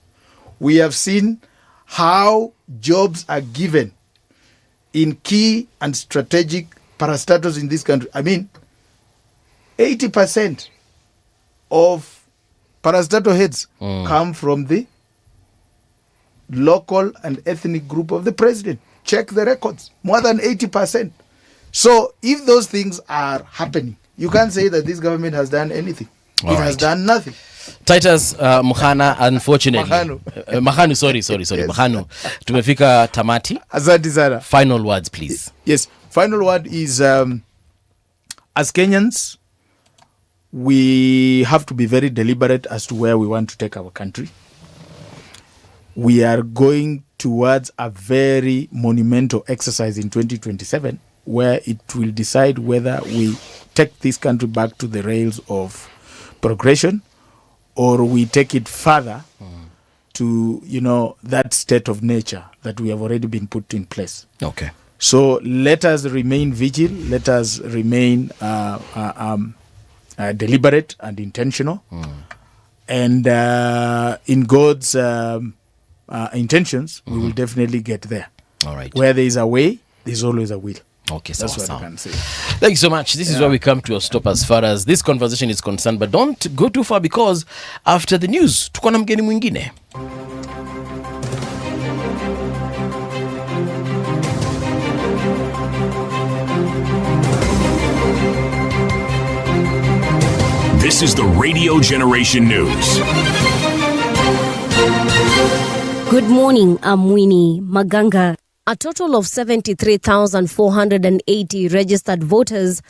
We have seen how jobs are given in key and strategic parastatals in this country. 80% of parastatal heads come from the local and ethnic group of the president. Check the records. More than 80%. So if those things are happening, you can't say that this government has done anything. It has done nothing. Titus Mukhana, unfortunately. Mahanu, sorry. Yes. Mahanu, tumefika tamati. Asante sana. Final words, please. Yes. Final word is, as Kenyans, we have to be very deliberate as to where we want to take our country. We are going towards a very monumental exercise in 2027 where it will decide whether we take this country back to the rails of progression or we take it further to, that state of nature that we have already been put in place. Okay. So let us remain vigilant. Let us remain deliberate and intentional. And in God's intentions, we will definitely get there. All right. Where there is a way, there's always a will. Okay, that's what I can say. Thank you so much. This is where we come to a stop as far as this conversation is concerned, but don't go too far because after the news, tuko na mgeni mwingine. This is the Radio Generation News. Good morning, I'm Winnie Maganga. A total of 73,480 registered voters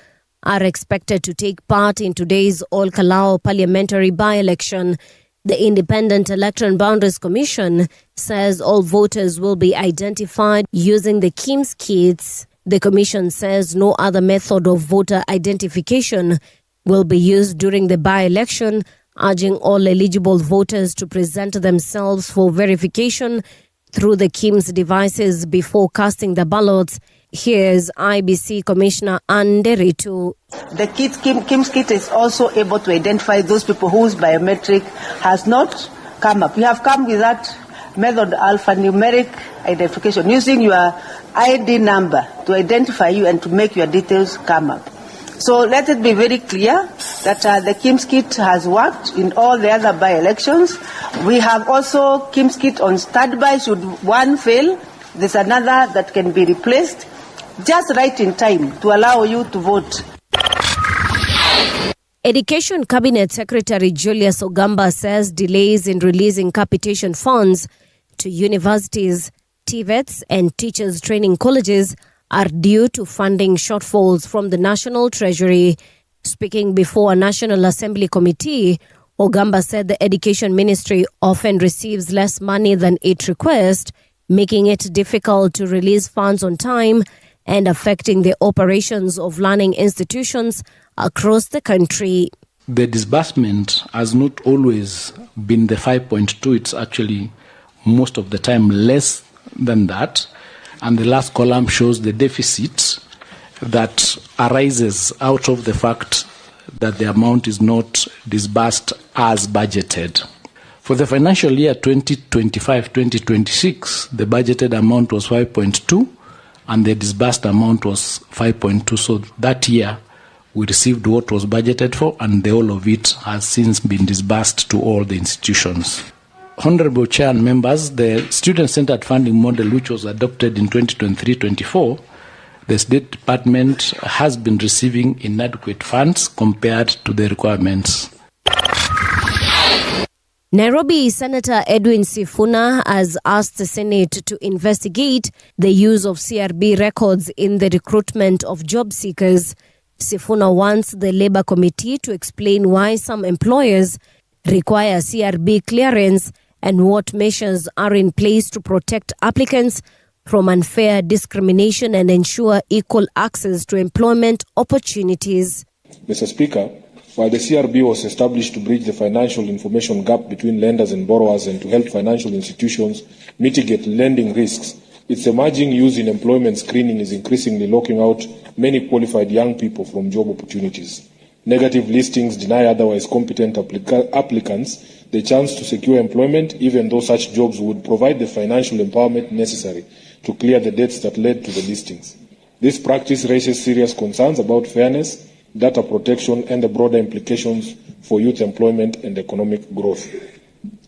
are expected to take part in today's Kalou parliamentary by-election. The Independent Election Boundaries Commission says all voters will be identified using the KIMS kits. The commission says no other method of voter identification will be used during the by-election, urging all eligible voters to present themselves for verification through the KIMS devices before casting the ballots. Here's IBC Commissioner Nderitu. The KIMS kit is also able to identify those people whose biometric has not come up. We have come with that method, alphanumeric identification, using your ID number to identify you and to make your details come up. So let it be very clear that the KIMS kit has worked in all the other by-elections. We have also KIMS kit on standby. Should one fail, there's another that can be replaced just right in time to allow you to vote. Education Cabinet Secretary Julius Ogamba says delays in releasing capitation funds to universities, TVETs and teachers training colleges are due to funding shortfalls from the National Treasury. Speaking before a National Assembly committee, Ogamba said the Education Ministry often receives less money than it requests, making it difficult to release funds on time and affecting the operations of learning institutions across the country. The disbursement has not always been the 5.2. It's actually most of the time less than that. And the last column shows the deficit that arises out of the fact that the amount is not disbursed as budgeted. For the financial year 2025-2026, the budgeted amount was 5.2 and the disbursed amount was 5.2. So that year we received what was budgeted for, and the whole of it has since been disbursed to all the institutions. Honorable Chair and members, the student-centered funding model which was adopted in 2023-24, the State Department has been receiving inadequate funds compared to the requirements. Nairobi Senator Edwin Sifuna has asked the Senate to investigate the use of CRB records in the recruitment of job seekers. Sifuna wants the Labour Committee to explain why some employers require CRB clearance and what measures are in place to protect applicants from unfair discrimination and ensure equal access to employment opportunities. Mr. Speaker, while the CRB was established to bridge the financial information gap between lenders and borrowers and to help financial institutions mitigate lending risks, its emerging use in employment screening is increasingly locking out many qualified young people from job opportunities. Negative listings deny otherwise competent applicants the chance to secure employment, even though such jobs would provide the financial empowerment necessary to clear the debts that led to the listings. This practice raises serious concerns about fairness, data protection, and the broader implications for youth employment and economic growth.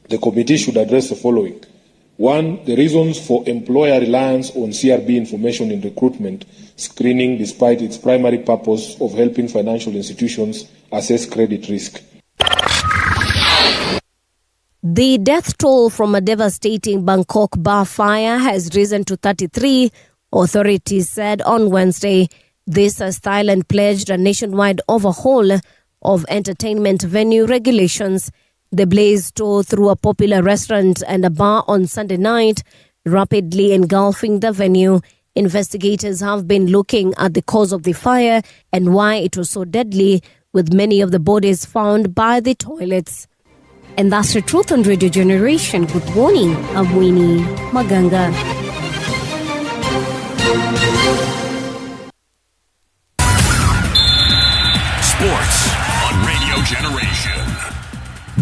The committee should address the following. 1, the reasons for employer reliance on CRB information in recruitment screening despite its primary purpose of helping financial institutions assess credit risk. The death toll from a devastating Bangkok bar fire has risen to 33, authorities said on Wednesday. This as Thailand pledged a nationwide overhaul of entertainment venue regulations. The blaze tore through a popular restaurant and a bar on Sunday night, rapidly engulfing the venue. Investigators have been looking at the cause of the fire and why it was so deadly, with many of the bodies found by the toilets. And that's the truth on Radio Generation. Good morning, I'm Winnie Maganga. Sports on Radio Generation.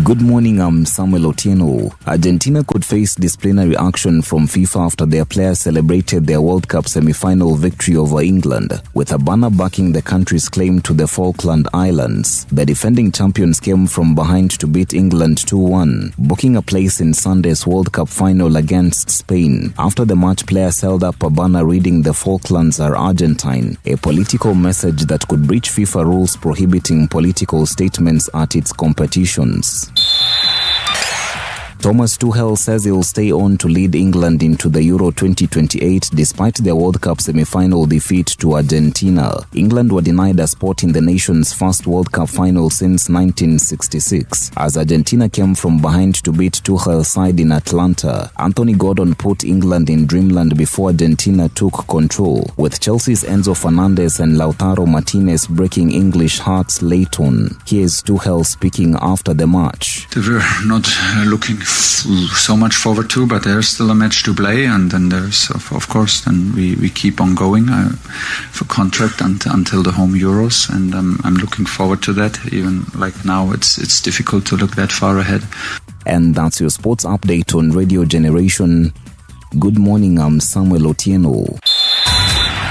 Good morning, I'm Samuel Otieno. Argentina could face disciplinary action from FIFA after their players celebrated their World Cup semi-final victory over England, with a banner backing the country's claim to the Falkland Islands. The defending champions came from behind to beat England 2-1, booking a place in Sunday's World Cup final against Spain. After the match, players held up a banner reading "The Falklands are Argentine," a political message that could breach FIFA rules prohibiting political statements at its competitions. Thomas Tuchel says he'll stay on to lead England into the Euro 2028 despite their World Cup semi-final defeat to Argentina. England were denied a spot in the nation's first World Cup final since 1966, as Argentina came from behind to beat Tuchel's side in Atlanta. Anthony Gordon put England in dreamland before Argentina took control, with Chelsea's Enzo Fernandez and Lautaro Martinez breaking English hearts late on. Here's Tuchel speaking after the match. They were not looking so much forward to, but there's still a match to play, and then there's of course then we keep on going for contract until the home Euros, and I'm looking forward to that. Even like now, it's difficult to look that far ahead. And that's your sports update on Radio Generation. Good morning, I'm Samuel Otieno.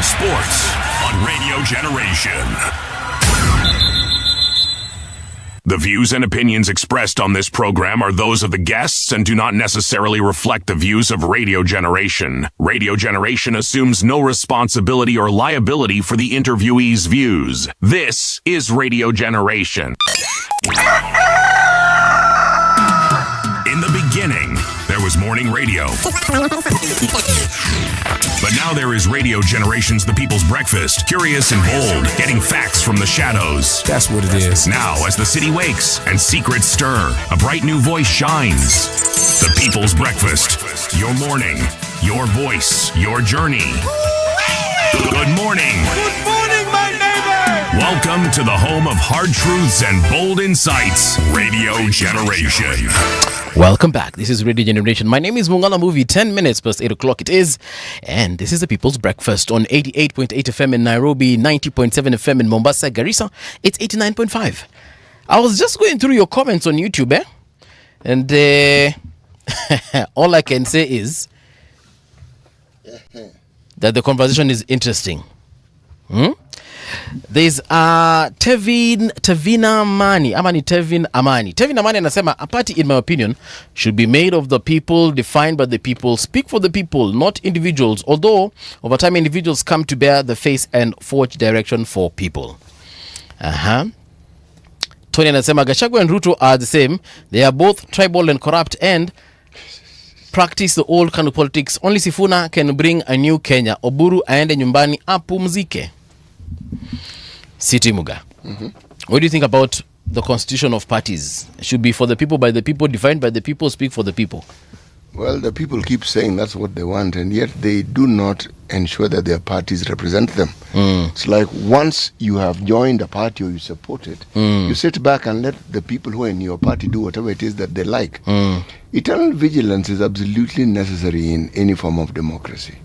Sports on Radio Generation. The views and opinions expressed on this program are those of the guests and do not necessarily reflect the views of Radio Generation. Radio Generation assumes no responsibility or liability for the interviewee's views. This is Radio Generation. In the beginning, there was morning radio. But now there is Radio Generation's The People's Breakfast. Curious and bold, getting facts from the shadows. That's what it is. Now, as the city wakes and secrets stir, a bright new voice shines. The People's Breakfast. Your morning, your voice, your journey. Good morning. Good morning, my neighbor. Welcome to the home of hard truths and bold insights. Radio Generation. Welcome back. This is Radio Generation. My name is Mungala Movie. 10 minutes past 8 o'clock it is. And this is the People's Breakfast on 88.8 FM in Nairobi, 90.7 FM in Mombasa, Garissa. It's 89.5. I was just going through your comments on YouTube, and all I can say is that the conversation is interesting. There's Tevin Amani. Tevin Amani anasema a party, in my opinion, should be made of the people, defined by the people, speak for the people, not individuals. Although over time individuals come to bear the face and forge direction for people. Tony anasema Gachagua and Ruto are the same. They are both tribal and corrupt and practice the old kind of politics. Only Sifuna can bring a new Kenya. Oburu aende nyumbani apumzike. City Muga. What do you think about the constitution of parties? It should be for the people, by the people, defined by the people, speak for the people. Well, the people keep saying that's what they want, and yet they do not ensure that their parties represent them. It's like once you have joined a party or you support it, you sit back and let the people who are in your party do whatever it is that they like. Eternal vigilance is absolutely necessary in any form of democracy.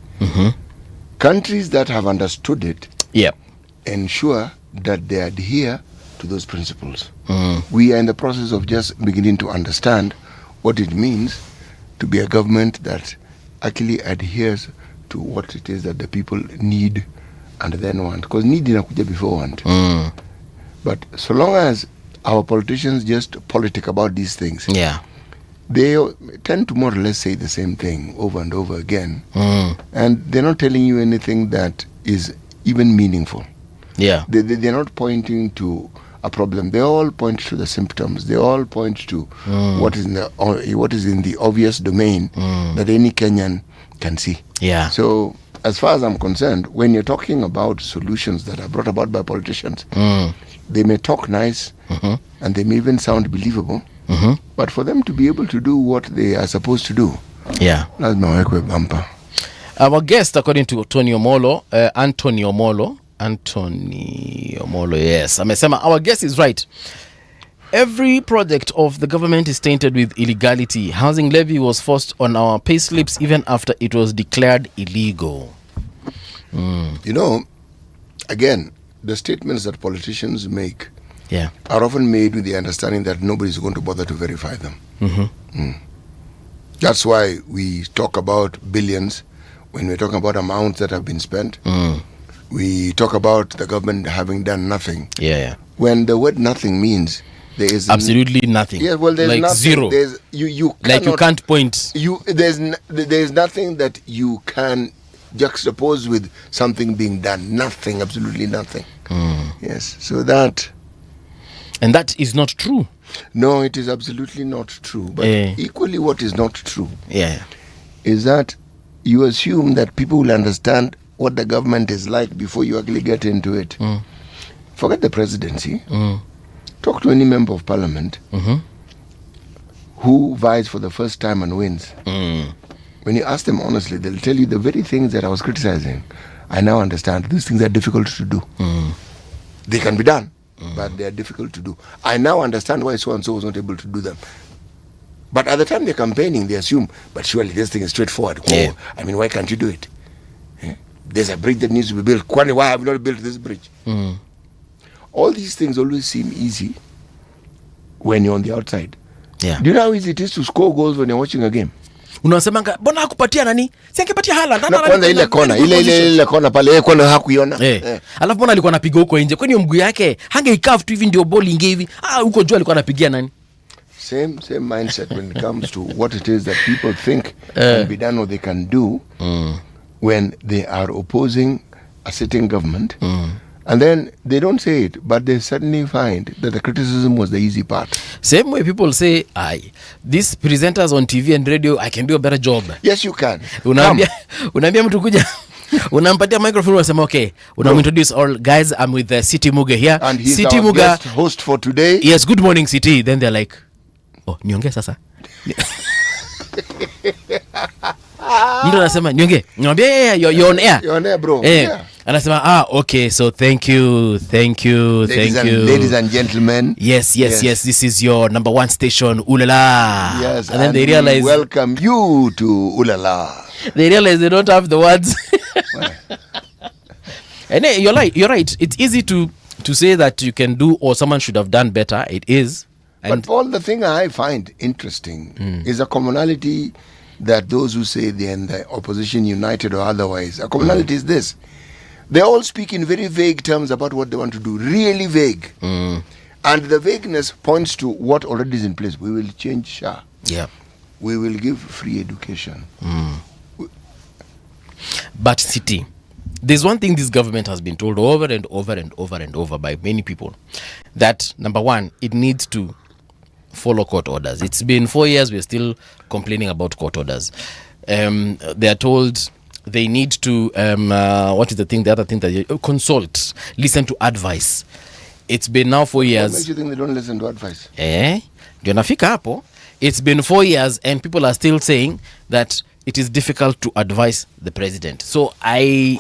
Countries that have understood it ensure that they adhere to those principles. We are in the process of just beginning to understand what it means to be a government that actually adheres to what it is that the people need and then want. Because need inakuja before want. But so long as our politicians just politic about these things, they tend to more or less say the same thing over and over again. And they're not telling you anything that is even meaningful. They're not pointing to a problem. They all point to the symptoms. They all point to what is in the obvious domain that any Kenyan can see. So as far as I'm concerned, when you're talking about solutions that are brought about by politicians, they may talk nice and they may even sound believable, but for them to be able to do what they are supposed to do, that's my bumper. Our guest, according to Anthony Omolo, yes, amesema our guest is right. Every project of the government is tainted with illegality. Housing levy was forced on our pay slips even after it was declared illegal. You know, again, the statements that politicians make are often made with the understanding that nobody is going to bother to verify them. That's why we talk about billions when we're talking about amounts that have been spent. We talk about the government having done nothing. When the word nothing means there is absolutely nothing. Well, there's like nothing. Zero. You like you can't point. There's nothing that you can juxtapose with something being done. Nothing, absolutely nothing. Yes, so that is not true. No, it is absolutely not true. But equally, what is not true is that you assume that people will understand what the government is like before you actually get into it. Forget the presidency. Talk to any member of parliament who vies for the first time and wins. When you ask them honestly, they'll tell you the very things that I was criticizing. I now understand these things are difficult to do. They can be done, but they are difficult to do. I now understand why so and so was not able to do them. But at the time they're campaigning, they assume, but surely this thing is straightforward. Yeah. I mean, why can't you do it? There's a bridge that needs to be built. Kwani, why have you not built this bridge? All these things always seem easy when you're on the outside. Yeah. Do you know how easy it is to score goals when you're watching a game? Unasemanga bona hakupatia nani? Si angepatia Haaland. Na kwanza ile kona, ile kona pale, kona hakuiona. Alafu bona alikuwa anapiga huko nje. Kwani mguu yake hangeikaf tu hivi ndio ball inge hivi. Huko juu alikuwa anapigia nani? Same mindset when it comes to what it is that people think can be done or they can do when they are opposing a sitting government. And then they don't say it, but they suddenly find that the criticism was the easy part. Same way people say, these presenters on TV and radio, I can do a better job. Yes, you can. Unaambia mtu kuja, unampatia microphone, unasema, okay, introduce all guys, I'm with City Muga here. And he's City our Muga, guest host for today. Yes, good morning, City. Then they're like, oh, niongee sasa. Mtu anasema, niongee. Niambia, you're on air. You're on air, bro. Yeah. Anasema, okay, so thank you. Ladies and gentlemen. Yes, this is your number one station, Ulala. Yes, and then they realize, welcome you to Ulala. They realize they don't have the words. And you're right. It's easy to say that you can do or someone should have done better. It is. But Paul, the thing I find interesting is a commonality that those who say they're in the opposition united or otherwise, a commonality is this. They all speak in very vague terms about what they want to do, really vague. And the vagueness points to what already is in place. We will change SHA. Yeah. We will give free education. But City, there's one thing this government has been told over and over and over and over by many people, that number one, it needs to follow court orders. It's been 4 years, we're still complaining about court orders. They are told they need to what is the other thing that you consult, listen to advice. It's been now 4 years. What makes you think they don't listen to advice? Ndio nafika hapo. It's been 4 years and people are still saying that it is difficult to advise the president. So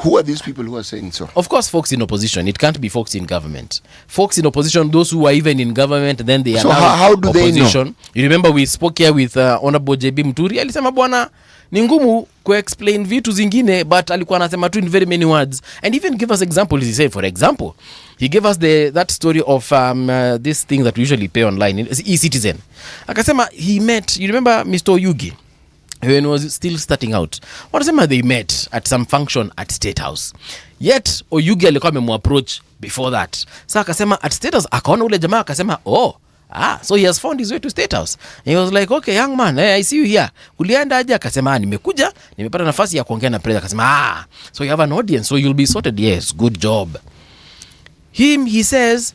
who are these people who are saying so? Of course, folks in opposition. It can't be folks in government. Folks in opposition, those who are even in government, then they are so now how do opposition. They know? You remember we spoke here with Honorable JB Muturi. Alisema bwana ni ngumu ku-explain vitu zingine, but alikuwa anasema tu in very many words. And even give us examples. He said, for example, he gave us that story of this thing that we usually pay online, e-Citizen. Akasema he met, you remember Mr. Oyugi? When he was still starting out, wanasema they met at some function at State House. Yet Oyugi alikuwa amemapproach before that. Sasa akasema at State House akaona ule jamaa akasema, so he has found his way to State House. And he was like, okay young man, I see you here. Ulienda aje? Akasema nimekuja, nimepata nafasi ya kuongea na president. Akasema so you have an audience, so you'll be sorted. Yes, good job. He says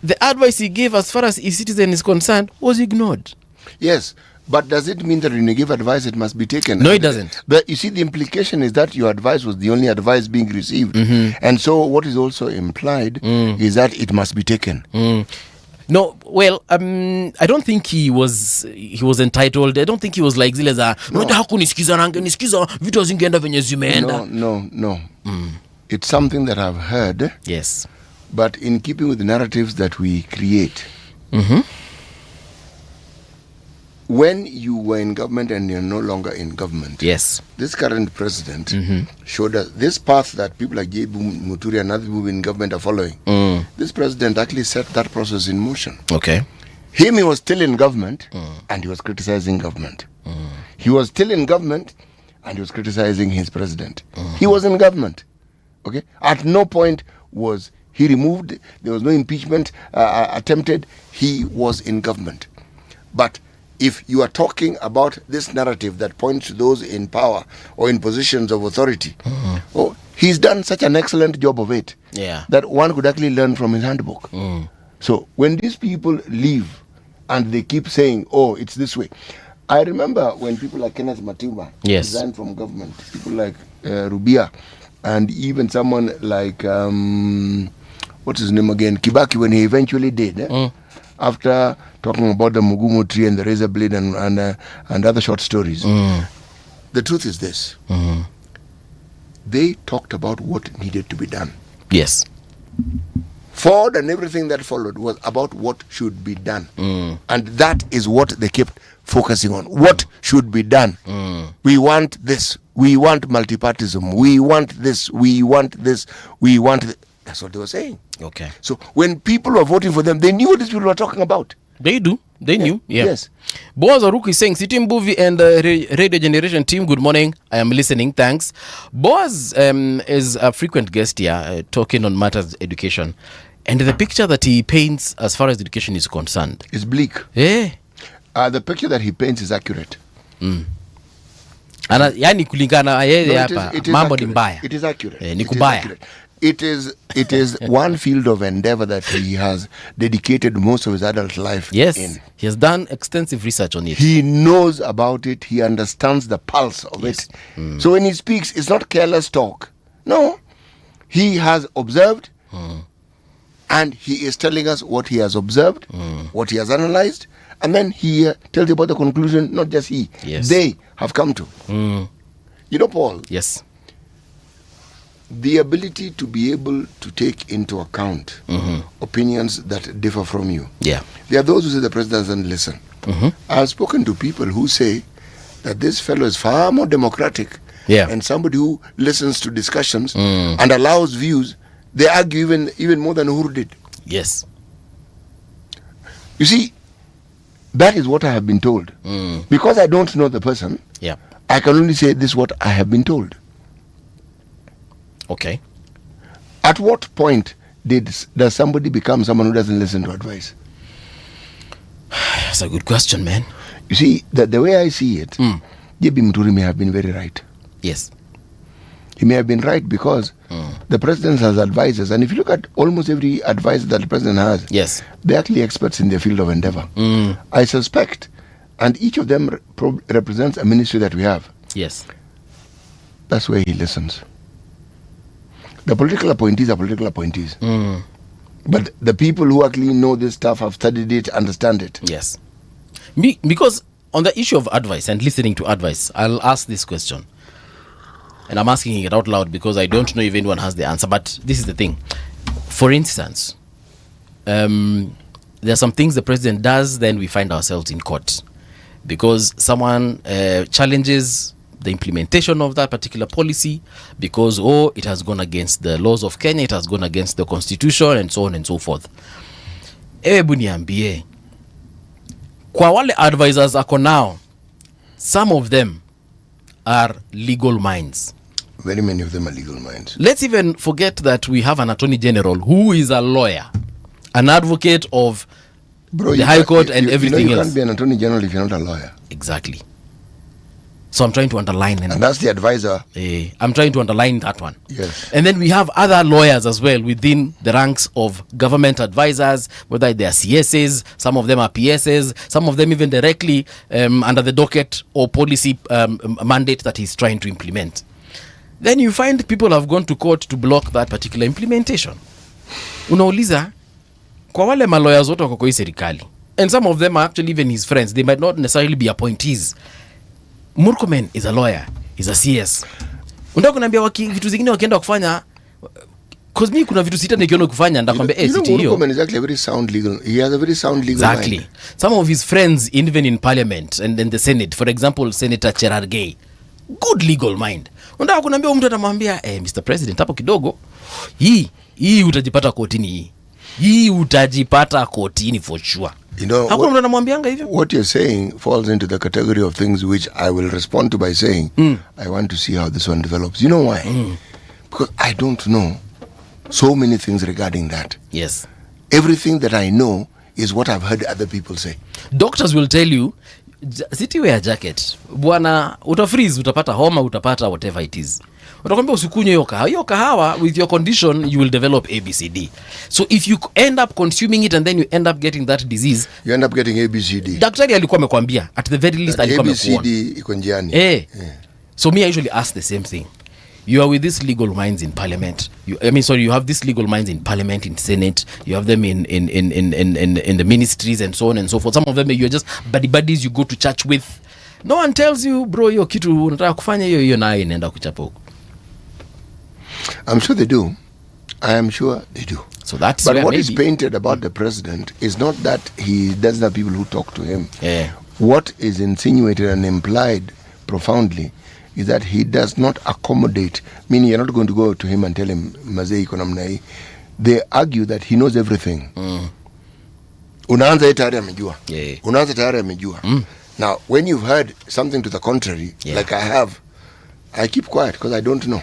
the advice he gave as far as e-Citizen is concerned was ignored. Yes. But does it mean that when you give advice, it must be taken? No, it doesn't. But you see, the implication is that your advice was the only advice being received. And so what is also implied is that it must be taken. No, well, I don't think he was entitled. I don't think he was like zile za nisikiza vitu zingeenda venye zimeenda. No. It's something that I've heard. Yes. But in keeping with the narratives that we create. When you were in government and you're no longer in government, yes, this current president showed us this path that people like J. Muturi and other people in government are following. This president actually set that process in motion. Okay. He was still in government and he was criticizing government. He was still in government and he was criticizing his president. He was in government. Okay. At no point was he removed. There was no impeachment attempted. He was in government. But if you are talking about this narrative that points to those in power or in positions of authority, he's done such an excellent job of it that one could actually learn from his handbook. So when these people leave and they keep saying, it's this way. I remember when people like Kenneth Matiba resigned from government, people like Rubia, and even someone like, what's his name again, Kibaki, when he eventually did, after talking about the Mugumo tree and the razor blade and other short stories. The truth is this. They talked about what needed to be done. Yes. Ford and everything that followed was about what should be done. And that is what they kept focusing on. What should be done? We want this. We want multipartism. We want this. We want this. We want this. That's what they were saying. Okay. So when people were voting for them, they knew what these people were talking about. They do. They knew. Yeah. Yes. Boaz Aruku is saying, City Mbuvi and Radio Generation team, good morning. I am listening. Thanks. Boaz is a frequent guest here talking on matters education. And the picture that he paints as far as education is concerned is bleak. Yeah. The picture that he paints is accurate. Yani kulingana yeye hapa mambo ni mbaya. It is accurate. Ni kubaya. It is one field of endeavor that he has dedicated most of his adult life in. He has done extensive research on it. He knows about it. He understands the pulse of it. So when he speaks, it's not careless talk. No. He has observed and he is telling us what he has observed, what he has analyzed, and then he tells you about the conclusion, not just he. They have come to. You know, Paul? Yes. The ability to be able to take into account opinions that differ from you. Yeah. There are those who say the president doesn't listen. I've spoken to people who say that this fellow is far more democratic and somebody who listens to discussions and allows views. They argue even more than Uhuru did. Yes. You see, that is what I have been told. Because I don't know the person, I can only say this is what I have been told. Okay. At what point does somebody become someone who doesn't listen to advice? That's a good question, man. You see, the way I see it, J.B. Muturi may have been very right. Yes. He may have been right because the president has advisors, and if you look at almost every advisor that the president has, they're actually experts in their field of endeavor. I suspect, and each of them represents a ministry that we have. Yes. That's where he listens. The political appointees are political appointees. But the people who actually know this stuff, have studied it, understand it. Yes. Because on the issue of advice and listening to advice, I'll ask this question. And I'm asking it out loud because I don't know if anyone has the answer. But this is the thing. For instance, there are some things the president does, then we find ourselves in court. Because someone challenges the implementation of that particular policy because it has gone against the laws of Kenya, it has gone against the constitution, and so on and so forth. Ebu niambie, kwa wale advisors ako now, some of them are legal minds. Very many of them are legal minds. Let's even forget that we have an attorney general who is a lawyer, an advocate of the High Court and everything else. You can't be an attorney general if you're not a lawyer. Exactly. So I'm trying to underline. And that's the advisor. I'm trying to underline that one. Yes. And then we have other lawyers as well within the ranks of government advisors, whether they are CSs, some of them are PSs, some of them even directly under the docket or policy mandate that he's trying to implement. Then you find people have gone to court to block that particular implementation. Unauliza, kwa wale malawyers wote wako kwa serikali, and some of them are actually even his friends, they might not necessarily be appointees. Murkomen is a lawyer, he's a CS. Unataka kuniambia vitu zingine wakienda kufanya, cause me kuna vitu sita nikiona kufanya ndakwambia Murkomen is actually a very sound legal. He has a very sound legal mind. Some of his friends even in parliament and in the Senate, for example Senator Cherargei, good legal mind. Unataka kuniambia mtu atamwambia Mr. President hapo kidogo hii utajipata kotini hii utajipata kotini for sure. You know, what you're saying falls into the category of things which I will respond to by saying, I want to see how this one develops. You know why? Because I don't know so many things regarding that. Yes. Everything that I know is what I've heard other people say. Doctors will tell you, city wear jacket. Bwana, utafreeze, utapata homa, utapata whatever it is. Utakwambia usikunywe hiyo kahawa, with your condition you will develop ABCD. So if you end up consuming it and then you end up getting that disease, you end up getting ABCD. Daktari alikuwa amekwambia at the very least alikuwa amekuona. ABCD iko njiani. So me I usually ask the same thing. You are with these legal minds in parliament. You have these legal minds in parliament, in Senate. You have them in the ministries and so on and so forth. Some of them you're just buddies you go to church with. No one tells you, bro, hiyo kitu unataka kufanya hiyo nayo inaenda kuchapa huko. I'm sure they do. I am sure they do. So that's but where what maybe is painted about the president is not that he doesn't have people who talk to him. Yeah. What is insinuated and implied profoundly is that he does not accommodate, meaning you're not going to go to him and tell him mazei iko namna hii. They argue that he knows everything. Unaanza tayari amejua. Unaanza tayari amejua. Now when you've heard something to the contrary, like I have, I keep quiet because I don't know.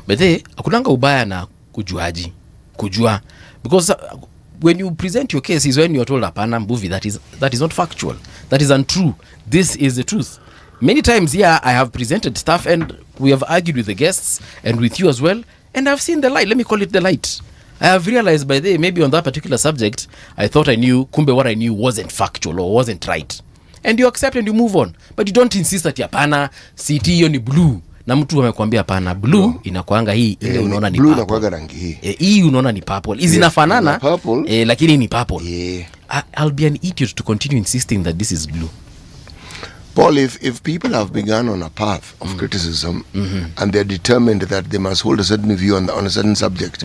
But akunanga ubaya na kujua because when you present your case is when you're told apana mbuvi that is not factual, that is untrue, this is the truth. Many times here I have presented stuff and we have argued with the guests and with you as well, and I've seen the light. Let me call it the light. I have realized by the maybe on that particular subject I thought I knew, kumbe what I knew wasn't factual or wasn't right, and you accept and you move on, but you don't insist that hapana city hiyo ni blue na mtu amekwambia hapana blue inakuanga hii ile unaona ni blue inakuanga rangi hii hii unaona ni purple hizi zinafanana lakini ni purple. I'll be an idiot to continue insisting that this is blue. Paul, if people have begun on a path of criticism and they're determined that they must hold a certain view on a certain subject,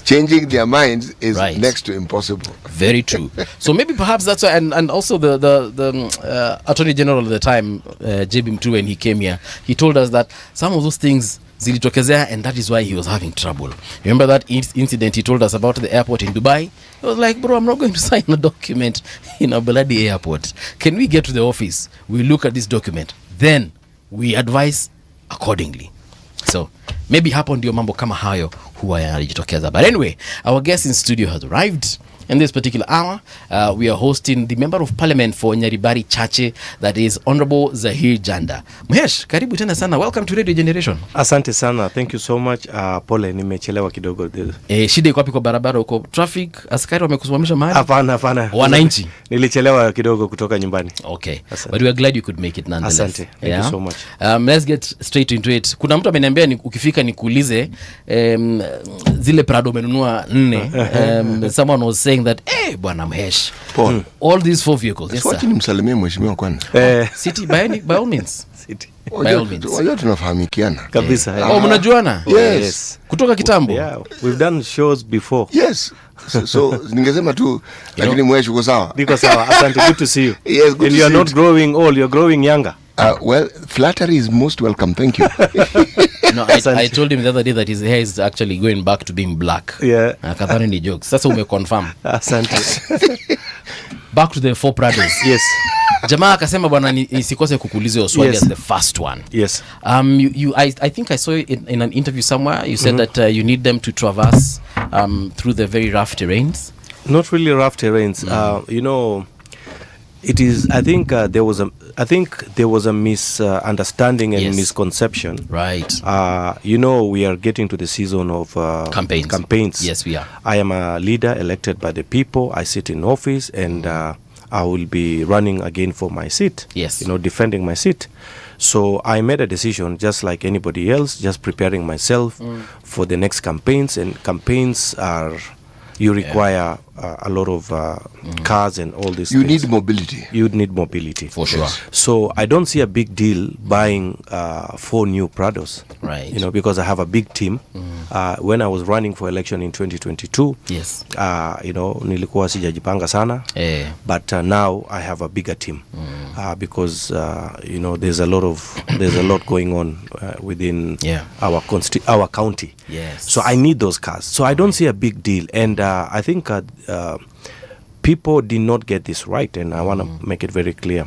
changing their minds is next to impossible. Very true. So maybe perhaps that's why, and also the Attorney General at the time, JB Mtu, when he came here, he told us that some of those things zilitokezea, and that is why he was having trouble. Remember that incident he told us about the airport in Dubai? He was like, bro, I'm not going to sign a document in a bloody airport. Can we get to the office? We look at this document. Then we advise accordingly. So maybe hapo ndio mambo kama hayo huwa yanajitokeza. But anyway, our guest in studio has arrived. In this particular hour, we are hosting the Member of Parliament for Nyaribari Chache, that is Honorable Zahir Janda. Mhesh, karibu tena sana. Welcome to Radio Generation. Asante sana. Thank you so much. Pole, nimechelewa kidogo. Shida iko wapi kwa barabara huko? Traffic, askari wamekusimamisha mahali? Hapana. Wananchi. Nilichelewa kidogo kutoka nyumbani. Okay. Asante. But we are glad you could make it nonetheless. Asante. Thank you so much. Let's get straight into it. Kuna mtu ameniambia ukifika nikuulize zile Prado umenunua 4. Someone was saying that bwana Mhesh, Paul, all these 4 vehicles. Yes, sir. Nimsalimie mheshimiwa kwanza. City by all means. City. By all means. Wajua tunafahamikiana. Kabisa. Mnajuana? Yes. Kutoka kitambo. Yeah, we've done shows before. Yes. So ningesema tu lakini Mhesh uko sawa. Niko sawa. Asante, good to see you. Yes, good and you are not growing old, you're growing younger. Well, flattery is most welcome. Thank you. No, I told him the other day that his hair is actually going back to being black. Yeah. Akadhani ni jokes. Sasa umeconfirm. Asante. Back to the 4 Prados. Yes. Jamaa akasema bwana nisikose kukuuliza hiyo swali as the first one. Yes. I think I saw in an interview somewhere you said that you need them to traverse through the very rough terrains. Not really rough terrains. You know, it is. I think there was a misunderstanding and misconception. Right. You know, we are getting to the season of campaigns. Yes, we are. I am a leader elected by the people. I sit in office, and I will be running again for my seat. Yes. You know, defending my seat. So I made a decision, just like anybody else, just preparing myself for the next campaigns. And campaigns are, you require a lot of cars and all these you things. Need mobility. You need mobility. For sure. So I don't see a big deal buying 4 new Prados. Right. You know, because I have a big team. When I was running for election in 2022, yes. You know, nilikuwa sijajipanga sana. But now I have a bigger team. Because you know, there's a lot going on within our county. Yes. So I need those cars. So I don't see a big deal, and I think people did not get this right, and I want to make it very clear.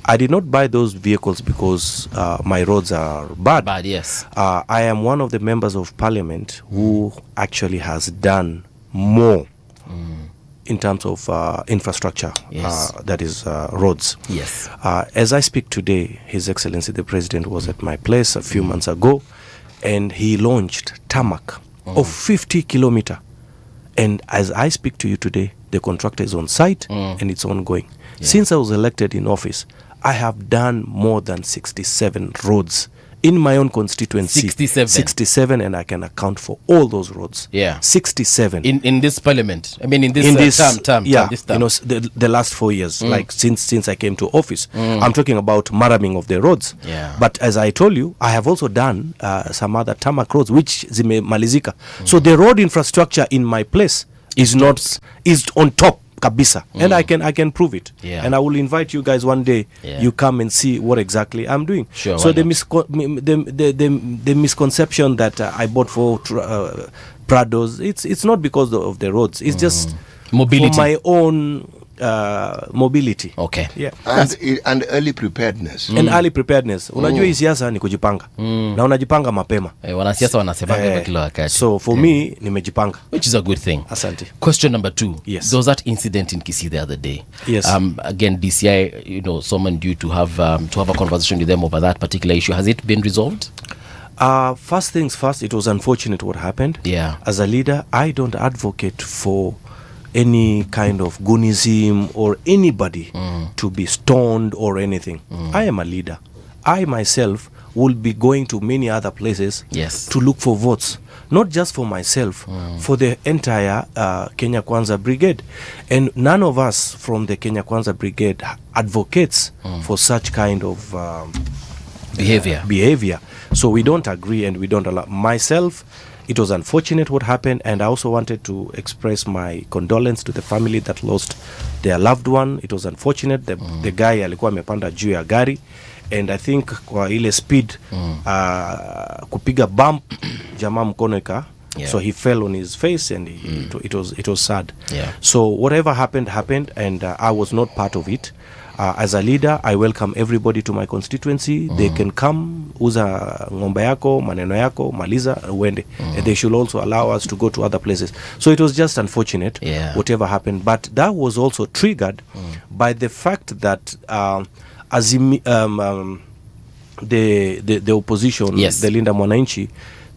I did not buy those vehicles because my roads are bad. Yes. I am one of the members of parliament who actually has done more in terms of infrastructure, that is roads. Yes. As I speak today, His Excellency the President was at my place a few months ago, and he launched tarmac of 50 kilometer. And as I speak to you today, the contractor is on site and it's ongoing. Yeah. Since I was elected in office, I have done more than 67 roads in my own constituency. 67, and I can account for all those roads. Yeah. 67. In this parliament? I mean, in this term. Yeah, this term. You know, the last 4 years, like since I came to office, I'm talking about maraming of the roads. Yeah. But as I told you, I have also done some other tarmac roads, which zimemalizika. So the road infrastructure in my place is on top kabisa, and I can prove it. Yeah. And I will invite you guys one day. Yeah. You come and see what exactly I'm doing. Sure, so why the misconception that I bought for Prados, it's not because of the roads. It's just mobility, for my own mobility. Okay. Yeah. And early preparedness. And early preparedness. Unajua hii siasa ni kujipanga. Na unajipanga mapema. Wanasiasa wanasema kila wakati. So for me nimejipanga, which is a good thing. Asante. Question number 2. Yes. There was that incident in Kisii the other day. Yes. Again, DCI, summoned you to have a conversation with them over that particular issue. Has it been resolved? First things first, it was unfortunate what happened. Yeah. As a leader, I don't advocate for any kind of goonism or anybody to be stoned or anything. I am a leader. I myself will be going to many other places to look for votes, not just for myself, for the entire Kenya Kwanza Brigade. And none of us from the Kenya Kwanza Brigade advocates for such kind of behavior. So we don't agree and we don't allow. Myself, it was unfortunate what happened, and I also wanted to express my condolence to the family that lost their loved one. It was unfortunate. The guy alikuwa amepanda juu ya gari, and I think kwa ile speed kupiga bump jamaa mkono so he fell on his face, and it was sad. Yeah. So whatever happened, and I was not part of it. As a leader, I welcome everybody to my constituency. They can come, uza ngombe yako, maneno yako, maliza, uende. And they should also allow us to go to other places. So it was just unfortunate, whatever happened. But that was also triggered by the fact that the opposition, the Linda Mwananchi,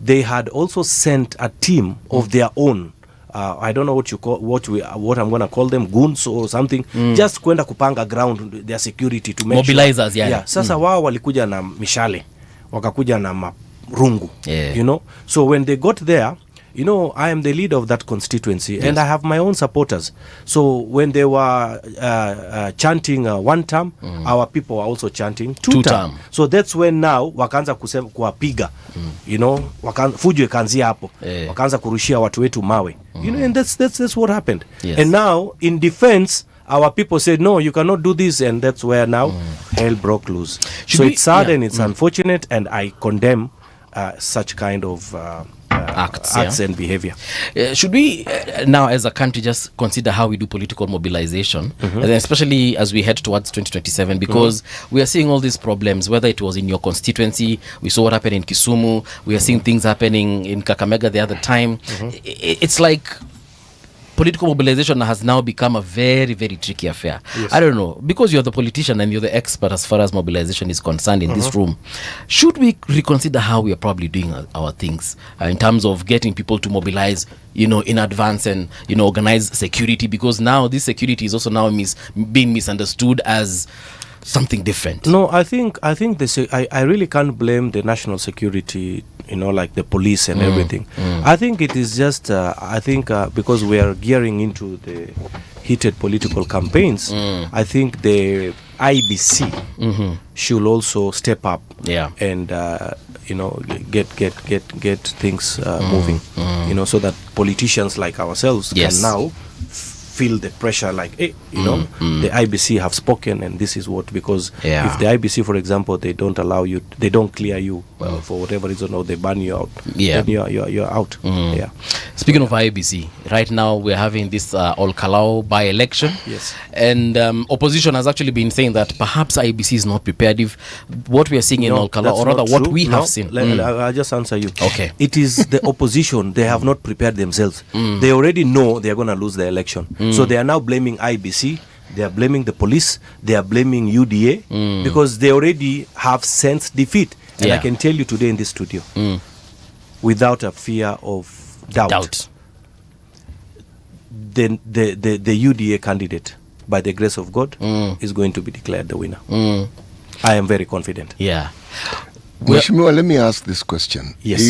they had also sent a team of their own. I don't know what I'm going to call them, goons or something, just kwenda kupanga ground their security to make mobilizers, sure. Yeah. Sasa wao walikuja na mishale, wakakuja na marungu, So when they got there, I am the leader of that constituency, and I have my own supporters. So when they were chanting one term, our people were also chanting two term. So that's when now wakaanza kuwapiga, fujo ikaanzia hapo, wakaanza kurushia watu wetu mawe, and that's what happened. Yes. And now in defense, our people said, no, you cannot do this, and that's where now hell broke loose. It's sad and it's unfortunate, and I condemn such kind of acts and behavior. Should we now as a country just consider how we do political mobilization, and then especially as we head towards 2027, because we are seeing all these problems, whether it was in your constituency, we saw what happened in Kisumu, we are seeing things happening in Kakamega the other time. It's like political mobilization has now become a very, very tricky affair. Yes. I don't know, because you're the politician and you're the expert as far as mobilization is concerned in this room. Should we reconsider how we are probably doing our things in terms of getting people to mobilize, in advance and, organize security? Because now this security is also now being misunderstood as something different. No, I think I really can't blame the national security, like the police and everything. I think it is just because we are gearing into the heated political campaigns, I think the IBC should also step up and get things moving, so that politicians like ourselves can now feel the pressure, like, hey, the IBC have spoken, and this is what, because if the IBC, for example, they don't allow you, they don't clear you for whatever reason, or they ban you out, then you're out. Speaking of IBC, right now we're having this Kalou by-election. Yes. And opposition has actually been saying that perhaps IBC is not prepared if what we are seeing in Kalou, or rather what we have seen. I'll just answer you. Okay. It is the opposition, they have not prepared themselves. They already know they are going to lose the election. So they are now blaming IBC, they are blaming the police, they are blaming UDA, because they already have sensed defeat. And I can tell you today in this studio, without a fear of doubt. The UDA candidate, by the grace of God, is going to be declared the winner. I am very confident. Yeah. Mheshimiwa, let me ask this question. Yes.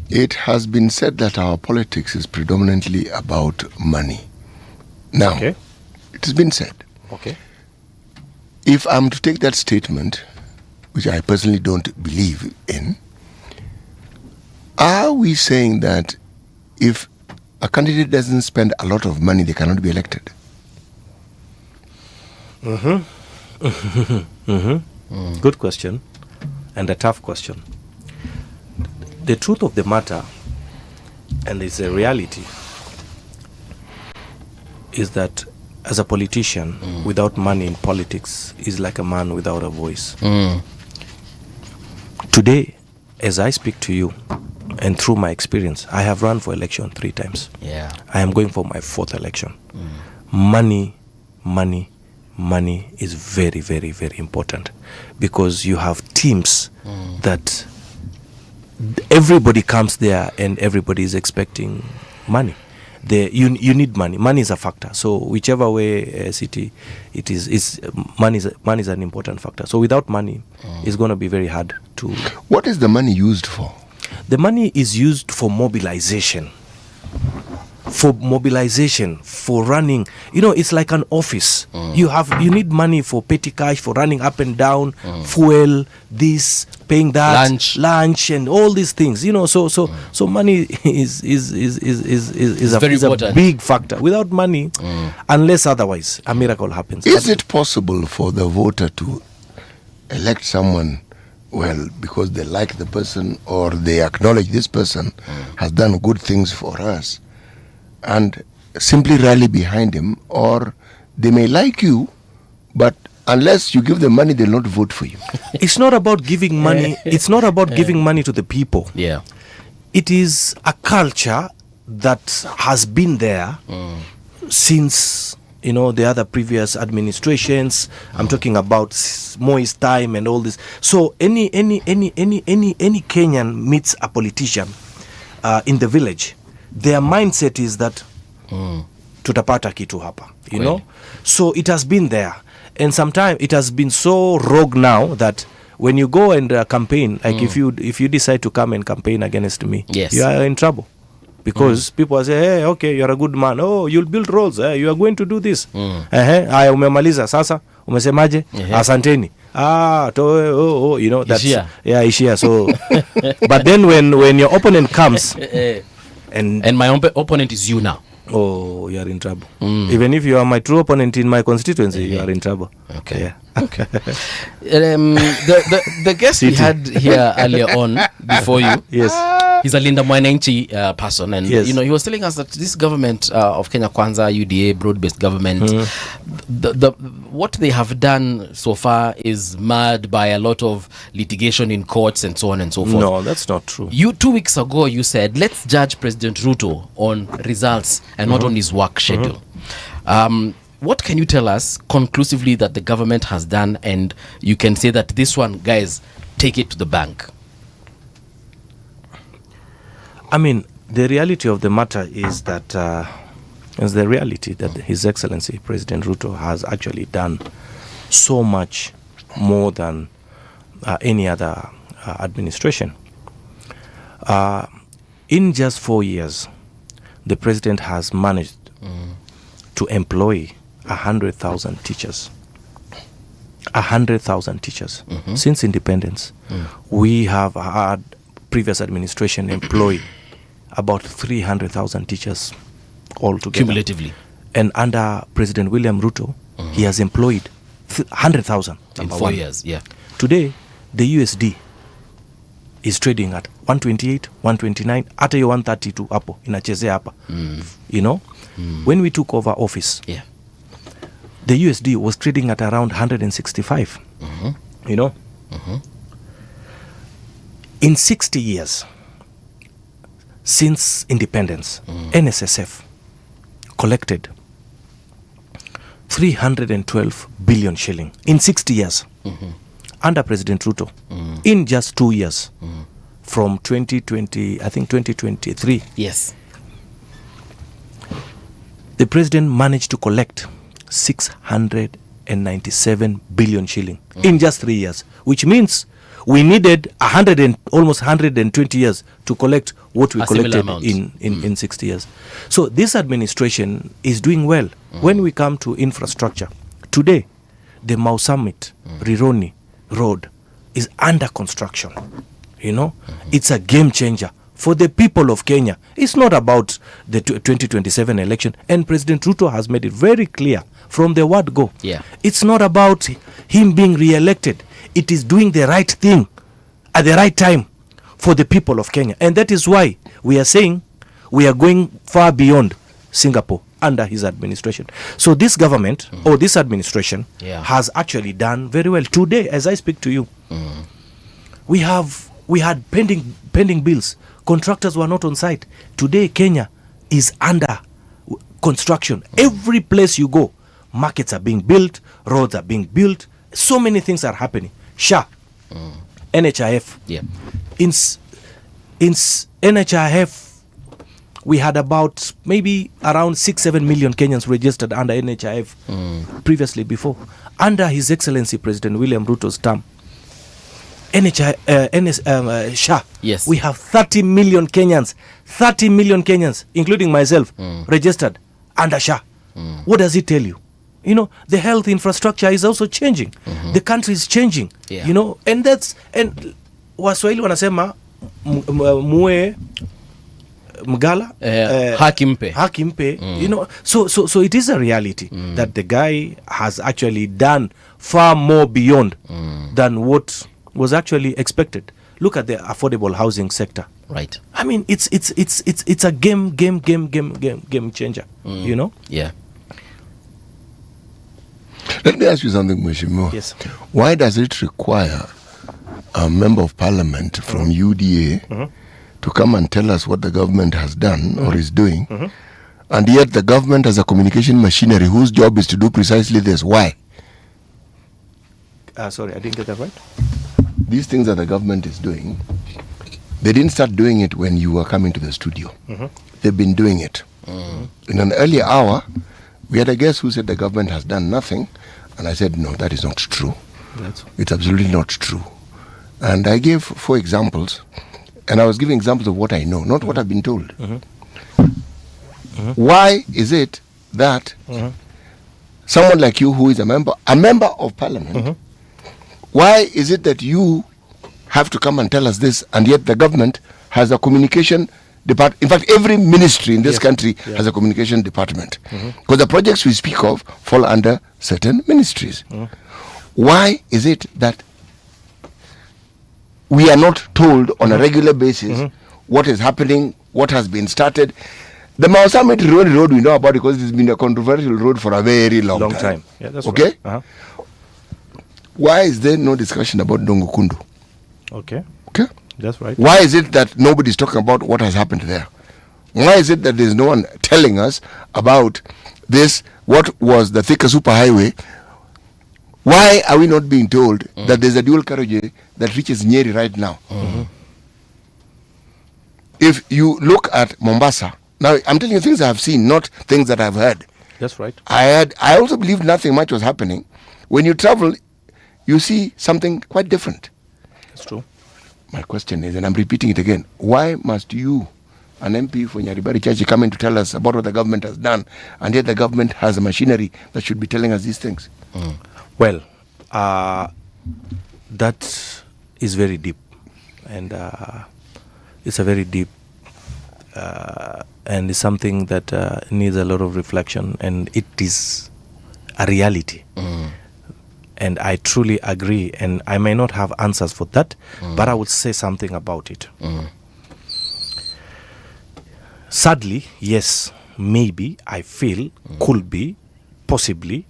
It has been said that our politics is predominantly about money. Now, it has been said. Okay. If I'm to take that statement, which I personally don't believe in, are we saying that if a candidate doesn't spend a lot of money, they cannot be elected. Good question, and a tough question. The truth of the matter, and it's a reality, is that as a politician, without money in politics is like a man without a voice. Today, as I speak to you, and through my experience, I have run for election 3 times. Yeah. I am going for my 4th election. Money is very, very, very important, because you have teams that everybody comes there and everybody is expecting money. You need money. Money is a factor. So whichever way it is money is an important factor. So without money, it's going to be very hard to. What is the money used for? The money is used for mobilization. For running. It's like an office. You need money for petty cash, for running up and down, fuel, this, paying that, lunch, and all these things. So money is a big factor. Without money, unless otherwise, a miracle happens. Is it possible for the voter to elect someone, well, because they like the person or they acknowledge this person has done good things for us, and simply rally behind him? Or they may like you, but unless you give them money, they'll not vote for you? It's not about giving money. It's not about giving money to the people. Yeah. It is a culture that has been there since the other previous administrations. I'm talking about Moi's time and all this. So any Kenyan meets a politician in the village, their mindset is that tutapata kitu hapa, you know. So it has been there, and sometimes it has been so rogue now that when you go and campaign, like if you decide to come and campaign against me, yes, you are in trouble, because people say, hey, okay, you're a good man, oh, you'll build roads, you are going to do this, aya umemaliza sasa, umesemaje, asanteni, that's Ishia. Yeah, Ishia. So but then when your opponent comes and my opponent is you now, oh, you are in trouble. Even if you are my true opponent in my constituency, you are in trouble. Okay. Yeah. Okay. The guest we had here earlier on before you, yes, he's a Linda Mwananchi person, and yes, he was telling us that this government of Kenya Kwanza, UDA, broad-based government, what they have done so far is marred by a lot of litigation in courts and so on and so forth. No, that's not true. You 2 weeks ago you said, let's judge President Ruto on results and not on his work schedule. What can you tell us conclusively that the government has done, and you can say that this one, guys, take it to the bank? I mean, the reality of the matter is that His Excellency President Ruto has actually done so much more than any other administration. In just 4 years, the president has managed to employ 100,000 teachers. 100,000 teachers. Since independence, we have had previous administration employ about 300,000 teachers altogether. Cumulatively. And under President William Ruto, he has employed 100,000 in 4 years. Yeah. Today, the USD is trading at 128, 129, hata hiyo 132 hapo inachezea hapa. When we took over office, the USD was trading at around 165. In 60 years since independence, NSSF collected 312 billion shilling in 60 years. Under President Ruto, in just 2 years, from 2020, I think 2023. Yes. The president managed to collect 697 billion shilling in just 3 years, which means we needed almost 120 years to collect what we collected in 60 years. So this administration is doing well. When we come to infrastructure, today, the Mau Summit, Rironi Road is under construction. It's a game changer for the people of Kenya. It's not about the 2027 election. And President Ruto has made it very clear from the word go. Yeah. It's not about him being re-elected. It is doing the right thing at the right time for the people of Kenya. And that is why we are saying we are going far beyond Singapore under his administration. So this government or this administration has actually done very well. Today, as I speak to you, we had pending bills. Contractors were not on site. Today, Kenya is under construction. Every place you go, markets are being built, roads are being built. So many things are happening. NHIF. Yeah. In NHIF, we had about maybe around 6-7 million Kenyans registered under NHIF previously before. Under His Excellency President William Ruto's term, SHA, yes, we have 30 million Kenyans, including myself, registered under SHA. What does it tell you? You know, the health infrastructure is also changing. The country is changing. Yeah. You know, and Waswahili wanasema muwe mgala haki mpe. You know, so it is a reality that the guy has actually done far more beyond than what was actually expected. Look at the affordable housing sector. Right. I mean, it's a game changer. You know. Yeah. Let me ask you something, Mheshimiwa. Yes. Why does it require a member of parliament from UDA to come and tell us what the government has done or is doing, and yet the government has a communication machinery whose job is to do precisely this? Why? Sorry, I didn't get that right. These things that the government is doing, they didn't start doing it when you were coming to the studio. They've been doing it. In an earlier hour, we had a guest who said the government has done nothing, and I said, no, that is not true. It's absolutely not true. And I gave 4 examples, and I was giving examples of what I know, not what I've been told. Why is it that someone like you, who is a member of parliament, why is it that you have to come and tell us this, and yet the government has a communication department? In fact, every ministry in this country has a communication department, because the projects we speak of fall under certain ministries. Why is it that we are not told on a regular basis what is happening, what has been started? The Mount Summit road we know about because it has been a controversial road for a very long time. Yeah, that's okay. Right. Why is there no discussion about Dongokundu? Okay. Okay. That's right. Why is it that nobody's talking about what has happened there? Why is it that there's no one telling us about this? What was the Thika Superhighway? Why are we not being told that there's a dual carriageway that reaches Nyeri right now? If you look at Mombasa, now I'm telling you things I have seen, not things that I've heard. That's right. I also believed nothing much was happening. When you travel, you see something quite different. That's true. My question is, and I'm repeating it again, why must you, an MP for Nyaribari Church, come in to tell us about what the government has done, and yet the government has a machinery that should be telling us these things? Well, that is very deep, and it's a very deep, and it's something that needs a lot of reflection, and it is a reality. And I truly agree, and I may not have answers for that, but I would say something about it. Sadly, yes, maybe I feel could be possibly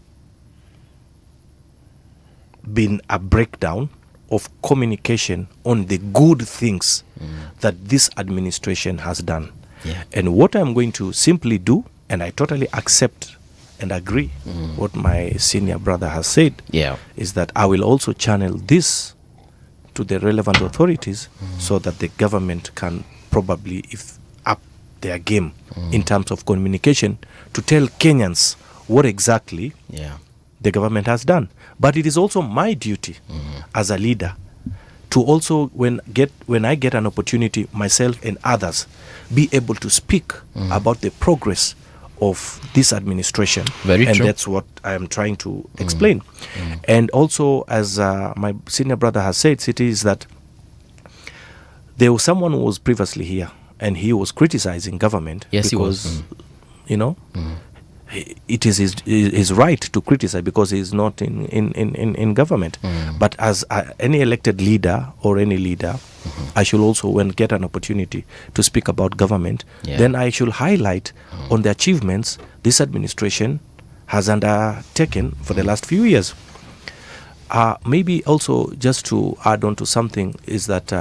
been a breakdown of communication on the good things that this administration has done. And what I'm going to simply do, and I totally accept and agree what my senior brother has said, is that I will also channel this to the relevant authorities so that the government can probably up their game in terms of communication to tell Kenyans what exactly the government has done. But it is also my duty as a leader to also, when I get an opportunity, myself and others, be able to speak about the progress of this administration. Very and true. That's what I am trying to explain. And also, as my senior brother has said, it is that there was someone who was previously here and he was criticizing government. Yes, because, he was. You know, it is his right to criticize because he's not in government. But as any elected leader or any leader, I should also, when get an opportunity to speak about government, then I should highlight on the achievements this administration has undertaken for the last few years. Maybe also just to add on to something is that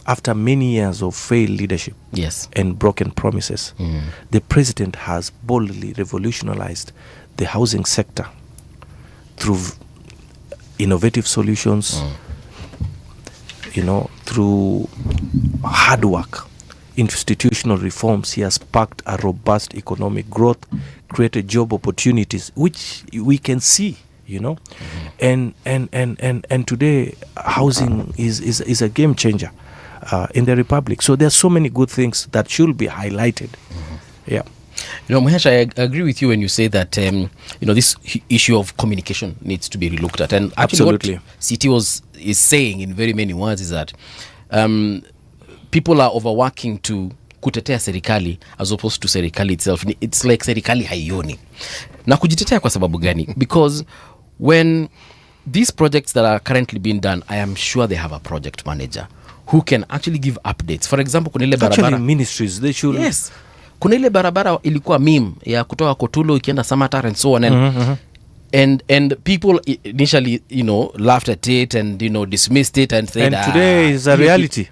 after many years of failed leadership and broken promises, the president has boldly revolutionized the housing sector through innovative solutions, through hard work, institutional reforms. He has sparked a robust economic growth, created job opportunities, which we can see. And today housing is a game changer in the Republic. So there's so many good things that should be highlighted. Mahesh, I agree with you when you say that this issue of communication needs to be relooked at. And actually Absolutely. what CT is saying in very many words is that people are overworking to kutetea serikali as opposed to serikali itself. It's like serikali haioni. Na kujitetea kwa sababu gani? Because when these projects that are currently being done, I am sure they have a project manager who can actually give updates. For example, kuna ile barabara. Actually, ministries, they should. Yes. Kuna ile barabara ilikuwa meme ya kutoka Kotulo ikienda Samatar and so on. And people initially, laughed at it and, dismissed it and said, and today is a reality.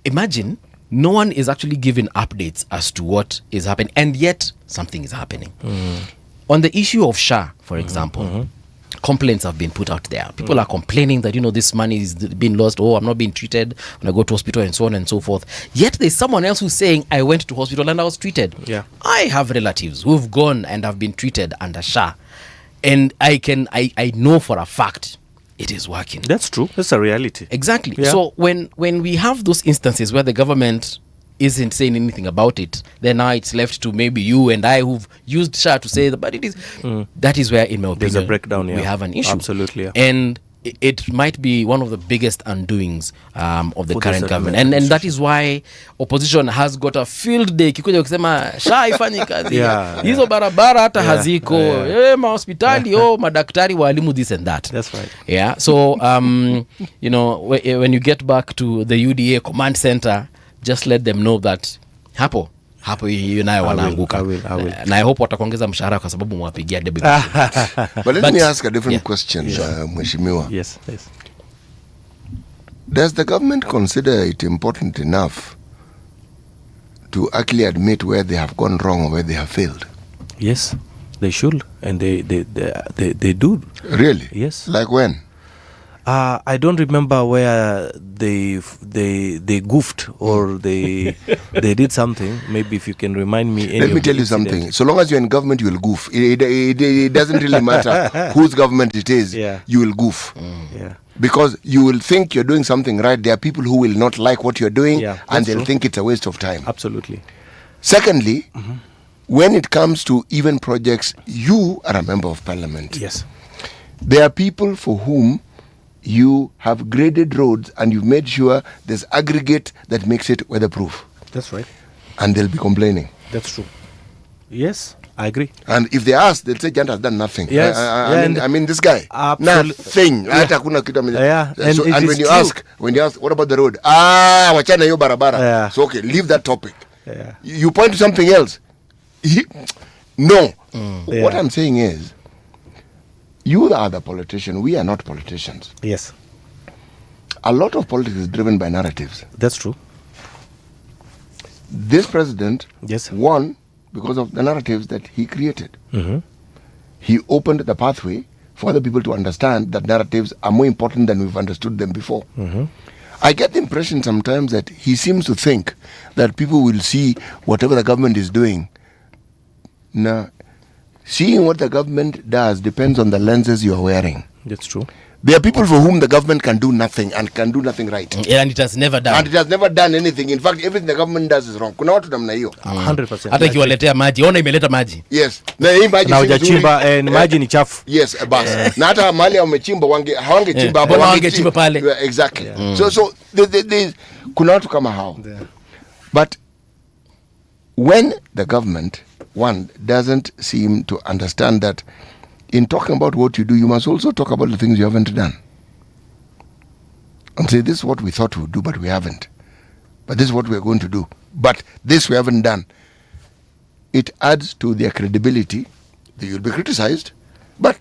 Imagine no one is actually giving updates as to what is happening, and yet something is happening. On the issue of SHA, for example, complaints have been put out there. People are complaining that, this money is being lost. Oh, I'm not being treated when I go to hospital and so on and so forth. Yet there's someone else who's saying, I went to hospital and I was treated. Yeah. I have relatives who've gone and have been treated under SHA. And I know for a fact it is working. That's true. That's a reality. Exactly. Yeah. So when we have those instances where the government isn't saying anything about it, then now it's left to maybe you and I who've used SHA to say that, but it is that is where, in my opinion, there's a breakdown. We have an issue. Absolutely. Yeah. And it might be one of the biggest undoings of the For current this government, and that is why opposition has got a field day kikuja kusema SHA ifanyi kazi hizo barabara hata haziko mahospitali madaktari walimu, this and that. That's right. Yeah. So when you get back to the UDA command center, just let them know that hapo hiyo nayo wanaanguka. Na I hope watakuongeza mshahara kwa sababu mwapigia debe. But let me ask a different question, Mheshimiwa. Yes. Does the government consider it important enough to actually admit where they have gone wrong or where they have failed? Yes, they should, and they do. Really? Yes. Like when? I don't remember where they goofed or they did something. Maybe if you can remind me. Let me tell you something. So long as you're in government, you will goof. It doesn't really matter whose government it is. Yeah. You will goof. Yeah. Because you will think you're doing something right. There are people who will not like what you're doing, and they'll think it's a waste of time. Absolutely. Secondly, when it comes to even projects, you are a member of parliament. Yes. There are people for whom you have graded roads and you've made sure there's aggregate that makes it weatherproof. That's right. And they'll be complaining. That's true. Yes, I agree. And if they ask, they'll say Jant has done nothing. Yes. I mean this guy. Nothing. Yeah. And when you ask, what about the road? Wachana hiyo barabara. Yeah. So okay, leave that topic. Yeah. You point to something else. No. What I'm saying is, you are the politician. We are not politicians. Yes. A lot of politics is driven by narratives. That's true. This president won because of the narratives that he created. He opened the pathway for other people to understand that narratives are more important than we've understood them before. I get the impression sometimes that he seems to think that people will see whatever the government is doing. Now, seeing what the government does depends on the lenses you are wearing. That's true. There are people for whom the government can do nothing and can do nothing right. And it has never done. And it has never done anything. In fact, everything the government does is wrong. Kuna watu namna hiyo. 100%. Hata ikiwaletea maji, ona imeleta maji. Yes. Na hii maji na hujachimba maji ni chafu. Yes, bas. Na hata mahali wamechimba hawangechimba hapo wangechimba pale. Exactly. So kuna watu kama hao. But when the government, one, doesn't seem to understand that in talking about what you do, you must also talk about the things you haven't done. And say, this is what we thought we would do, but we haven't. But this is what we're going to do. But this we haven't done. It adds to their credibility. You'll be criticized, but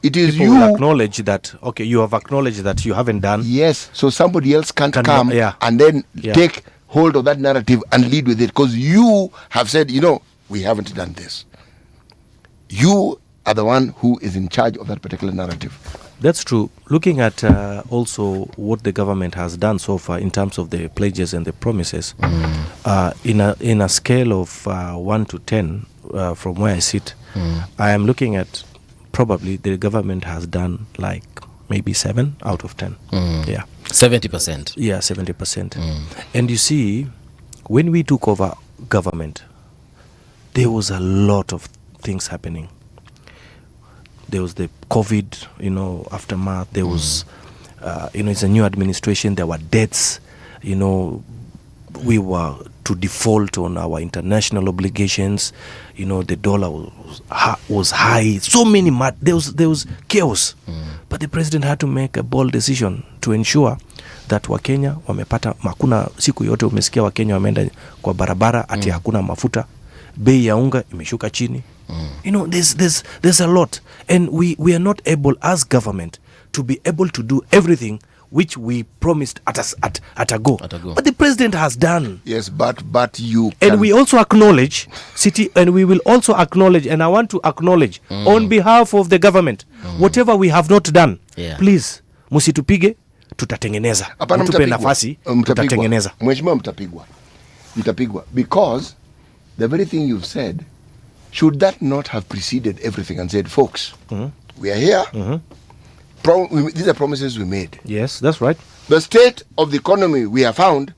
it is People you will acknowledge that, okay, you have acknowledged that you haven't done. Yes, so somebody else can't come and then take hold of that narrative and lead with it, because you have said, we haven't done this. You are the one who is in charge of that particular narrative. That's true. Looking at also what the government has done so far in terms of the pledges and the promises, in a scale of 1 to 10, from where I sit, I am looking at probably the government has done like maybe 7 out of 10. Yeah. 70%. Yeah, 70%. And you see, when we took over government, there was a lot of things happening. There was the COVID, aftermath. There was, it's a new administration. There were debts. We were to default on our international obligations. The dollar was high. So many there was chaos. But the president had to make a bold decision to ensure that Wakenya wamepata, hakuna siku yote umesikia Wakenya wameenda kwa barabara ati hakuna mafuta, bei ya unga imeshuka chini. There's a lot, and we are not able as government to be able to do everything which we promised at a go. But the president has done. Yes, but you and we also acknowledge and we will also acknowledge, and I want to acknowledge on behalf of the government, whatever we have not done, please musitupige, tutatengeneza. Mtupe nafasi, tutatengeneza. Mheshimiwa, mtapigwa because the very thing you've said, should that not have preceded everything and said, folks, we are here. These are promises we made. Yes, that's right. The state of the economy we have found,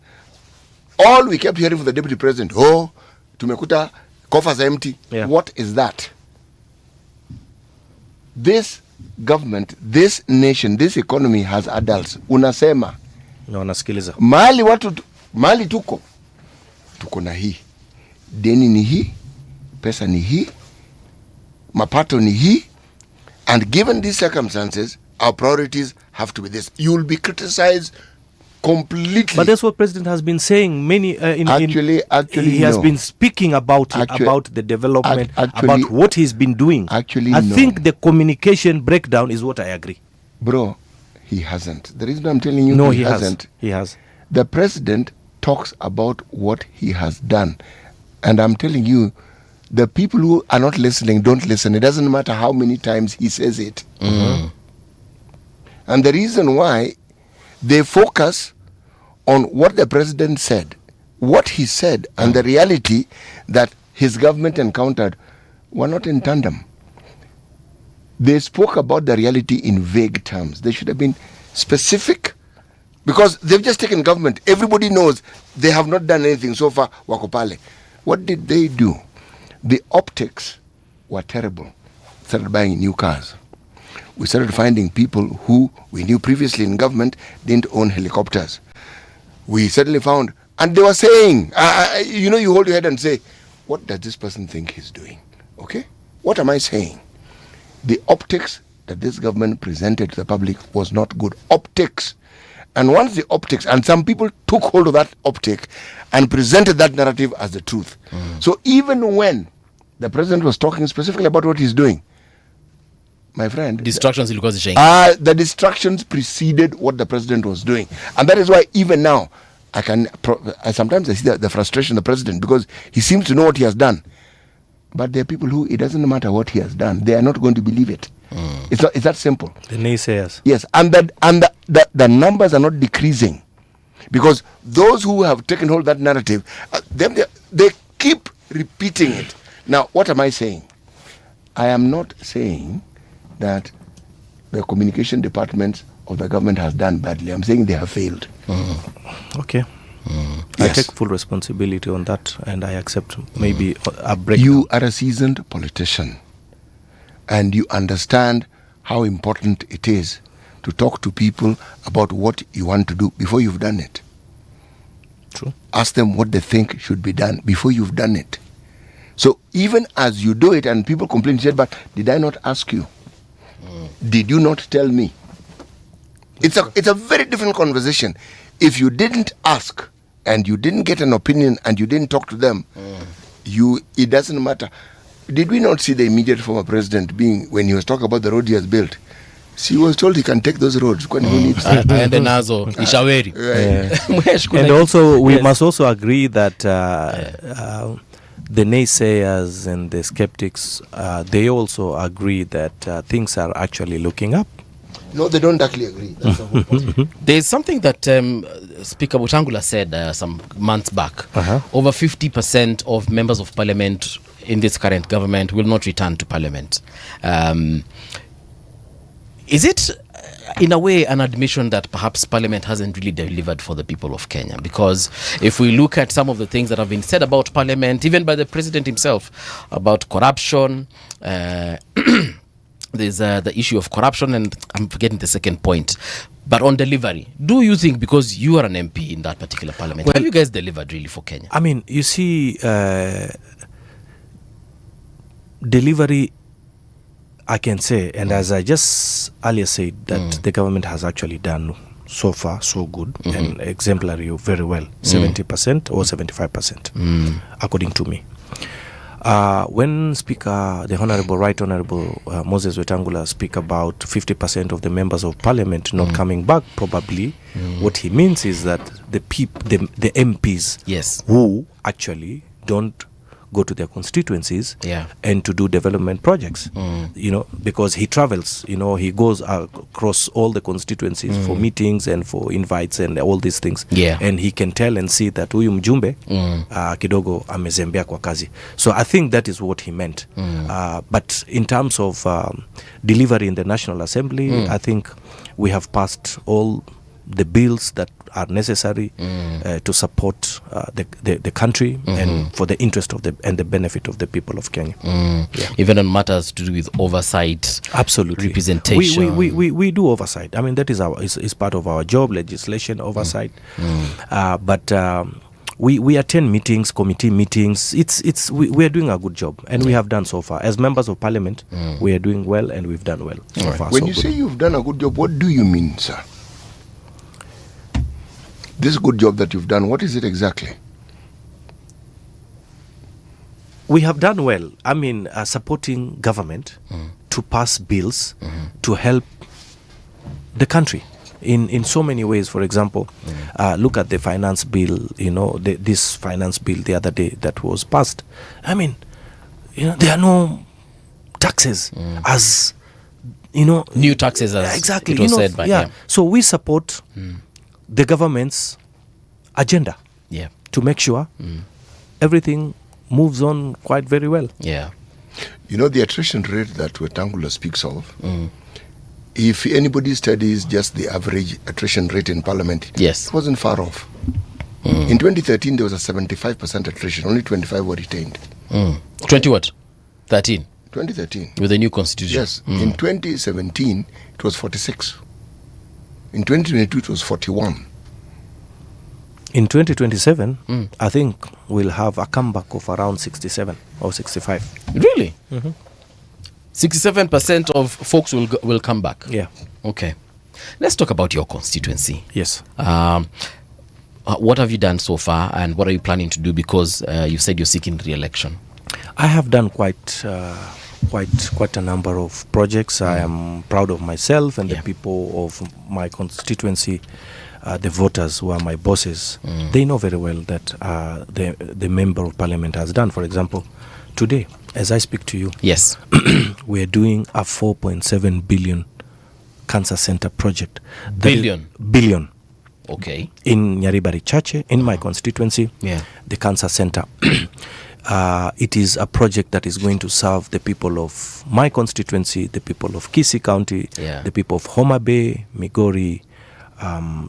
all we kept hearing from the deputy president, tumekuta coffers empty. Yeah. What is that? This government, this nation, this economy has adults. Unasema. No, nasikiliza. Mahali tuko na hii. Deni ni hii. Pesa ni hii. Mapato ni hii. And given these circumstances, our priorities have to be this. You will be criticized completely. But that's what President has been saying. Actually, he has been speaking about the development, about what he's been doing. I think the communication breakdown is what I agree. Bro, he hasn't. The reason I'm telling you, he hasn't. He has. The president talks about what he has done. And I'm telling you, the people who are not listening don't listen. It doesn't matter how many times he says it. And the reason why they focus on what the president said, what he said, and the reality that his government encountered were not in tandem. They spoke about the reality in vague terms. They should have been specific, because they've just taken government. Everybody knows they have not done anything so far. Wakopale. What did they do? The optics were terrible. Started buying new cars. We started finding people who we knew previously in government didn't own helicopters. We suddenly found, and they were saying, you hold your head and say, what does this person think he's doing? Okay? What am I saying? The optics that this government presented to the public was not good. Optics. And once the optics, and some people took hold of that optic and presented that narrative as the truth. So even when the president was talking specifically about what he's doing, my friend, distractions the distractions preceded what the president was doing. And that is why even now I sometimes I see the frustration of the president, because he seems to know what he has done, but there are people who it doesn't matter what he has done, they are not going to believe it. It's that simple. The naysayers. Yes, and the numbers are not decreasing, because those who have taken hold of that narrative, they keep repeating it. Now, what am I saying? I am not saying that the communication department of the government has done badly. I'm saying they have failed. Okay. I take full responsibility on that, and I accept maybe a break. You are a seasoned politician, and you understand how important it is to talk to people about what you want to do before you've done it. True. Ask them what they think should be done before you've done it. So even as you do it and people complain, said, but did I not ask you? Did you not tell me? It's a very different conversation. If you didn't ask and you didn't get an opinion and you didn't talk to them, it doesn't matter. Did we not see the immediate former president when he was talking about the road he has built? He was told he can take those roads. Who needs that? And also, we must also agree that the naysayers and the skeptics, they also agree that things are actually looking up. No, they don't actually agree. That's the whole point. There's something that Speaker Wetangula said some months back. Over 50% of members of parliament in this current government will not return to parliament. Is it, in a way, an admission that perhaps parliament hasn't really delivered for the people of Kenya? Because if we look at some of the things that have been said about parliament, even by the president himself, about corruption, there's the issue of corruption, and I'm forgetting the second point. But on delivery, do you think, because you are an MP in that particular parliament, have you guys delivered really for Kenya? I mean, you see, delivery, I can say, and as I just earlier said, that the government has actually done so far so good and exemplary very well, 70% or 75%, according to me. When Speaker, the Right Honorable Moses Wetangula speak about 50% of the members of parliament not coming back, probably what he means is that the MPs who actually don't go to their constituencies and to do development projects, because he travels, he goes across all the constituencies for meetings and for invites and all these things, and he can tell and see that huyu mjumbe kidogo amezembea kwa kazi. So I think that is what he meant. But in terms of delivery in the National Assembly, I think we have passed all the bills that are necessary to support the country and for the interest of and the benefit of the people of Kenya. Even on matters to do with oversight, absolutely, representation. We do oversight. I mean, that is part of our job, legislation oversight. But we attend meetings, committee meetings. We are doing a good job, and we have done so far. As members of parliament, we are doing well, and we've done well so far. When you say you've done a good job, what do you mean, sir? This good job that you've done, what is it exactly? We have done well. I mean, supporting government to pass bills to help the country in so many ways. For example, look at the finance bill, this finance bill the other day that was passed. I mean, there are no taxes as, new taxes as exactly, it was said by him. So we support the government's agenda to make sure everything moves on quite very well. The attrition rate that Wetangula speaks of, if anybody studies just the average attrition rate in parliament, it wasn't far off. In 2013, there was a 75% attrition. Only 25 were retained. 20 what? 13? 2013. With the new constitution? Yes. In 2017, it was 46. In 2022, it was 41. In 2027, I think we'll have a comeback of around 67 or 65. Really? 67% of folks will come back? Yeah. Okay. Let's talk about your constituency. Yes. What have you done so far, and what are you planning to do? Because you said you're seeking re-election. I have done quite a number of projects. I am proud of myself and the people of my constituency, the voters who are my bosses. They know very well that the member of parliament has done. For example, today, as I speak to you, we are doing a 4.7 billion cancer center project. Billion. Okay. In Nyaribari Chache, in my constituency, the cancer center. It is a project that is going to serve the people of my constituency, the people of Kisii County, the people of Homa Bay, Migori,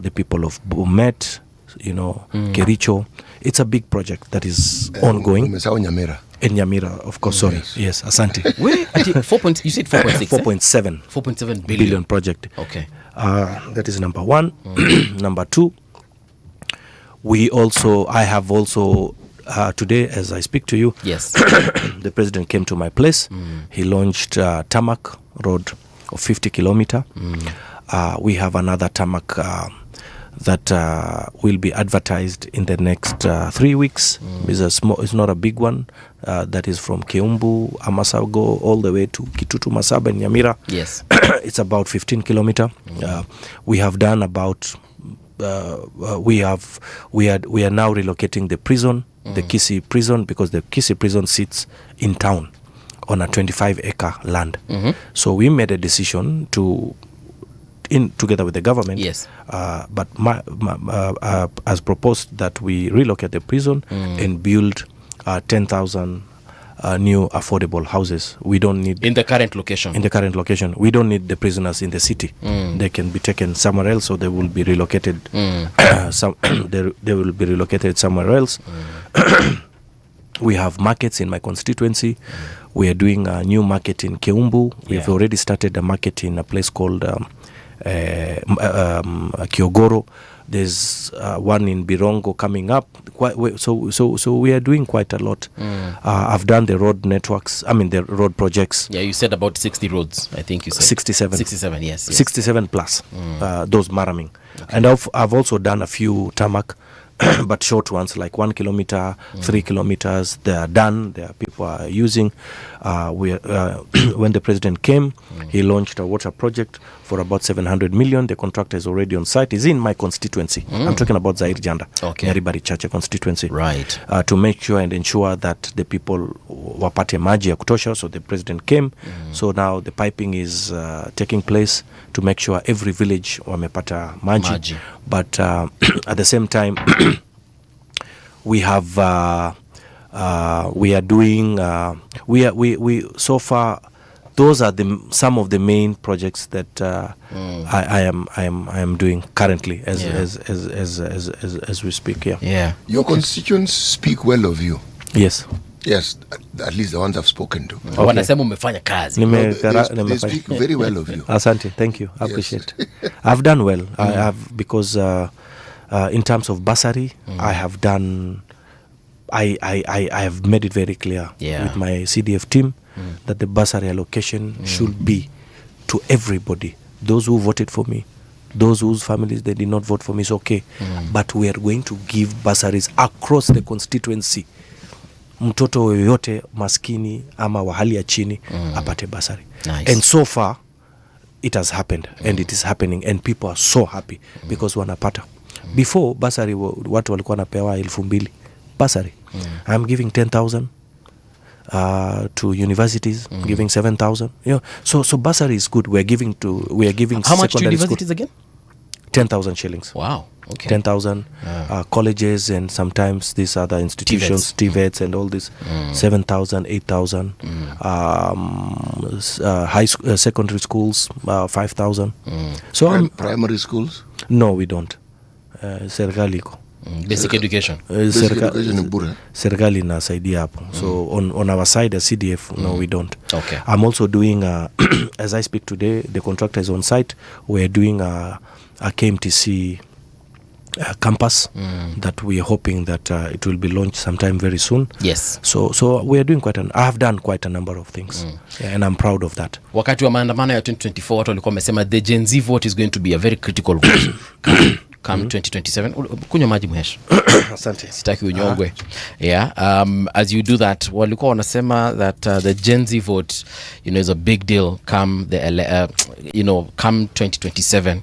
the people of Bomet, Kericho. It's a big project that is ongoing. In Nyamira, of course, sorry. Yes, Asante. You said 4.6? 4.7 billion project. Okay. That is number one. Number two, I have also today, as I speak to you, Yes. the president came to my place. He launched tarmac road of 50 kilometer. We have another tarmac that will be advertised in the next 3 weeks. It's not a big one. That is from Keumbu, Amasago, all the way to Kitutu, Masaba, and Nyamira. Yes. It's about 15 kilometer. We have done about. We are now relocating the prison, the Kisi prison, because the Kisi prison sits in town on a 25-acre land. So we made a decision together with the government. Yes. But as proposed that we relocate the prison and build 10,000 new affordable houses. We don't need in the current location. We don't need the prisoners in the city. They can be taken somewhere else, or they will be relocated. They will be relocated somewhere else. We have markets in my constituency. We are doing a new market in Keumbu. We've already started a market in a place called Kiogoro. There's one in Birongo coming up. So we are doing quite a lot. I've done the road networks. The road projects. Yeah, you said about 60 roads. I think you said 67. 67, yes. 67 plus. Those maraming. Okay. And I've also done a few tarmac, but short ones, like 1 kilometer, 3 kilometers. They are done. People are using. When the president came, he launched a water project for about 700 million. The contractor is already on site. He's in my constituency. I'm talking about Zaire Janda, Nairobi Church constituency. Right. To make sure and ensure that the people wapate maji ya kutosha. So the president came. So now the piping is taking place to make sure every village wamepata maji. But at the same time, we have we are doing we so far those are some of the main projects that I am doing currently as we speak. Your constituents speak well of you. Yes, at least the ones I've spoken to. Wanasema umefanya kazi. They speak very well of you. Asante, thank you, I appreciate. I've done well. I have, because in terms of bursary, I have done. I have made it very clear with my CDF team that the bursary allocation should be to everybody. Those who voted for me, those whose families they did not vote for me, is okay. But we are going to give bursaries across the constituency. Mtoto yoyote maskini ama wa hali ya chini apate bursary. Nice. And so far it has happened and it is happening, and people are so happy because wanapata. Before bursary watu walikuwa wanapewa 2,000 bursary. I'm giving 10,000 to universities, giving 7,000. So bursary is good. We are giving how much to universities again? 10,000 shillings. Wow. Okay. 10,000 colleges and sometimes these other institutions, TVETs and all this, 7,000, 8,000. Secondary schools, 5,000. So primary schools? No, we don't. Serikali iko. Basic education. Serikali inasaidia hapo. So on our side as CDF, no, we don't. Okay. I'm also doing as I speak today, the contractor is on site. We're doing a KMTC campus that we are hoping that it will be launched sometime very soon. Yes. So we are doing I have done quite a number of things, and I'm proud of that. Wakati wa maandamano ya 2024 watu walikuwa wamesema the Gen Z vote is going to be a very critical vote come 2027. Kunywa maji mhesha. Asante. Sitaki unyongwe. As you do that, walikuwa wanasema that the Gen Z vote, is a big deal come come 2027.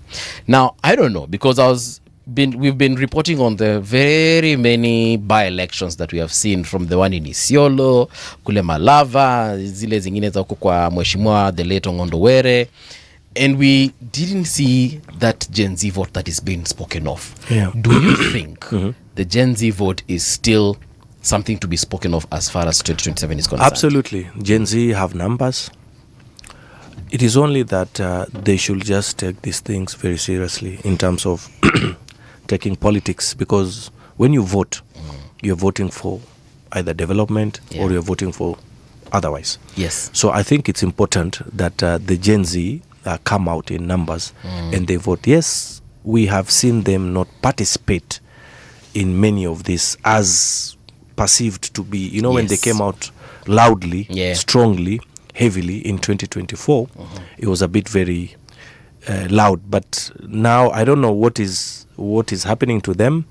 Now, I don't know, because we've been reporting on the very many by-elections that we have seen, from the one in Isiolo, kule Malava, zile zingine za huko kwa mheshimiwa the late Ngondowere, and we didn't see that Gen Z vote that is being spoken of. Do you think the Gen Z vote is still something to be spoken of as far as 2027 is concerned? Absolutely. Gen Z have numbers. It is only that they should just take these things very seriously in terms of taking politics, because when you vote, you're voting for either development or you're voting for otherwise. Yes. So I think it's important that the Gen Z come out in numbers and they vote. Yes, we have seen them not participate in many of this as perceived to be, when they came out loudly, strongly, heavily in 2024, it was a bit very loud. But now I don't know what is happening to them,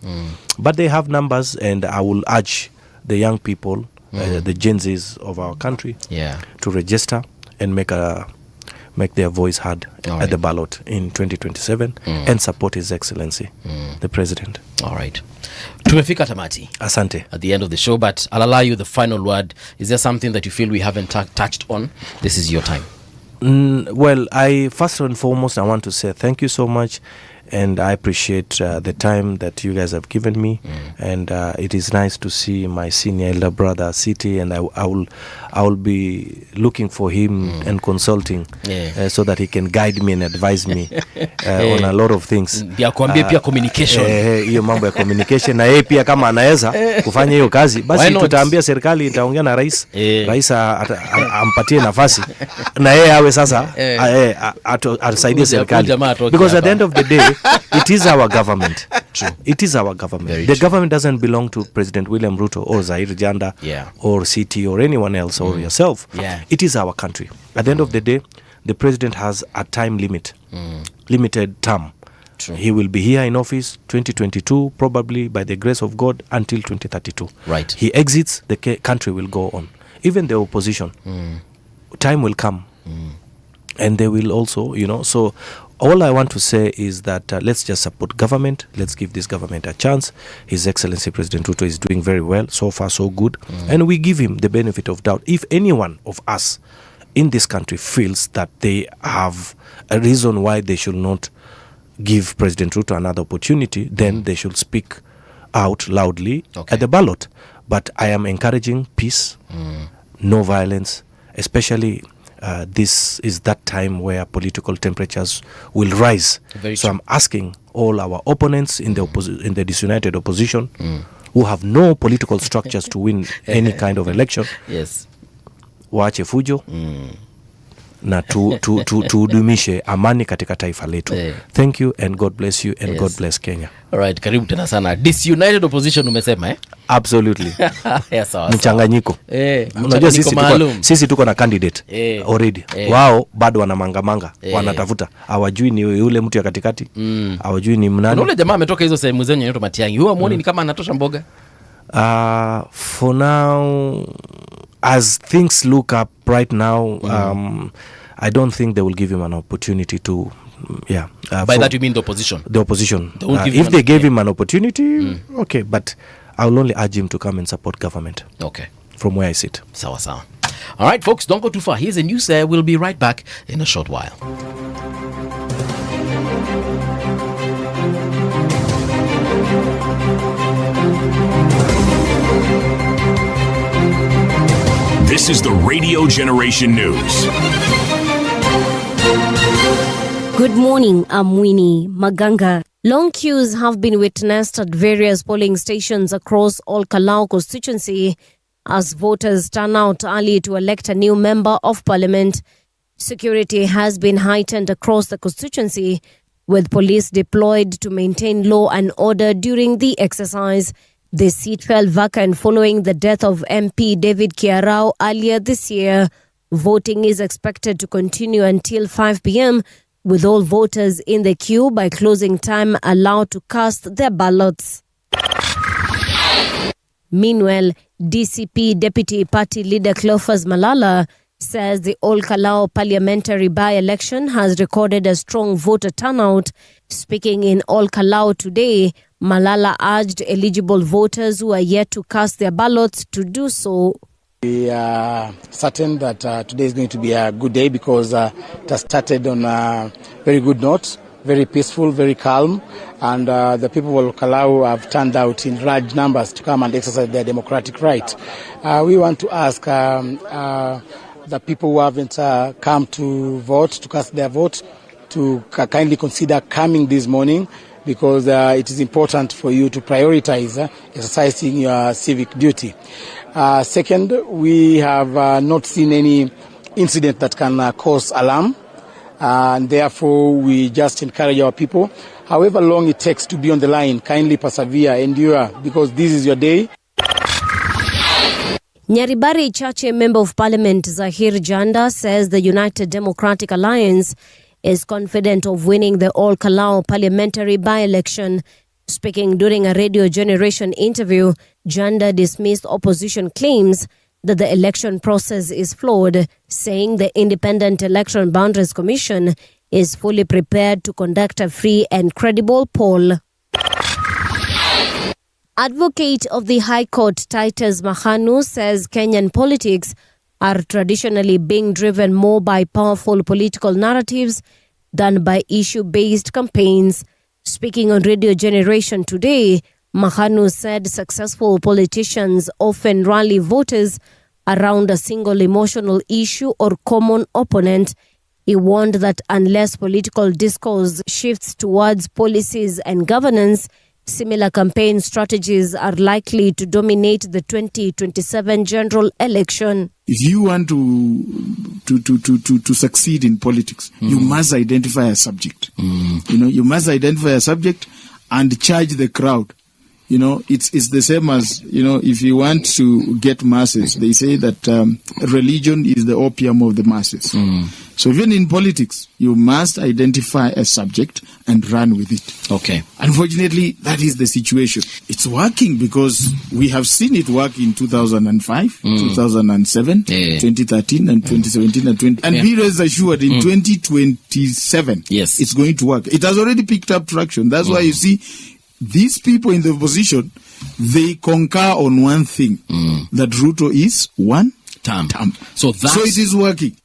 but they have numbers, and I will urge the young people, the Gen Zs of our country, to register and make their voice heard at the ballot in 2027 and support His Excellency, the President. All right. Tumefika tamati. Asante. At the end of the show, but I'll allow you the final word. Is there something that you feel we haven't touched on? This is your time. Well, first and foremost, I want to say thank you so much, and I appreciate the time that you guys have given me, and it is nice to see my senior elder brother City, and I will be looking for him and consulting so that he can guide me and advise me on a lot of things. Pia communication. Hiyo mambo ya communication, na yeye pia kama anaweza kufanya hiyo kazi, basi tutaambia serikali itaongea na rais, rais ampatie nafasi na yeye awe sasa atusaidie serikali, because at the end of the day it is our government. True. It is our government. The government doesn't belong to President William Ruto or Zahir Janda or City or anyone else or yourself. It is our country. At the end of the day, the president has a time limit, limited term. True. He will be here in office 2022, probably by the grace of God, until 2032. Right. He exits, the country will go on. Even the opposition, time will come, and they will also, so all I want to say is that let's just support government. Let's give this government a chance. His Excellency President Ruto is doing very well. So far, so good. And we give him the benefit of doubt. If any one of us in this country feels that they have a reason why they should not give President Ruto another opportunity, then they should speak out loudly at the ballot. But I am encouraging peace, no violence, especially this is that time where political temperatures will rise. So I'm asking all our opponents in the disunited opposition, who have no political structures to win any kind of election, waache fujo na tudumishe amani katika taifa letu. Thank you and God bless you and God bless Kenya. Alright, karibu tena sana. Disunited opposition umesema Absolutely. Sawa. Mchanganyiko. Unajua sisi tuko na candidate already. Wao bado wana manga wanatafuta. Hawajui ni yule mtu ya katikati. Hawajui ni mnani. Kuna ule jamaa ametoka hizo sehemu zenye inaitwa Matiang'i. Huwa muone ni kama anatosha mboga. For now, as things look up right now, I don't think they will give him an opportunity to by that you mean the opposition? The opposition. If they gave him an opportunity, okay, but I will only urge him to come and support government. Okay. From where I sit. Sawa sawa. All right, folks, don't go too far. Here's a news. We'll be right back in a short while. This is the Radio Generation News. Good morning, I'm Winnie Maganga. Long queues have been witnessed at various polling stations across all Kalou constituency as voters turn out early to elect a new member of parliament. Security has been heightened across the constituency, with police deployed to maintain law and order during the exercise. The seat fell vacant following the death of MP David Kiarao earlier this year. Voting is expected to continue until 5 p.m., with all voters in the queue by closing time allowed to cast their ballots. Meanwhile, DCP Deputy Party Leader Cleophas Malala says the All Kalou parliamentary by-election has recorded a strong voter turnout. Speaking in All Kalou today, Malala urged eligible voters who are yet to cast their ballots to do so. We are certain that today is going to be a good day because it has started on a very good note, very peaceful, very calm, and the people of Kalou have turned out in large numbers to come and exercise their democratic right. We want to ask the people who haven't come to vote, to cast their vote, to kindly consider coming this morning, because it is important for you to prioritize exercising your civic duty. Second, we have not seen any incident that can cause alarm, and therefore we just encourage our people however long it takes to be on the line, kindly persevere, endure, because this is your day. Nyaribari Chache Member of Parliament Zahir Janda says the United Democratic Alliance is confident of winning the All Kalou parliamentary by-election. Speaking during a Radio Generation interview, Janda dismissed opposition claims that the election process is flawed, saying the Independent Election Boundaries Commission is fully prepared to conduct a free and credible poll. Advocate of the High Court Titus Mahanu says Kenyan politics are traditionally being driven more by powerful political narratives than by issue-based campaigns. Speaking on Radio Generation today, Mahanu said successful politicians often rally voters around a single emotional issue or common opponent. He warned that unless political discourse shifts towards policies and governance, similar campaign strategies are likely to dominate the 2027 general election. If you want to succeed in politics, you must identify a subject. You must identify a subject and charge the crowd. It's the same as, if you want to get masses, they say that religion is the opium of the masses. So even in politics, you must identify a subject and run with it. Okay. Unfortunately, that is the situation. It's working because we have seen it work in 2005, 2007, 2013, and 2017, and 20. And be rest assured, in 2027, yes, it's going to work. It has already picked up traction. That's why you see these people in the opposition, they concur on one thing, that Ruto is one term. So it is working.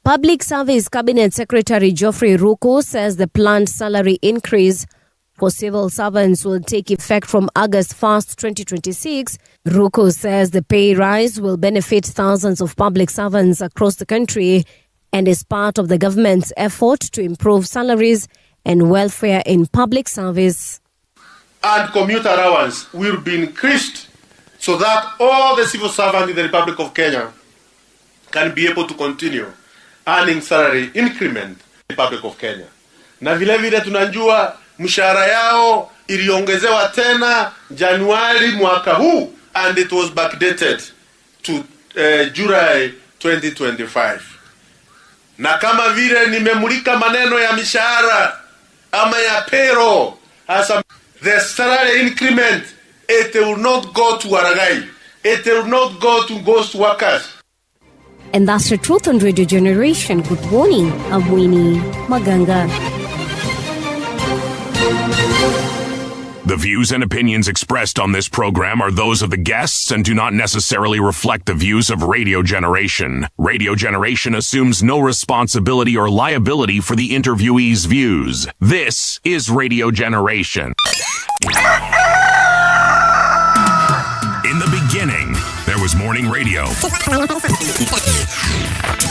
Public Service Cabinet Secretary Geoffrey Ruko says the planned salary increase for civil servants will take effect from August 1st, 2026. Ruko says the pay rise will benefit thousands of public servants across the country and is part of the government's effort to improve salaries and welfare in public service. And commuter allowance will be increased so that all the civil servants in the Republic of Kenya can be able to continue earning salary increment in the Republic of Kenya. Na vile vile tunajua mshahara yao iliongezewa tena Januari mwaka huu, and it was backdated to July 2025. Na kama vile nimemulika maneno ya mishahara ama ya payroll, hasa the salary increment, it will not go to Aragai. It will not go to ghost workers. And that's the truth on Radio Generation. Good morning. I'm Winnie Maganga. The views and opinions expressed on this program are those of the guests and do not necessarily reflect the views of Radio Generation. Radio Generation assumes no responsibility or liability for the interviewee's views. This is Radio Generation. In the beginning, there was morning radio.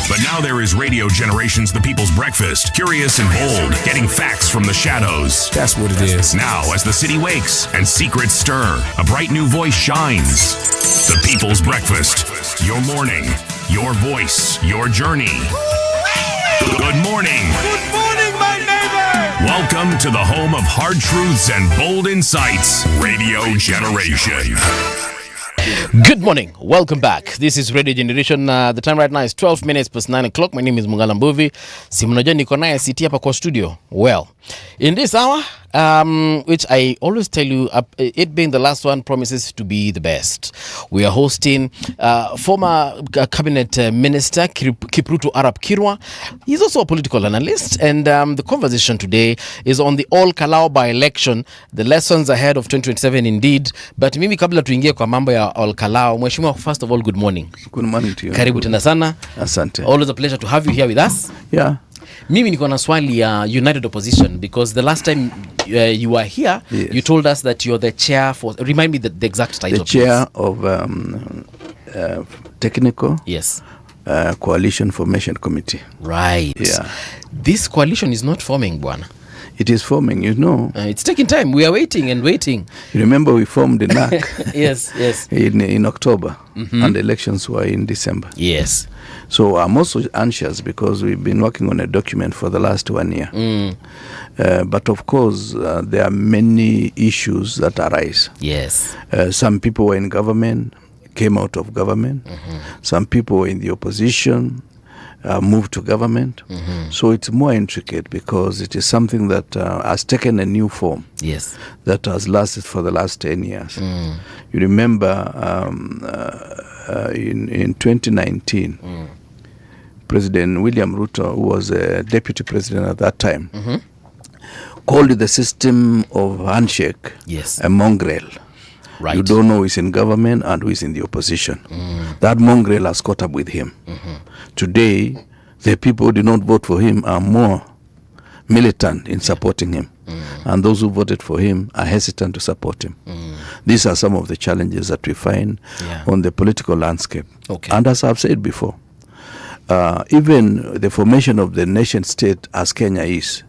But now there is Radio Generation's The People's Breakfast. Curious and bold, getting facts from the shadows. That's what it is. Now, as the city wakes and secrets stir, a bright new voice shines. The People's Breakfast. Your morning, your voice, your journey. Good morning. Good morning, my neighbor. Welcome to the home of hard truths and bold insights. Radio Generation. Good morning. Welcome back. This is Radio Generation. The time right now is 12 minutes past 9 o'clock. My name is Mungala Mbuvi. Si mnajua niko naye siti hapa kwa studio. Well, in this hour, which I always tell you, it being the last one promises to be the best. We are hosting former cabinet minister Kipruto Arap Kirwa. He's also a political analyst, and the conversation today is on the All Kalou by-election, the lessons ahead of 2027 indeed. But mimi kabla tuingie kwa mambo ya All Kalou, Mheshimiwa, first of all, good morning. Good morning to you. Karibu tena sana. Asante. Always a pleasure to have you here with us. Yeah. Mimi niko na swali ya United Opposition, because the last time you were here, yes, you told us that you're the chair for, remind me the exact title. The chair of technical, yes, coalition formation committee. Right. Yeah. This coalition is not forming, bwana. It is forming, It's taking time. We are waiting and waiting. You remember we formed the NAC yes. in October, and the elections were in December. Yes. So I'm also anxious because we've been working on a document for the last 1 year. But of course, there are many issues that arise. Yes. Some people were in government, came out of government. Some people were in the opposition, moved to government. So it's more intricate because it is something that has taken a new form. Yes. That has lasted for the last 10 years. You remember in 2019, President William Ruto, who was a deputy president at that time, called it the system of handshake a mongrel. Right. You don't know who is in government and who is in the opposition. That mongrel has caught up with him. Today, the people who did not vote for him are more militant in supporting him. And those who voted for him are hesitant to support him. These are some of the challenges that we find on the political landscape. And as I've said before, even the formation of the nation state as Kenya is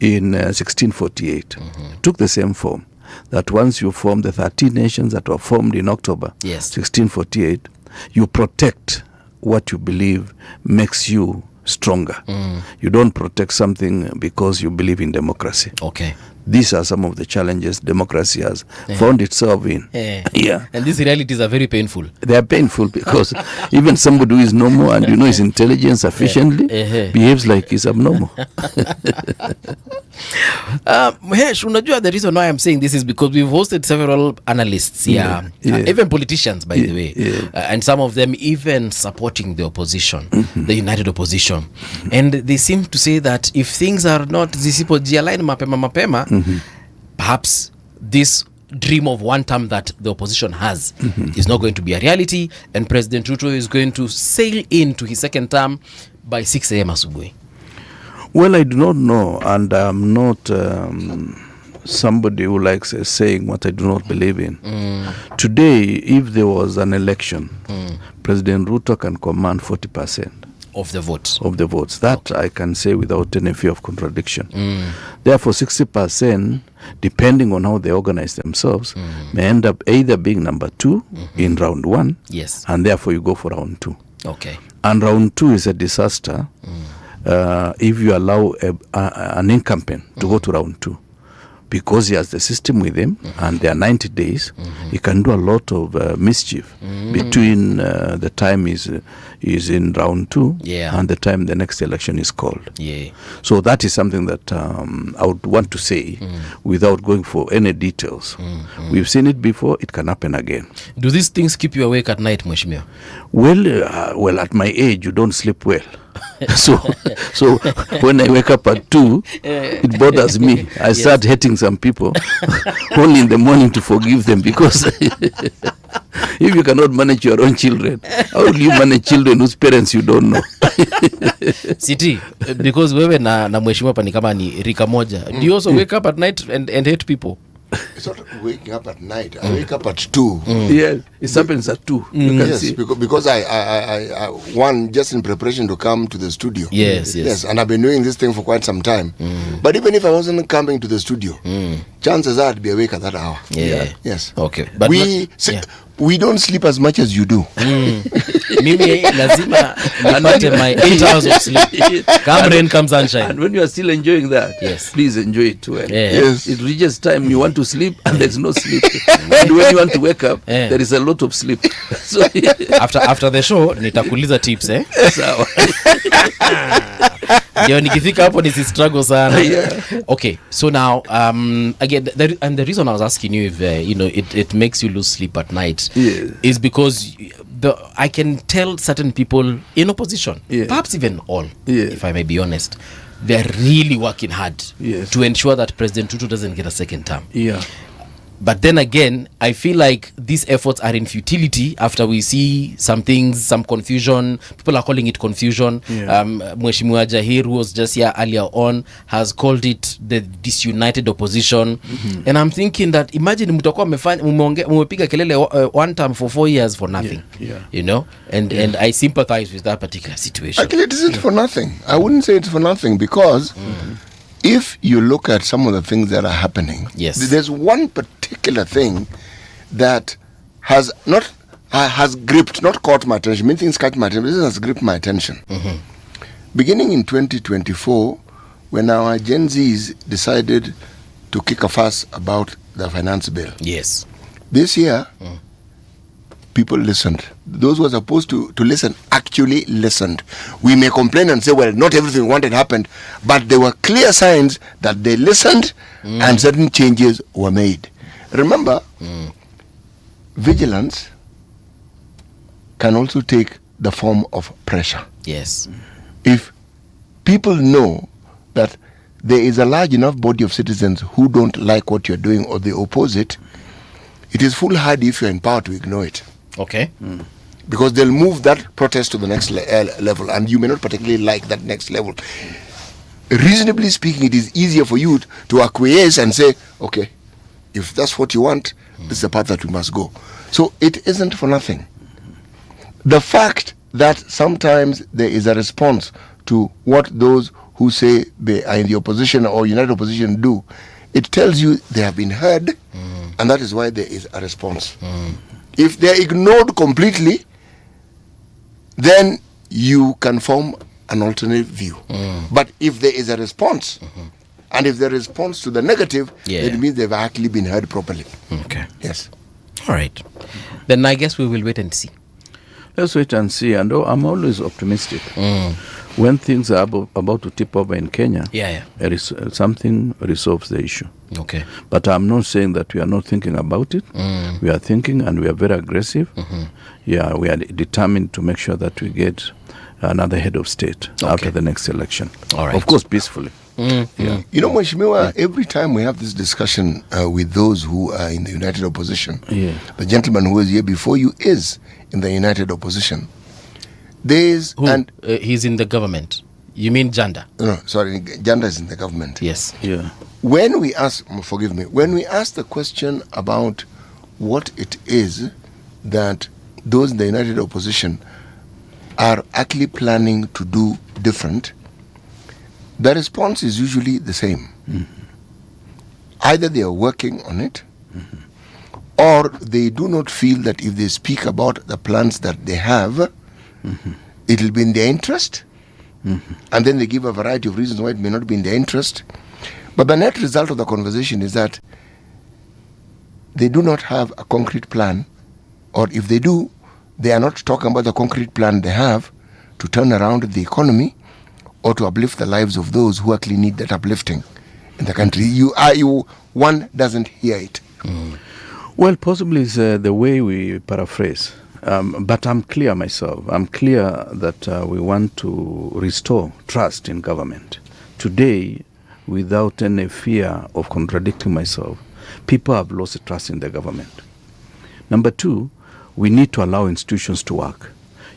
in 1648 took the same form. That once you form the 13 nations that were formed in October 1648, you protect what you believe makes you stronger. You don't protect something because you believe in democracy. These are some of the challenges democracy has found itself in. And these realities are very painful. They are painful because even somebody who is normal and is intelligent sufficiently behaves like he's abnormal. Hesh, unajua the reason why I'm saying this is because we've hosted several analysts here, even politicians, by the way, and some of them even supporting the opposition, the united opposition. And they seem to say that if things are not zisipojialign mapema, perhaps this dream of one term that the opposition has is not going to be a reality, and President Ruto is going to sail into his second term by 6 a.m. asubuhi. Well, I do not know, and I'm not somebody who likes saying what I do not believe in. Today, if there was an election, President Ruto can command 40% of the votes. That I can say without any fear of contradiction. Therefore, 60%, depending on how they organize themselves, may end up either being number 2 in round 1, and therefore you go for round 2. And round 2 is a disaster if you allow an incumbent to go to round 2. Because he has the system with him and there are 90 days, he can do a lot of mischief between the time he's in round 2 and the time the next election is called. So that is something that I would want to say without going for any details. We've seen it before, it can happen again. Do these things keep you awake at night, Mheshimiwa? Well, at my age, you don't sleep well. so when I wake up at 2, it bothers me. I start hating some people only in the morning to forgive them, because if you cannot manage your own children, how will you manage children whose parents you don't know? City, because wewe na mheshimiwa hapa ni kama ni rika moja. Do you also wake up at night and hate people? It's not waking up at night. I wake up at 2. Yeah, it happens at 2. Yes, because I one, just in preparation to come to the studio. Yes. And I've been doing this thing for quite some time. But even if I wasn't coming to the studio, chances are I'd be awake at that hour. Yes. Okay. But we don't sleep as much as you do. Mimi lazima nipate my 8 hours of sleep. Come rain, come sunshine. And when you are still enjoying that, please enjoy it well. Yes. It reaches time you want to sleep and there's no sleep. And when you want to wake up, there is a lot of sleep. So after the show nitakuuliza tips Sawa. Ndio nikifika hapo nisi struggle sana. Okay, so now again the reason I was asking you if it makes you lose sleep at night is because I can tell certain people in opposition, perhaps even all, if I may be honest, they're really working hard to ensure that President Ruto doesn't get a second term. But then again, I feel like these efforts are in futility after we see some things, some confusion. People are calling it confusion. Mheshimiwa Jahir, who was just here earlier on, has called it the disunited opposition. And I'm thinking that, imagine mtakuwa mmepiga kelele one term for 4 years for nothing. You know? And I sympathize with that particular situation. Actually, it isn't for nothing. I wouldn't say it's for nothing, because if you look at some of the things that are happening, yes, there's one particular thing that has gripped, not caught my attention. Many things catch my attention. This has gripped my attention. Mm-hmm. Beginning in 2024, when our Gen Zs decided to kick a fuss about the finance bill. Yes. This year, people listened. Those who were supposed to listen actually listened. We may complain and say, well, not everything we wanted happened, but there were clear signs that they listened and certain changes were made. Remember, vigilance can also take the form of pressure. Yes. If people know that there is a large enough body of citizens who don't like what you're doing or they oppose it, it is foolhardy if you're in power to ignore it. Okay. Because they'll move that protest to the next level, and you may not particularly like that next level. Reasonably speaking, it is easier for you to acquiesce and say, okay, if that's what you want, this is the path that we must go. So it isn't for nothing. The fact that sometimes there is a response to what those who say they are in the opposition or united opposition do, it tells you they have been heard, and that is why there is a response. If they are ignored completely, then you can form an alternate view. But if there is a response, and if the response to the negative, it means they've actually been heard properly. Okay. Yes. All right. Then I guess we will wait and see. Let's wait and see. And I'm always optimistic. When things are about to tip over in Kenya, something resolves the issue. Okay. But I'm not saying that we are not thinking about it. We are thinking, and we are very aggressive. Yeah, we are determined to make sure that we get another head of state after the next election. All right. Of course, peacefully. Yeah. You know, Mheshimiwa, every time we have this discussion with those who are in the united opposition, the gentleman who was here before you is in the united opposition. He's in the government. You mean Janda? No, sorry, Janda is in the government. Yes. Yeah. When we ask, forgive me, when we ask the question about what it is that those in the united opposition are actually planning to do different, the response is usually the same. Either they are working on it, or they do not feel that if they speak about the plans that they have, it will be in their interest. And then they give a variety of reasons why it may not be in their interest. But the net result of the conversation is that they do not have a concrete plan, or if they do, they are not talking about the concrete plan they have to turn around the economy or to uplift the lives of those who actually need that uplifting in the country. One doesn't hear it. Well, possibly it's the way we paraphrase. But I'm clear myself. I'm clear that we want to restore trust in government. Today, without any fear of contradicting myself, people have lost trust in the government. Number two, we need to allow institutions to work.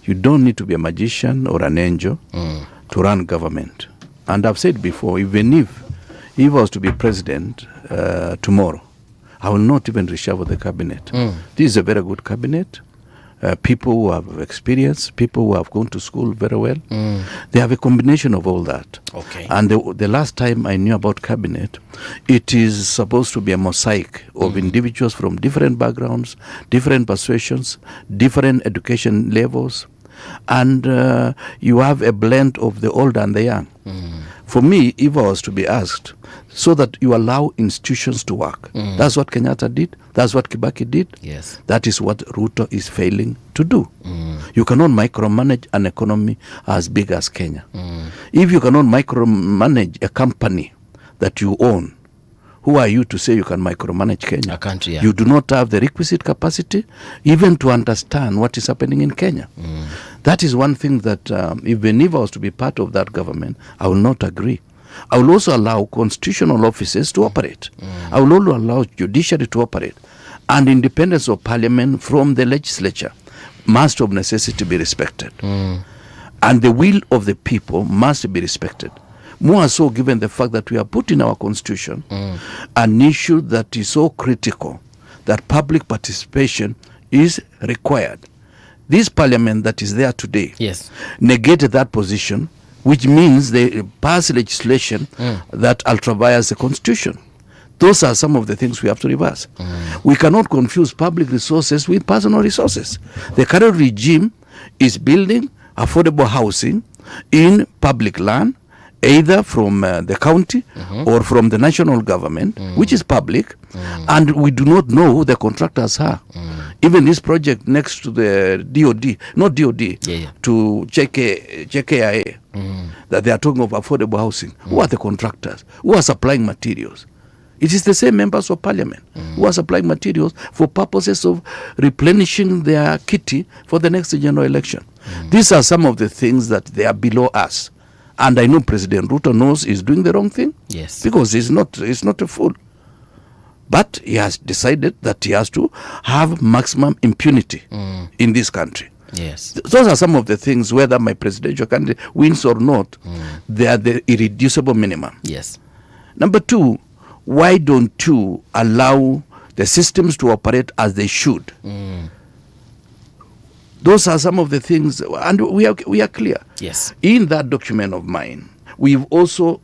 You don't need to be a magician or an angel to run government. And I've said before, even if I was to be president tomorrow, I will not even reshuffle the cabinet. This is a very good cabinet. People who have experience, people who have gone to school very well. They have a combination of all that. Okay. And the last time I knew about cabinet, it is supposed to be a mosaic of individuals from different backgrounds, different persuasions, different education levels, and you have a blend of the old and the young. For me, if I was to be asked, so that you allow institutions to work. That's what Kenyatta did. That's what Kibaki did. Yes. That is what Ruto is failing to do. You cannot micromanage an economy as big as Kenya. If you cannot micromanage a company that you own, who are you to say you can micromanage Kenya? A country, yeah. You do not have the requisite capacity even to understand what is happening in Kenya. That is one thing that even if I was to be part of that government, I will not agree. I will also allow constitutional offices to operate. I will also allow judiciary to operate. And independence of parliament from the legislature must of necessity be respected. And the will of the people must be respected. More so given the fact that we have put in our constitution an issue that is so critical that public participation is required. This parliament that is there today negated that position which means they pass legislation that ultraviolates the constitution. Those are some of the things we have to reverse. We cannot confuse public resources with personal resources. The current regime is building affordable housing in public land, either from the county or from the national government, which is public, and we do not know who the contractors are. Even this project next to the DOD, not DOD, to JKIA, that they are talking of affordable housing. Who are the contractors? Who are supplying materials? It is the same members of parliament who are supplying materials for purposes of replenishing their kitty for the next general election. These are some of the things that they are below us. And I know President Ruto knows he's doing the wrong thing. Yes. Because he's not a fool. But he has decided that he has to have maximum impunity in this country. Yes. Those are some of the things, whether my presidential candidate wins or not, they are the irreducible minimum. Yes. Number two, why don't you allow the systems to operate as they should? Those are some of the things, and we are clear. Yes. In that document of mine, we've also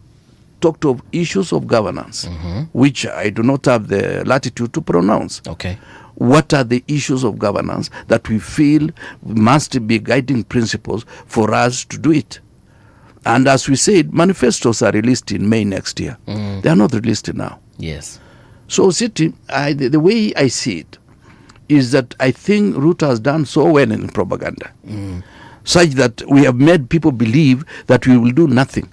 talked of issues of governance, which I do not have the latitude to pronounce. Okay. What are the issues of governance that we feel must be guiding principles for us to do it? And as we said, manifestos are released in May next year. They are not released now. Yes. So, the way I see it is that I think Ruto has done so well in propaganda, such that we have made people believe that we will do nothing.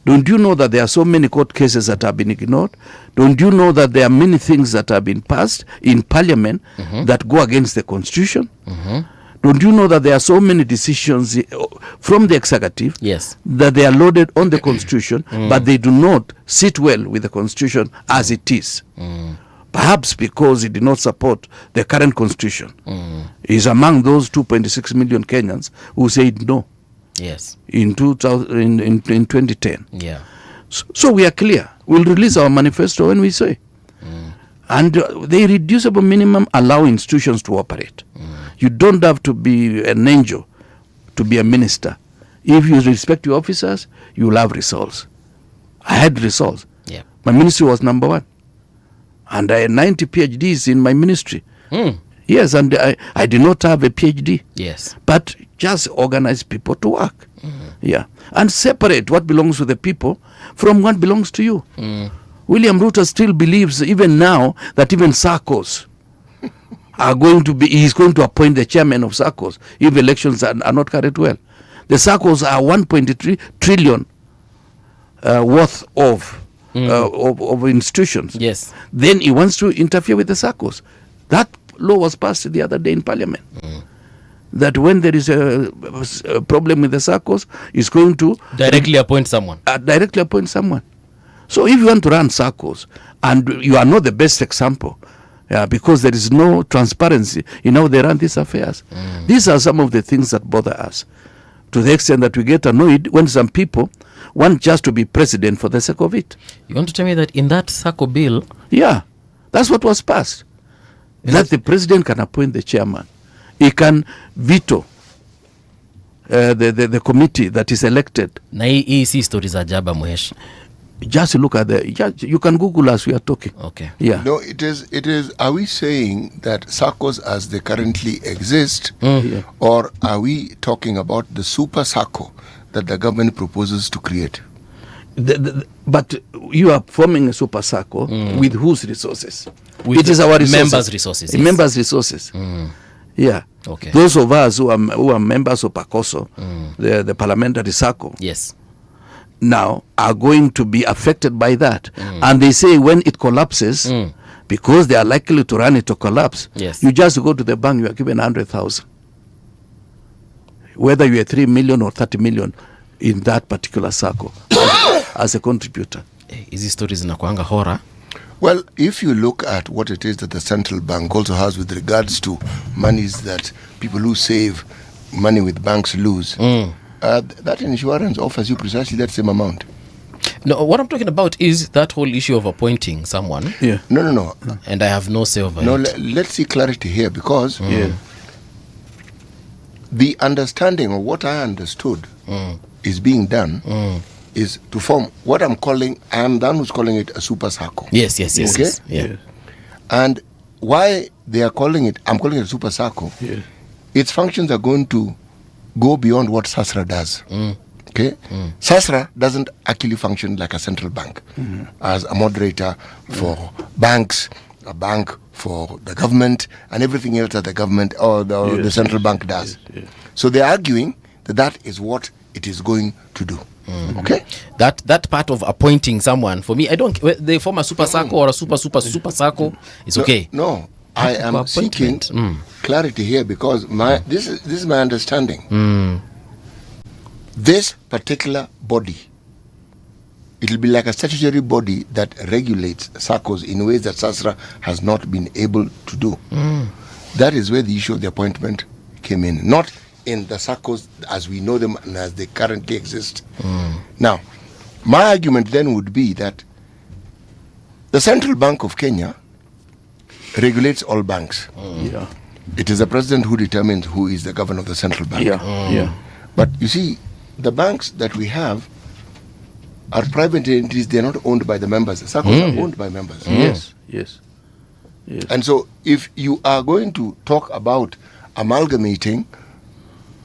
Don't you know that there are so many court cases that have been ignored? Don't you know that there are many things that have been passed in parliament that go against the constitution? Don't you know that there are so many decisions from the executive that they are loaded on the constitution, but they do not sit well with the constitution as it is? Perhaps because it did not support the current constitution. He is among those 2.6 million Kenyans who said no. Yes. In 2010. Yeah. So we are clear. We'll release our manifesto when we say. And the irreducible minimum allow institutions to operate. You don't have to be an angel to be a minister. If you respect your officers, you will have results. I had results. Yeah. My ministry was number one. And I had 90 PhDs in my ministry. Yes, and I did not have a PhD. Yes. But just organize people to work. Yeah. And separate what belongs to the people from what belongs to you. William Ruto still believes, even now, that even SACCOs he's going to appoint the chairman of SACCOs if elections are not carried well. The SACCOs are 1.3 trillion worth of institutions. Yes. Then he wants to interfere with the SACCOs. That law was passed the other day in parliament. That when there is a problem with the SACCOs, he's going to directly appoint someone. So if you want to run SACCOs, and you are not the best example, because there is no transparency in how they run these affairs. These are some of the things that bother us, to the extent that we get annoyed when some people want just to be president for the sake of it. You want to tell me that in that SACCO bill? Yeah, that's what was passed. That the president can appoint the chairman. He can veto the committee that is elected. Na hii si stories za jaba Muhesh. Just look at you can Google as we are talking. Okay. Yeah. No, it is, are we saying that SACCOs as they currently exist, or are we talking about the super SACCO that the government proposes to create? But you are forming a super SACCO with whose resources? With it is our resources. Members' resources. Yes. Members' resources. Yeah. Okay. Those of us who are members of PACOSO, the parliamentary SACCO, yes, now are going to be affected by that. And they say when it collapses, because they are likely to run it to collapse, you just go to the bank, you are given 100,000. Whether you are 3 million or 30 million in that particular SACCO as a contributor. Is this stories inakuanga horror? Well, if you look at what it is that the central bank also has with regards to monies that people who save money with banks lose, that insurance offers you precisely that same amount. No, what I'm talking about is that whole issue of appointing someone. Yeah. No. And I have no say over it. No, let's see clarity here, because the understanding of what I understood is being done is to form what I'm the one who's calling it a super SACCO. Yes. Okay? Yes. Yeah. And why I'm calling it a super SACCO, its functions are going to go beyond what SASRA does. Okay? SASRA doesn't actually function like a central bank as a moderator for banks, a bank for the government, and everything else that the government or the central bank does. So they're arguing that is what it is going to do. Okay? That part of appointing someone, for me, I don't, they form a super SACCO or a super SACCO, it's okay. No, I am seeking clarity here because this is my understanding. This particular body, it will be like a statutory body that regulates SACCOs in ways that SASRA has not been able to do. That is where the issue of the appointment came in, not in the SACCOs as we know them and as they currently exist. Now, my argument then would be that the Central Bank of Kenya regulates all banks. It is the president who determines who is the governor of the central bank. But you see, the banks that we have are private entities. They're not owned by the members. SACCOs are owned by members. Yes. And so if you are going to talk about amalgamating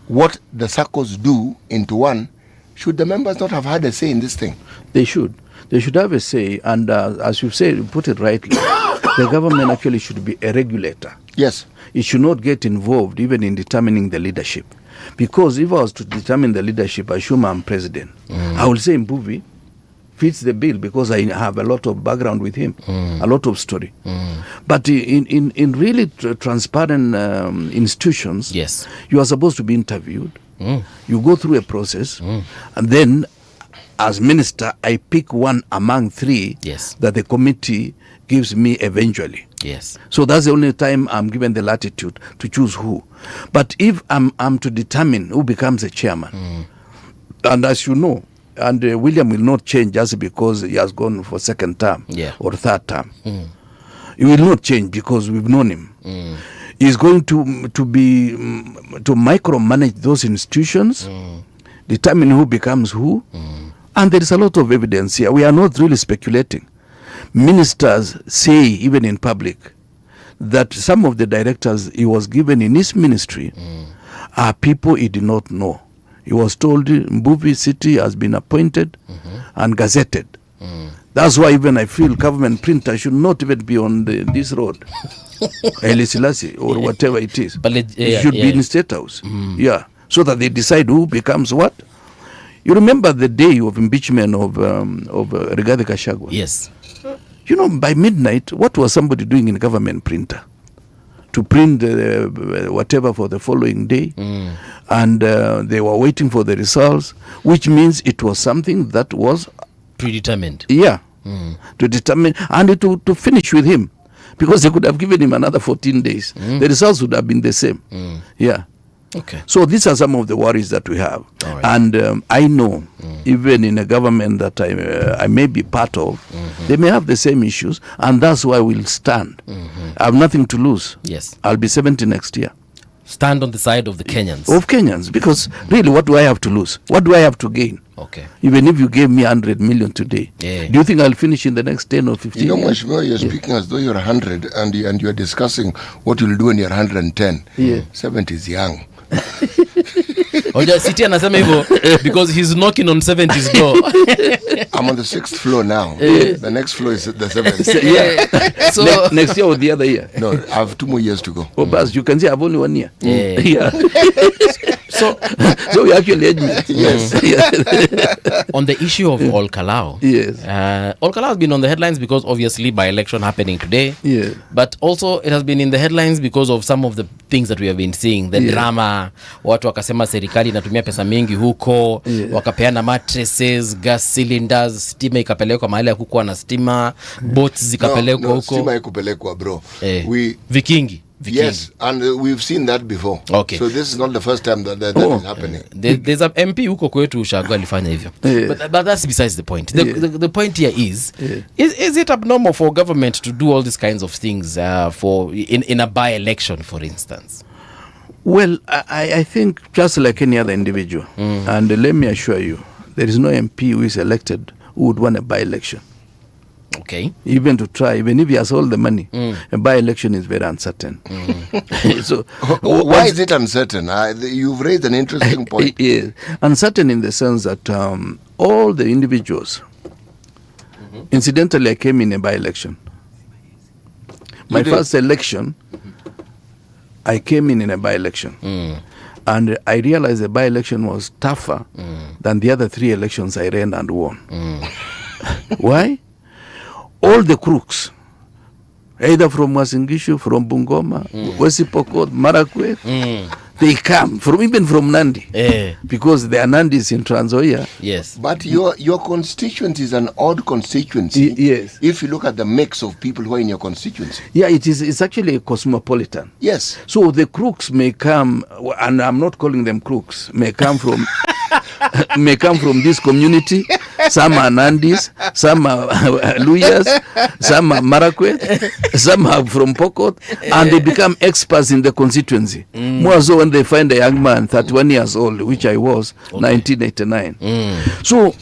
what the SACCOs do into one, should the members not have had a say in this thing? They should. They should have a say. And as you said, you put it rightly, the government actually should be a regulator. Yes. It should not get involved even in determining the leadership. Because if I was to determine the leadership, I assume I'm president. I will say Mbuvi fits the bill because I have a lot of background with him, a lot of story. But in really transparent institutions, you are supposed to be interviewed. You go through a process, and then as minister, I pick one among three that the committee gives me eventually. So that's the only time I'm given the latitude to choose who. But if I'm to determine who becomes a chairman, and as you know, and William will not change just because he has gone for second term or third term. He will not change because we've known him. He's going to micromanage those institutions, determine who becomes who, and there is a lot of evidence here. We are not really speculating. Ministers say, even in public, that some of the directors he was given in his ministry are people he did not know. He was told Mbuvi City has been appointed and gazetted. That's why even I feel government printer should not even be on this road. Haile Selassie or whatever it is. But it should be in State House. So that they decide who becomes what. You remember the day of impeachment of Rigathi Gachagua? Yes. You know, by midnight, what was somebody doing in government printer? To print whatever for the following day. And they were waiting for the results, which means it was something that was predetermined. To determine and to finish with him, because they could have given him another 14 days. The results would have been the same. Okay. So these are some of the worries that we have. And I know, even in a government that I may be part of, they may have the same issues, and that's why we'll stand. I have nothing to lose. I'll be 70 next year. Stand on the side of the Kenyans. Of Kenyans, because really, what do I have to lose? What do I have to gain? Okay. Even if you gave me 100 million today, do you think I'll finish in the next 10 or 15 years? Mheshimiwa, you're speaking as though you're 100 and you're discussing what you'll do when you're 110. 70 is young. City anasema hivyo because he's knocking on 70's door. I'm on the 6th floor now. The next floor is the 7th. So next year or the other year? No, I have 2 more years to go. Oh, but you can say I've only 1 year. So we actually age me. On the issue of Kalou, Kalou has been on the headlines because obviously by election happening today. But also it has been in the headlines because of some of the things that we have been seeing, the drama. Watu wakasema serikali inatumia pesa mingi huko, wakapeana mattresses, gas cylinders, stima ikapelekwa mahali ya kukuwa na stima, boats zikapelekwa huko. Stima ikupelekwa bro. Vikingi. Yes, and we've seen that before. Okay. So this is not the first time that is happening. There's an MP huko kwetu Ushago alifanya hivyo. But that's besides the point. The point here is it abnormal for government to do all these kinds of things for in a by-election, for instance? Well, I think just like any other individual, and let me assure you, there is no MP who is elected who would want a by-election. Okay. Even to try, even if he has all the money, a by-election is very uncertain. So, why is it uncertain? You've raised an interesting point. Yes, uncertain in the sense that all the individuals, incidentally, I came in a by-election. My first election, I came in a by-election. And I realized the by-election was tougher than the other 3 elections I ran and won. Why? All the crooks, either from Wasingishu, from Bungoma, West Pokot, Marakwet, they come even from Nandi, because there are Nandis in Trans Nzoia. Yes. But your constituency is an odd constituency. Yes. If you look at the mix of people who are in your constituency. Yeah, it's actually a cosmopolitan. Yes. So the crooks may come, and I'm not calling them crooks, may come from this community. Some are Nandis, some are Luyas, some are Marakwet, some are from Pokot, and they become experts in the constituency. More so when they find a young man, 31 years old, which I was, 1989. So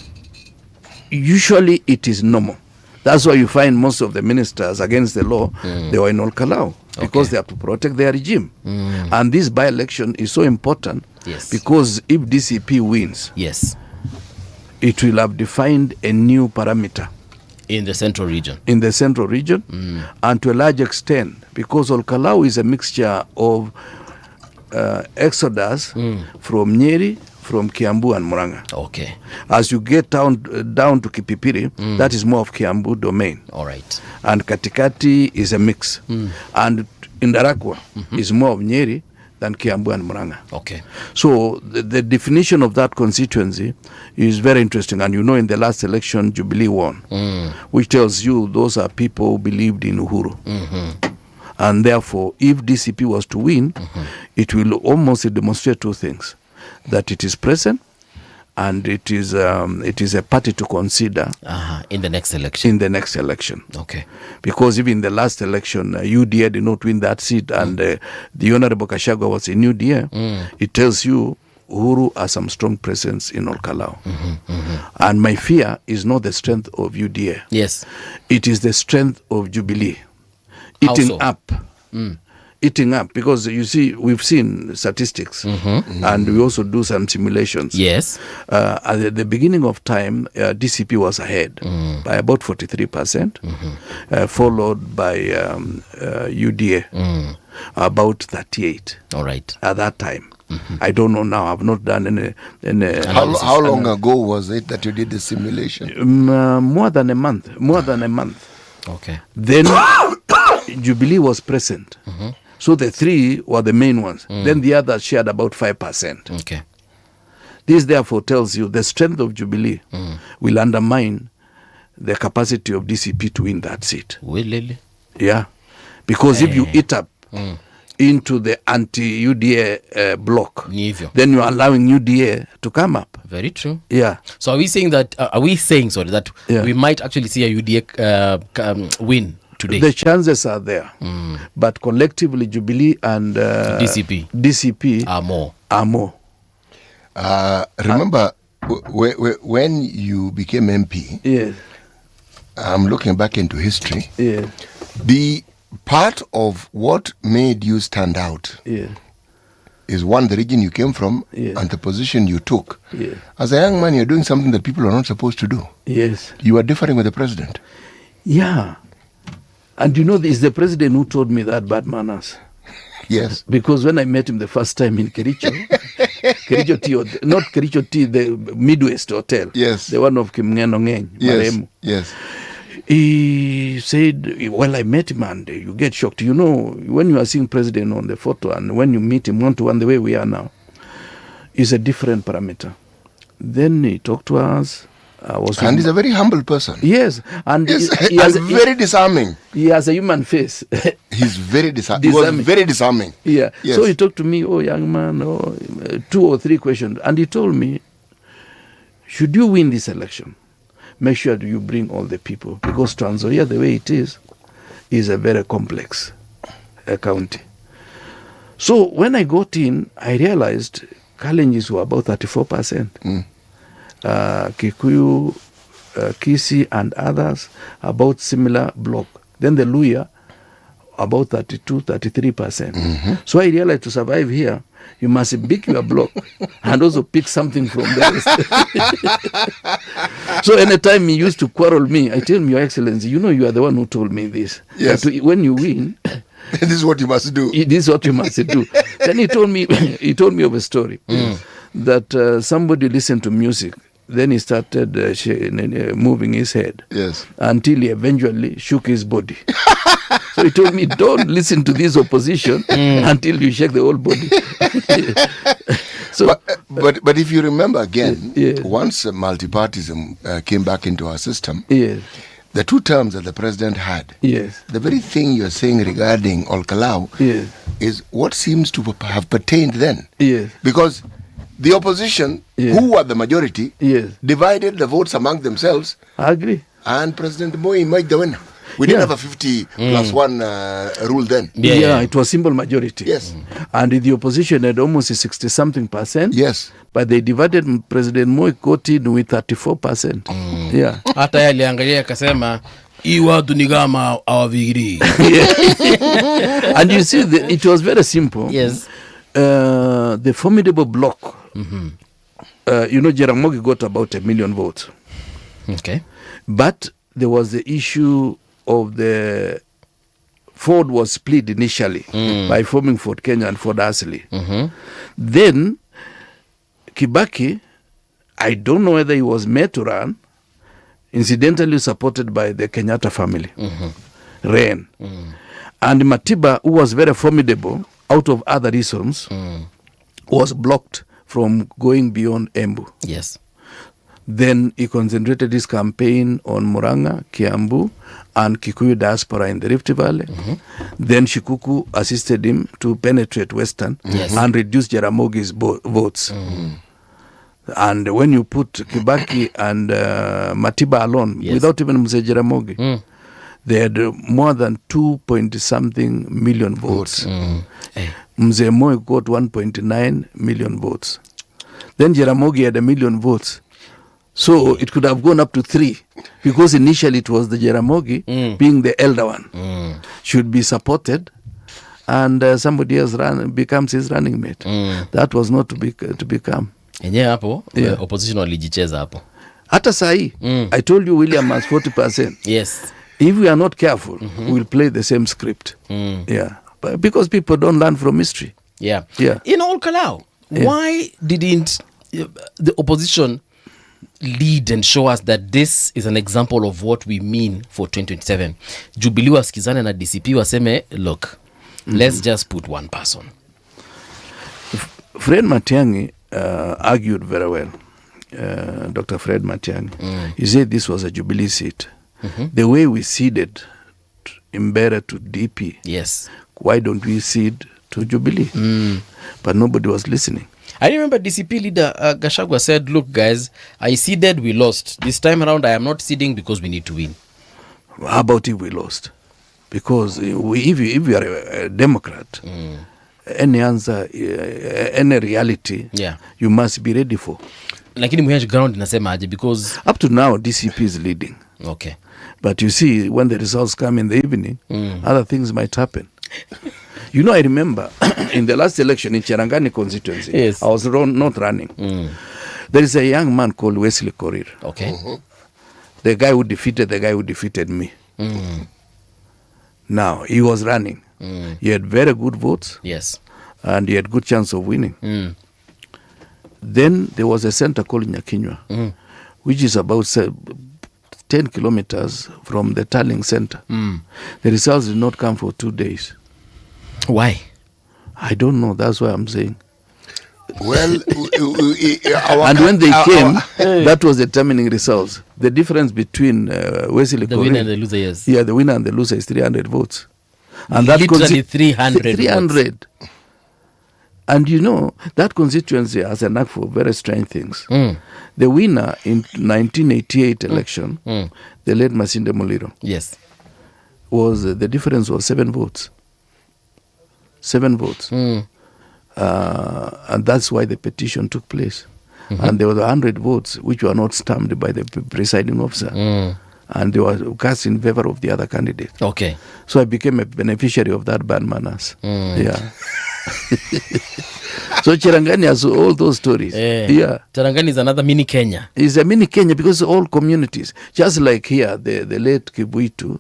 usually it is normal. That's why you find most of the ministers against the law, they were in Kalou, because they have to protect their regime. And this by-election is so important because if DCP wins, it will have defined a new parameter in the central region. And to a large extent, because Kalou is a mixture of exodus from Nyeri, from Kiambu and Murang'a. Okay. As you get down to Kipipiri, that is more of Kiambu domain. All right. And Katikati is a mix. And Indarakwa is more of Nyeri than Kiambu and Murang'a. Okay. So the definition of that constituency is very interesting. And you know, in the last election, Jubilee won, which tells you those are people who believed in Uhuru. And therefore, if DCP was to win, it will almost demonstrate 2 things: that it is present, and it is a party to consider in the next election. Okay. Because even in the last election, UDA did not win that seat, and the Honorable Kashagwa was in UDA. It tells you Uhuru has some strong presence in Kalou. And my fear is not the strength of UDA. Yes. It is the strength of Jubilee eating up, because you see, we've seen statistics, and we also do some simulations. Yes. At the beginning of time, DCP was ahead by about 43%, followed by UDA about 38%. All right. At that time. I don't know now. I've not done any how long ago was it that you did the simulation? More than a month. Okay. Then Jubilee was present. So the 3 were the main ones. Then the others shared about 5%. Okay. This therefore tells you the strength of Jubilee will undermine the capacity of DCP to win that seat. Really? Yeah. Because if you eat up into the anti-UDA bloc, then you're allowing UDA to come up. Very true. Yeah. So are we saying that we might actually see a UDA win today? The chances are there. But collectively, Jubilee and DCP are more. Remember, when you became MP, I'm looking back into history, the part of what made you stand out is one, the region you came from and the position you took. As a young man, you're doing something that people are not supposed to do. Yes. You are differing with the president. Yeah. And you know, it's the president who told me that bad manners. Yes. Because when I met him the first time in Kericho, not Kericho Tea, the Midwest Hotel. Yes. The one of Kimngeno Ngeny. Yes. Yes. He said, well, I met him and you get shocked. You know, when you are seeing president on the photo and when you meet him one-to-one the way we are now, it's a different parameter. Then he talked to us. And he's a very humble person. Yes. And he has very disarming. He has a human face. He's very disarming. He was very disarming. Yeah. Yes. So he talked to me, oh, young man, 2 or 3 questions. And he told me, should you win this election, make sure you bring all the people. Because Trans Nzoia, the way it is a very complex county. So when I got in, I realized Kalenjins were about 34%. Kikuyu, Kisi and others about similar block. Then the Luya about 33%. So I realized to survive here, you must pick your block and also pick something from the rest. So anytime he used to quarrel me, I tell him, Your Excellency, you know you are the one who told me this. Yes. That when you win, this is what you must do. This is what you must do. Then he told me of a story that somebody listened to music. Then he started moving his head. Yes. Until he eventually shook his body. So he told me, don't listen to this opposition until you shake the whole body. So, but if you remember again, once multipartism came back into our system, the 2 terms that the president had, the very thing you're saying regarding Kalou is what seems to have pertained then. Because the opposition, who were the majority, divided the votes among themselves. I agree. And President Moi emerged the winner. We didn't have a 50 plus 1 rule then. It was simple majority. Yes. And the opposition had almost 60-something%. Yes. But they divided. President Moi got in with 34%. Yeah. Hata yeye aliangalia akasema hii watu ni kama hawavigiri. And you see, it was very simple. Yes. The formidable bloc, Jaramogi got about 1 million votes. Okay. But there was the issue of the Ford was split initially by forming Ford Kenya and Ford Asili. Then Kibaki, I don't know whether he was made to run, incidentally supported by the Kenyatta family, ran. And Matiba, who was very formidable, out of other reasons, was blocked from going beyond Embu. Yes. Then he concentrated his campaign on Murang'a, Kiambu, and Kikuyu diaspora in the Rift Valley. Then Shikuku assisted him to penetrate Western and reduce Jaramogi's votes. And when you put Kibaki and Matiba alone, without even Mzee Jaramogi, they had more than 2-point-something million votes. Mzee Moi got 1.9 million votes. Then Jaramogi had 1 million votes. So it could have gone up to 3, because initially it was the Jaramogi, being the elder one, should be supported, and somebody else becomes his running mate. That was not to become. Enyewe hapo opposition walijicheza hapo. Hata sahi, I told you William has 40%. Yes. If we are not careful, we'll play the same script. Yeah, but because people don't learn from history. Yeah. In Kalou, why didn't the opposition lead and show us that this is an example of what we mean for 2027? Jubilee wasikizane na DCP waseme, look, let's just put one person. Fred Matiang'i argued very well. Dr. Fred Matiang'i. He said this was a Jubilee seat. The way we ceded Mbere to DP, why don't we cede to Jubilee? But nobody was listening. I remember DCP leader Gachagua said, look guys, I ceded, we lost. This time around I am not ceding because we need to win. How about if we lost? Because if you are a Democrat, any answer, any reality, you must be ready for. Lakini muhimu ground inasema aje, because up to now DCP is leading. Okay. But you see, when the results come in the evening, other things might happen. I remember in the last election in Cherangani constituency, I was not running. There is a young man called Wesley Korir. Okay. The guy who defeated me. Now, he was running. He had very good votes. Yes. And he had good chance of winning. Then there was a center called Nyakinywa, which is about 10 kilometers from the Tarling Center. The results did not come for 2 days. Why? I don't know. That's why I'm saying. Well, and when they came, that was determining results. The difference between Wesley the winner and the loser, yes. Yeah, the winner and the loser is 300 votes. And that literally 300 300. And that constituency has a knack for very strange things. The winner in 1988 election, the late Masinde Muliro, was the difference was 7 votes. 7 votes. And that's why the petition took place. And there were 100 votes which were not stamped by the presiding officer. And they were cast in favor of the other candidate. Okay. So I became a beneficiary of that bad manners. Yeah. So Cherangani has all those stories. Yeah. Cherangani is another mini Kenya. It's a mini Kenya because all communities, just like here, the late Kibuitu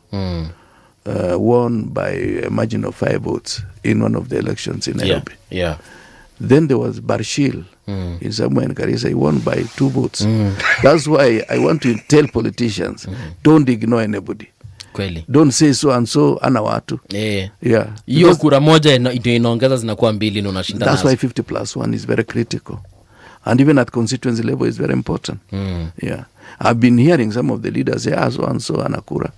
won by a margin of 5 votes in one of the elections in Nairobi. Yeah. Then there was Barshil in somewhere in Garissa. He won by 2 votes. That's why I want to tell politicians, don't ignore anybody. Kweli. Don't say so and so ana watu. Yeah. Hiyo kura moja ndio inaongeza zinakuwa 2 na unashinda. That's why 50+1 is very critical. And even at constituency level is very important. Yeah. I've been hearing some of the leaders say, so and so anakura.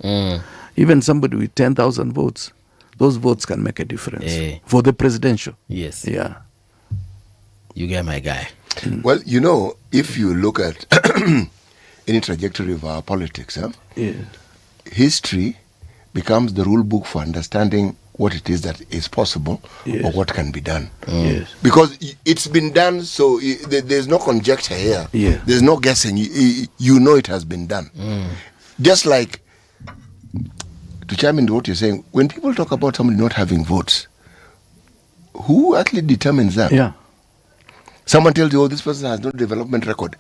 Even somebody with 10,000 votes, those votes can make a difference for the presidential. Yes. Yeah. You get my guy. Well, if you look at any trajectory of our politics, history becomes the rule book for understanding what it is that is possible or what can be done. Because it's been done, so there's no conjecture here. There's no guessing. You know it has been done. Just like, to chime into what you're saying, when people talk about somebody not having votes, who actually determines that? Yeah. Someone tells you, this person has no development record.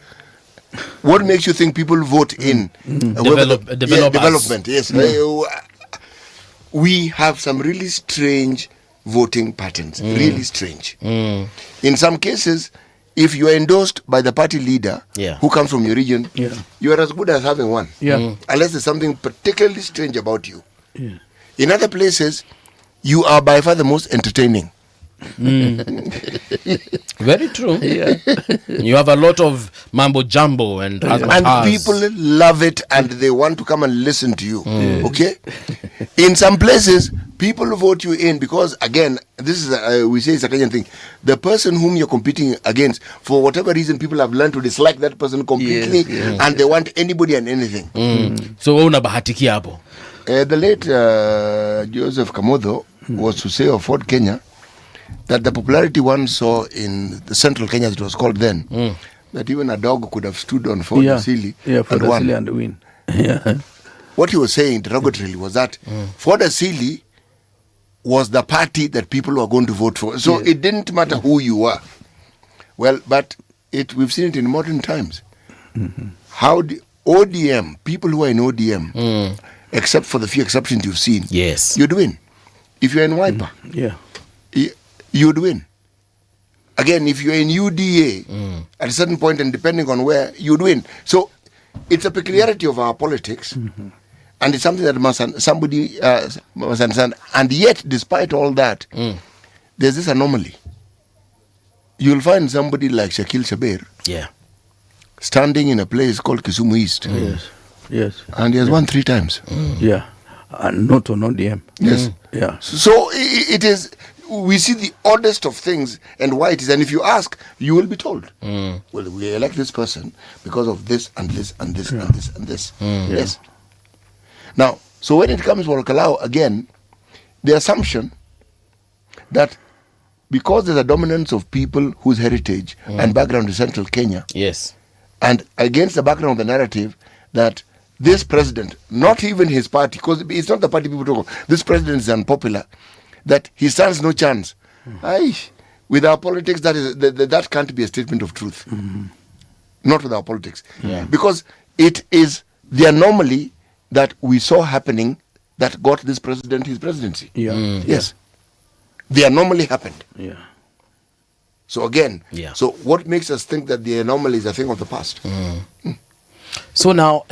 What makes you think people vote in development? Yes. We have some really strange voting patterns. Really strange. In some cases, if you are endorsed by the party leader who comes from your region, you are as good as having one. Unless there's something particularly strange about you. In other places, you are by far the most entertaining. Very true. You have a lot of mambo jumbo and people love it and they want to come and listen to you. Okay. In some places, people vote you in because, again, this is we say it's a Kenyan thing. The person whom you're competing against, for whatever reason, people have learned to dislike that person completely, and they want anybody and anything. So unabahatikia hapo. The late Joseph Kamodho was to say of Ford Kenya that the popularity one saw in the central Kenya, it was called then, that even a dog could have stood on Ford Asili and win. What he was saying derogatorily was that Ford Asili was the party that people were going to vote for. So it didn't matter who you were. Well, but we've seen it in modern times. How ODM, people who are in ODM, except for the few exceptions you've seen, you'd win. If you're in Wiper, you'd win. Again, if you're in UDA, at a certain point and depending on where, you'd win. So it's a peculiarity of our politics, and it's something that somebody must understand. And yet, despite all that, there's this anomaly. You'll find somebody like Shakil Shabir standing in a place called Kisumu East. Yes. And he has won 3 times. And not on ODM. Yes. So it is, we see the oddest of things and why it is. And if you ask, you will be told, well, we elect this person because of this and this and this and this and this. Yes. Now, so when it comes for Kalou, again, the assumption that because there's a dominance of people whose heritage and background is central Kenya, and against the background of the narrative that this president, not even his party, because it's not the party people talk about, this president is unpopular, that he stands no chance. With our politics, that can't be a statement of truth. Not with our politics. Because it is the anomaly that we saw happening that got this president his presidency. Yes. The anomaly happened. So again, so what makes us think that the anomaly is a thing of the past? So now,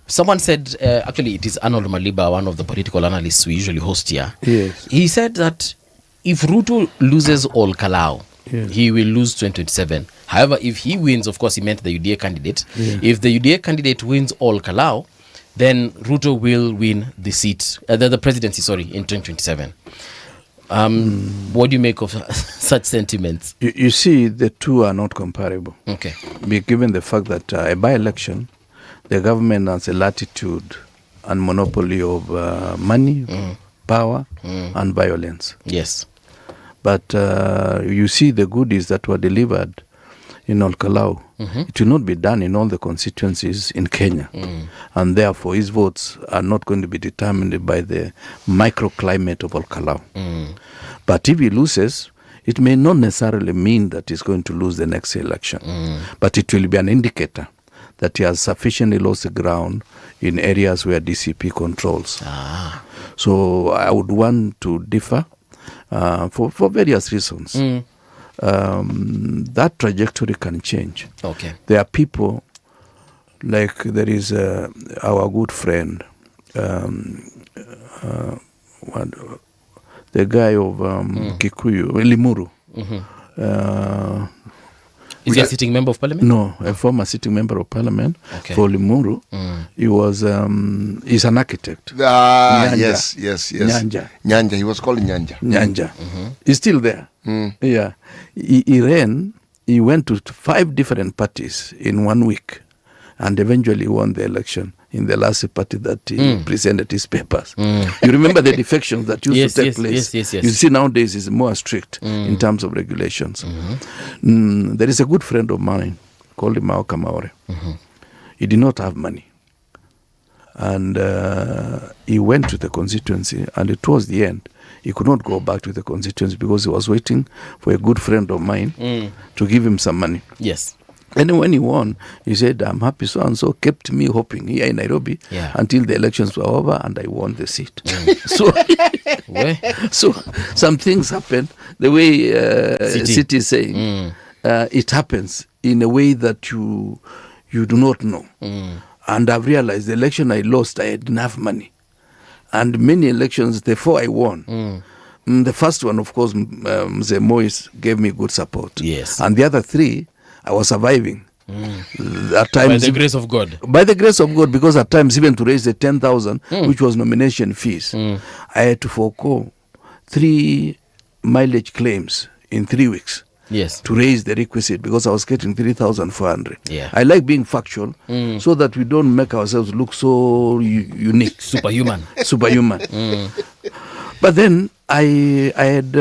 someone said, actually it is Arnold Maliba, one of the political analysts we usually host here. He said that if Ruto loses all Kalou, he will lose 2027. However, if he wins, of course, he meant the UDA candidate. If the UDA candidate wins all Kalou, then Ruto will win the seat, the presidency, in 2027. What do you make of such sentiments? You see, the two are not comparable. Okay. Given the fact that a by-election, the government has a latitude and monopoly of money, power, and violence. Yes. But you see the goodies that were delivered in Kalou. It will not be done in all the constituencies in Kenya. And therefore, his votes are not going to be determined by the microclimate of Kalou. But if he loses, it may not necessarily mean that he's going to lose the next election. But it will be an indicator that he has sufficiently lost the ground in areas where DCP controls. So I would want to differ for various reasons. That trajectory can change. Okay. There are people, like there is our good friend, the guy of Kikuyu, Limuru. Is he a sitting member of parliament? No, a former sitting member of parliament for Limuru. He was, he's an architect. Nyanja. Yes. Nyanja. He was called Nyanja. He's still there. Yeah. He went to 5 different parties in 1 week and eventually won the election in the last party that he presented his papers. You remember the defections that used to take place? Yes. You see, nowadays is more strict in terms of regulations. There is a good friend of mine called Mao Kamaore. He did not have money. And he went to the constituency, and towards the end, he could not go back to the constituency because he was waiting for a good friend of mine to give him some money. Yes. And when he won, he said, I'm happy, so-and-so kept me hoping here in Nairobi until the elections were over and I won the seat. So some things happen the way City is saying. It happens in a way that you do not know. And I've realized the election I lost, I had enough money. And many elections, before I won, the first one, of course, Mzee Moise gave me good support. Yes. And the other 3, I was surviving. At times, by the grace of God. By the grace of God, because at times even to raise the 10,000, which was nomination fees, I had to forego 3 mileage claims in 3 weeks. Yes. To raise the requisite, because I was getting 3,400. Yeah. I like being factual so that we don't make ourselves look so unique. Superhuman. But then I had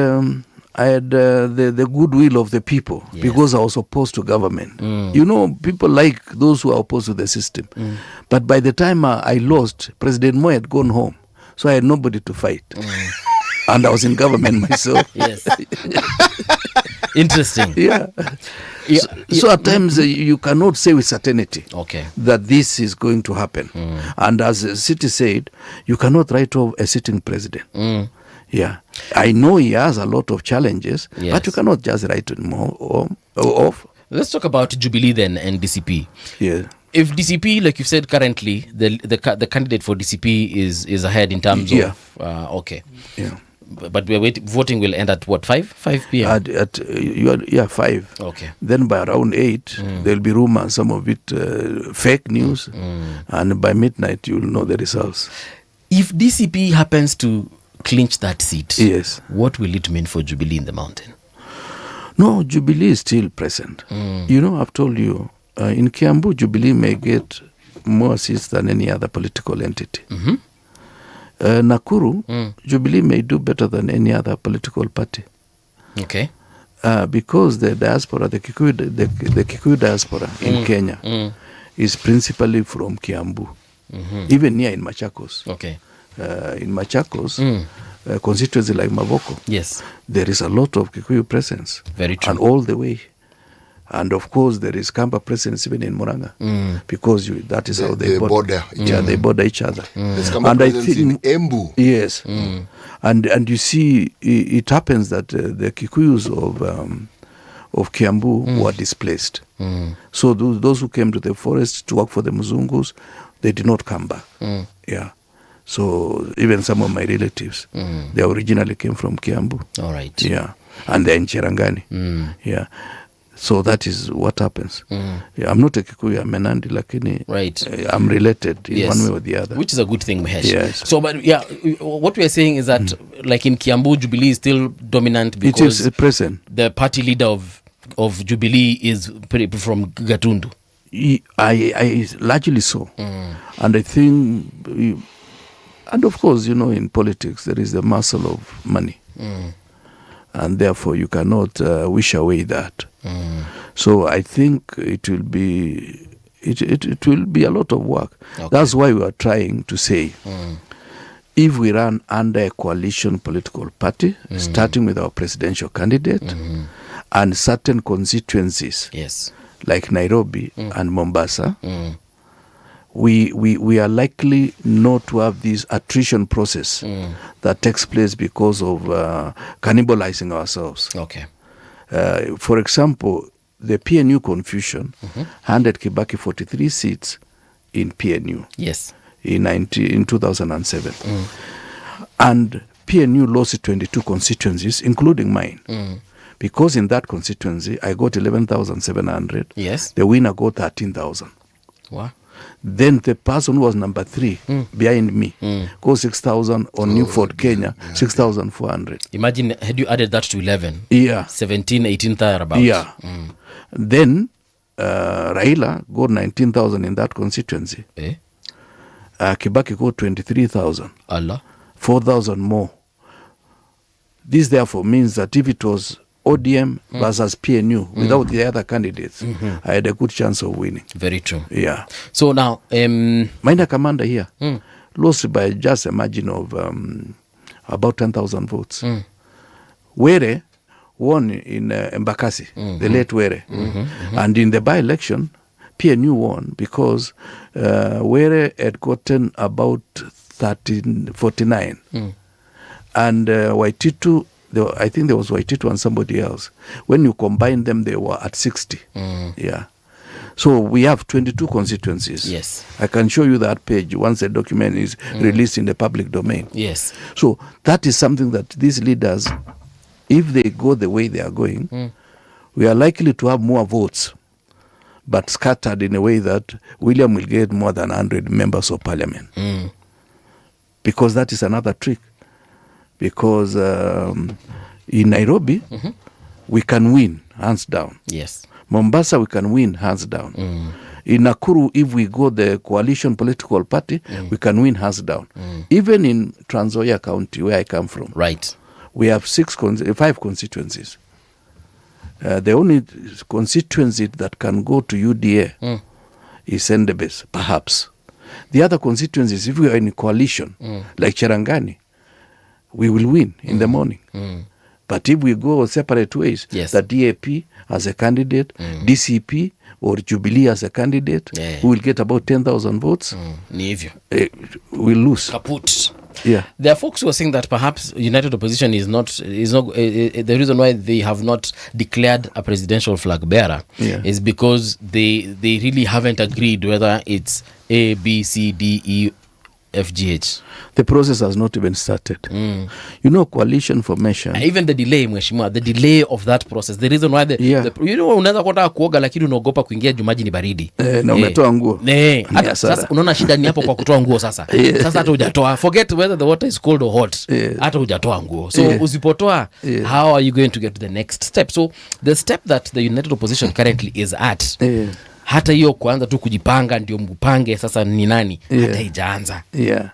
the goodwill of the people because I was opposed to government. You know, people like those who are opposed to the system. But by the time I lost, President Moi had gone home. So I had nobody to fight. And I was in government myself. Yes. Interesting. Yeah. So at times you cannot say with certainty that this is going to happen. And as the city said, you cannot write off a sitting president. Yeah, I know he has a lot of challenges, but you cannot just write him off. Let's talk about Jubilee then and DCP. Yeah. If DCP, like you said, currently the candidate for DCP is ahead in terms of Yeah. But we're voting will end at what, 5 p.m. At 5. Okay. Then by around 8, there'll be rumors, some of it fake news, and by midnight you'll know the results. If DCP happens to clinch that seat, yes, what will it mean for Jubilee in the mountain? No, Jubilee is still present. You know, I've told you, in Kiambu, Jubilee may get more seats than any other political entity. Nakuru, Jubilee may do better than any other political party. Okay. Because the diaspora, the Kikuyu diaspora in Kenya is principally from Kiambu, even near in Machakos. Okay. In Machakos, constituency like Mavoko, yes, there is a lot of Kikuyu presence. Very true. And all the way. And of course, there is Kamba presence even in Muranga, because that is how they border. They border each other. There's Kamba presence in Embu. Yes. And you see, it happens that the Kikuyus of Kiambu were displaced. So those who came to the forest to work for the Mzungus, they did not come back. Yeah. So even some of my relatives, they originally came from Kiambu. All right. Yeah. And they're in Cherangani. Yeah. So that is what happens. Yeah, I'm not a Kikuyu, I'm a Nandi, lakini I'm related in one way or the other. Which is a good thing, Mahesh. Yes. So, but yeah, what we are saying is that, like in Kiambu, Jubilee is still dominant because it is present. The party leader of Jubilee is from Gatundu. I largely so. And I think, and of course, you know, in politics, there is the muscle of money. and therefore you cannot wish away that. So I think it will be it will be a lot of work. Okay. That's why we are trying to say, if we run under a coalition political party, starting with our presidential candidate and certain constituencies, yes, like Nairobi and Mombasa, we are likely not to have this attrition process that takes place because of cannibalizing ourselves. Okay. For example, the PNU confusion handed Kibaki 43 seats in PNU. Yes. In 2007. And PNU lost 22 constituencies, including mine. Because in that constituency, I got 11,700. Yes. The winner got 13,000. Wow. Then the person who was number 3 behind me got 6,000 on Newford, Kenya, 6,400. Imagine, had you added that to 11? Yeah. 17, 18 thereabouts. Yeah. Then Raila got 19,000 in that constituency. Kibaki got 23,000. Allah. 4,000 more. This therefore means that if it was ODM versus PNU without the other candidates, I had a good chance of winning. Very true. Yeah. So now, minor commander here lost by just a margin of about 10,000 votes. Were won in Mbakasi, the late Were. And in the by-election, PNU won because Were had gotten about 49. And Waititu, I think there was Waititu and somebody else. When you combine them, they were at 60. Yeah. So we have 22 constituencies. Yes. I can show you that page once the document is released in the public domain. Yes. So that is something that these leaders, if they go the way they are going, we are likely to have more votes, but scattered in a way that William will get more than 100 members of parliament. Because that is another trick. Because in Nairobi, we can win, hands down. Yes. Mombasa, we can win, hands down. In Nakuru, if we go the coalition political party, we can win, hands down. Even in Trans Nzoia County, where I come from, right, we have 5 constituencies. The only constituency that can go to UDA is Sendebes, perhaps. The other constituencies, if we are in a coalition, like Cherangani, we will win in the morning. But if we go separate ways, the DAP as a candidate, DCP or Jubilee as a candidate, we will get about 10,000 votes. We'll lose. Kaput. Yeah. There are folks who are saying that perhaps United Opposition is not the reason why they have not declared a presidential flag bearer is because they really haven't agreed whether it's A, B, C, D, E, F, G, H. The process has not even started. You know, coalition formation. Even the delay, mheshimiwa, the delay of that process. The reason why you know, unaweza kutaka kuoga lakini unaogopa kuingia jumaji ni baridi. Na umetoa nguo. Sasa unaona shida ni hapo kwa kutoa nguo sasa. Sasa hata hujatoa. Forget whether the water is cold or hot. Hata hujatoa nguo. So usipotoa, how are you going to get to the next step? So the step that the United Opposition currently is at, hata hiyo kuanza tu kujipanga ndio mpange sasa ni nani, hata ijaanza.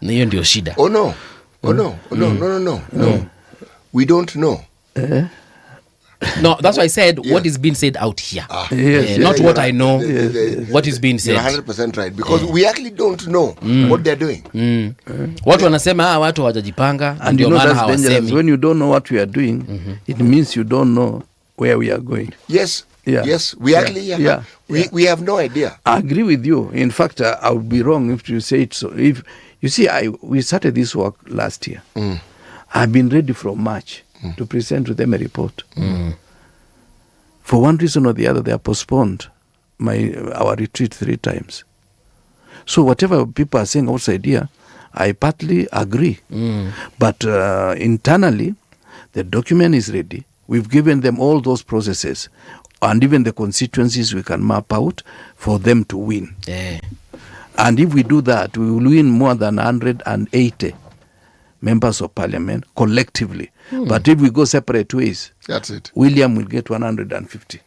Na hiyo ndio shida. No. We don't know. No, that's why I said what is being said out here. Not what I know, what is being said. You're 100% right, because we actually don't know what they're doing. Watu wanasema watu hawajajipanga, and you know that's dangerous. When you don't know what we are doing, it means you don't know where we are going. Yes. We actually we have no idea. I agree with you. In fact, I would be wrong if you say it so. If you see, we started this work last year. I've been ready from March to present to them a report. For one reason or the other, they have postponed our retreat 3 times. So whatever people are saying outside here, I partly agree. But internally, the document is ready. We've given them all those processes and even the constituencies we can map out for them to win. And if we do that, we will win more than 180 members of parliament collectively. But if we go separate ways, that's it. William will get 150.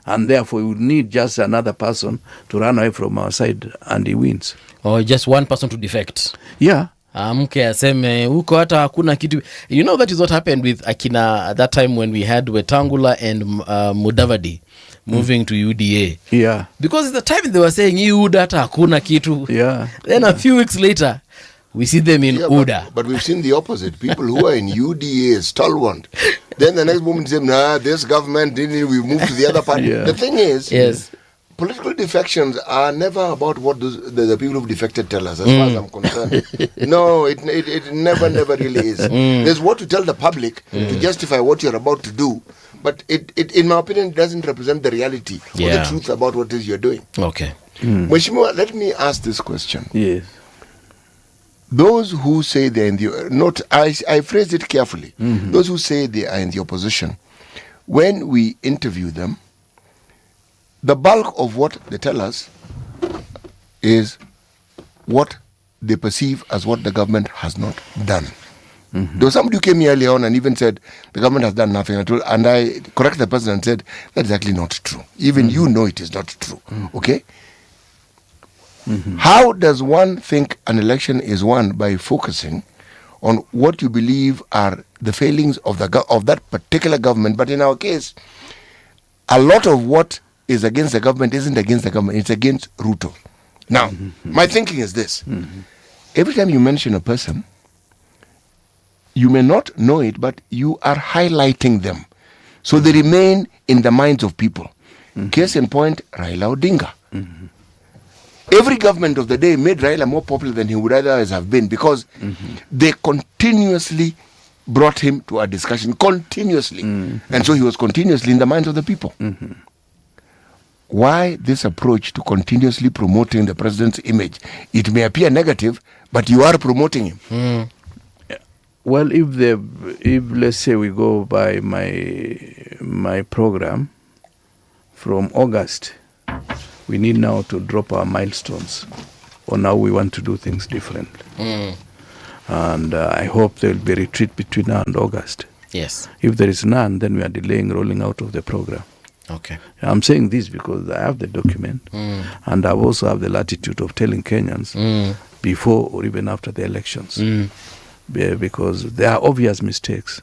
And therefore, we would need just another person to run away from our side, and he wins. Or just one person to defect. Yeah. amke aseme huko hata hakuna kitu. You know, that is what happened with akina at that time when we had Wetangula and Mudavadi moving to UDA. Yeah. Because at the time they were saying UDA hata hakuna kitu. Yeah. Then a few weeks later we see them in UDA. But we've seen the opposite. People who are in UDA, stalwart. Then the next moment say, nah, this government, we move to the other party. Yeah. The thing is, yes, political defections are never about what the people who've defected tell us, as far as I'm concerned. No, it never really is. There's what to tell the public to justify what you're about to do. But it in my opinion, doesn't represent the reality or the truth about what it is you're doing. Okay. Mheshimiwa, let me ask this question. Yes. Those who say they're in the... I phrased it carefully. Those who say they are in the opposition, when we interview them, the bulk of what they tell us is what they perceive as what the government has not done. There was somebody who came here earlier on and even said the government has done nothing at all, and I corrected the person and said that is actually not true. Even you know it is not true. Okay? How does one think an election is won? By focusing on what you believe are the failings of that particular government. But in our case, a lot of what is against the government isn't against the government, it's against Ruto. Now, my thinking is this. Every time you mention a person, you may not know it, but you are highlighting them. So they remain in the minds of people. Case in point, Raila Odinga. Every government of the day made Raila more popular than he would otherwise have been, because they continuously brought him to a discussion, continuously. And so he was continuously in the minds of the people. Why this approach to continuously promoting the president's image? It may appear negative, but you are promoting him. Well, if let's say we go by my program from August, we need now to drop our milestones on how we want to do things differently. And I hope there will be a retreat between now and August. Yes. If there is none, then we are delaying rolling out of the program. Okay. I'm saying this because I have the document, and I also have the latitude of telling Kenyans before or even after the elections, because there are obvious mistakes.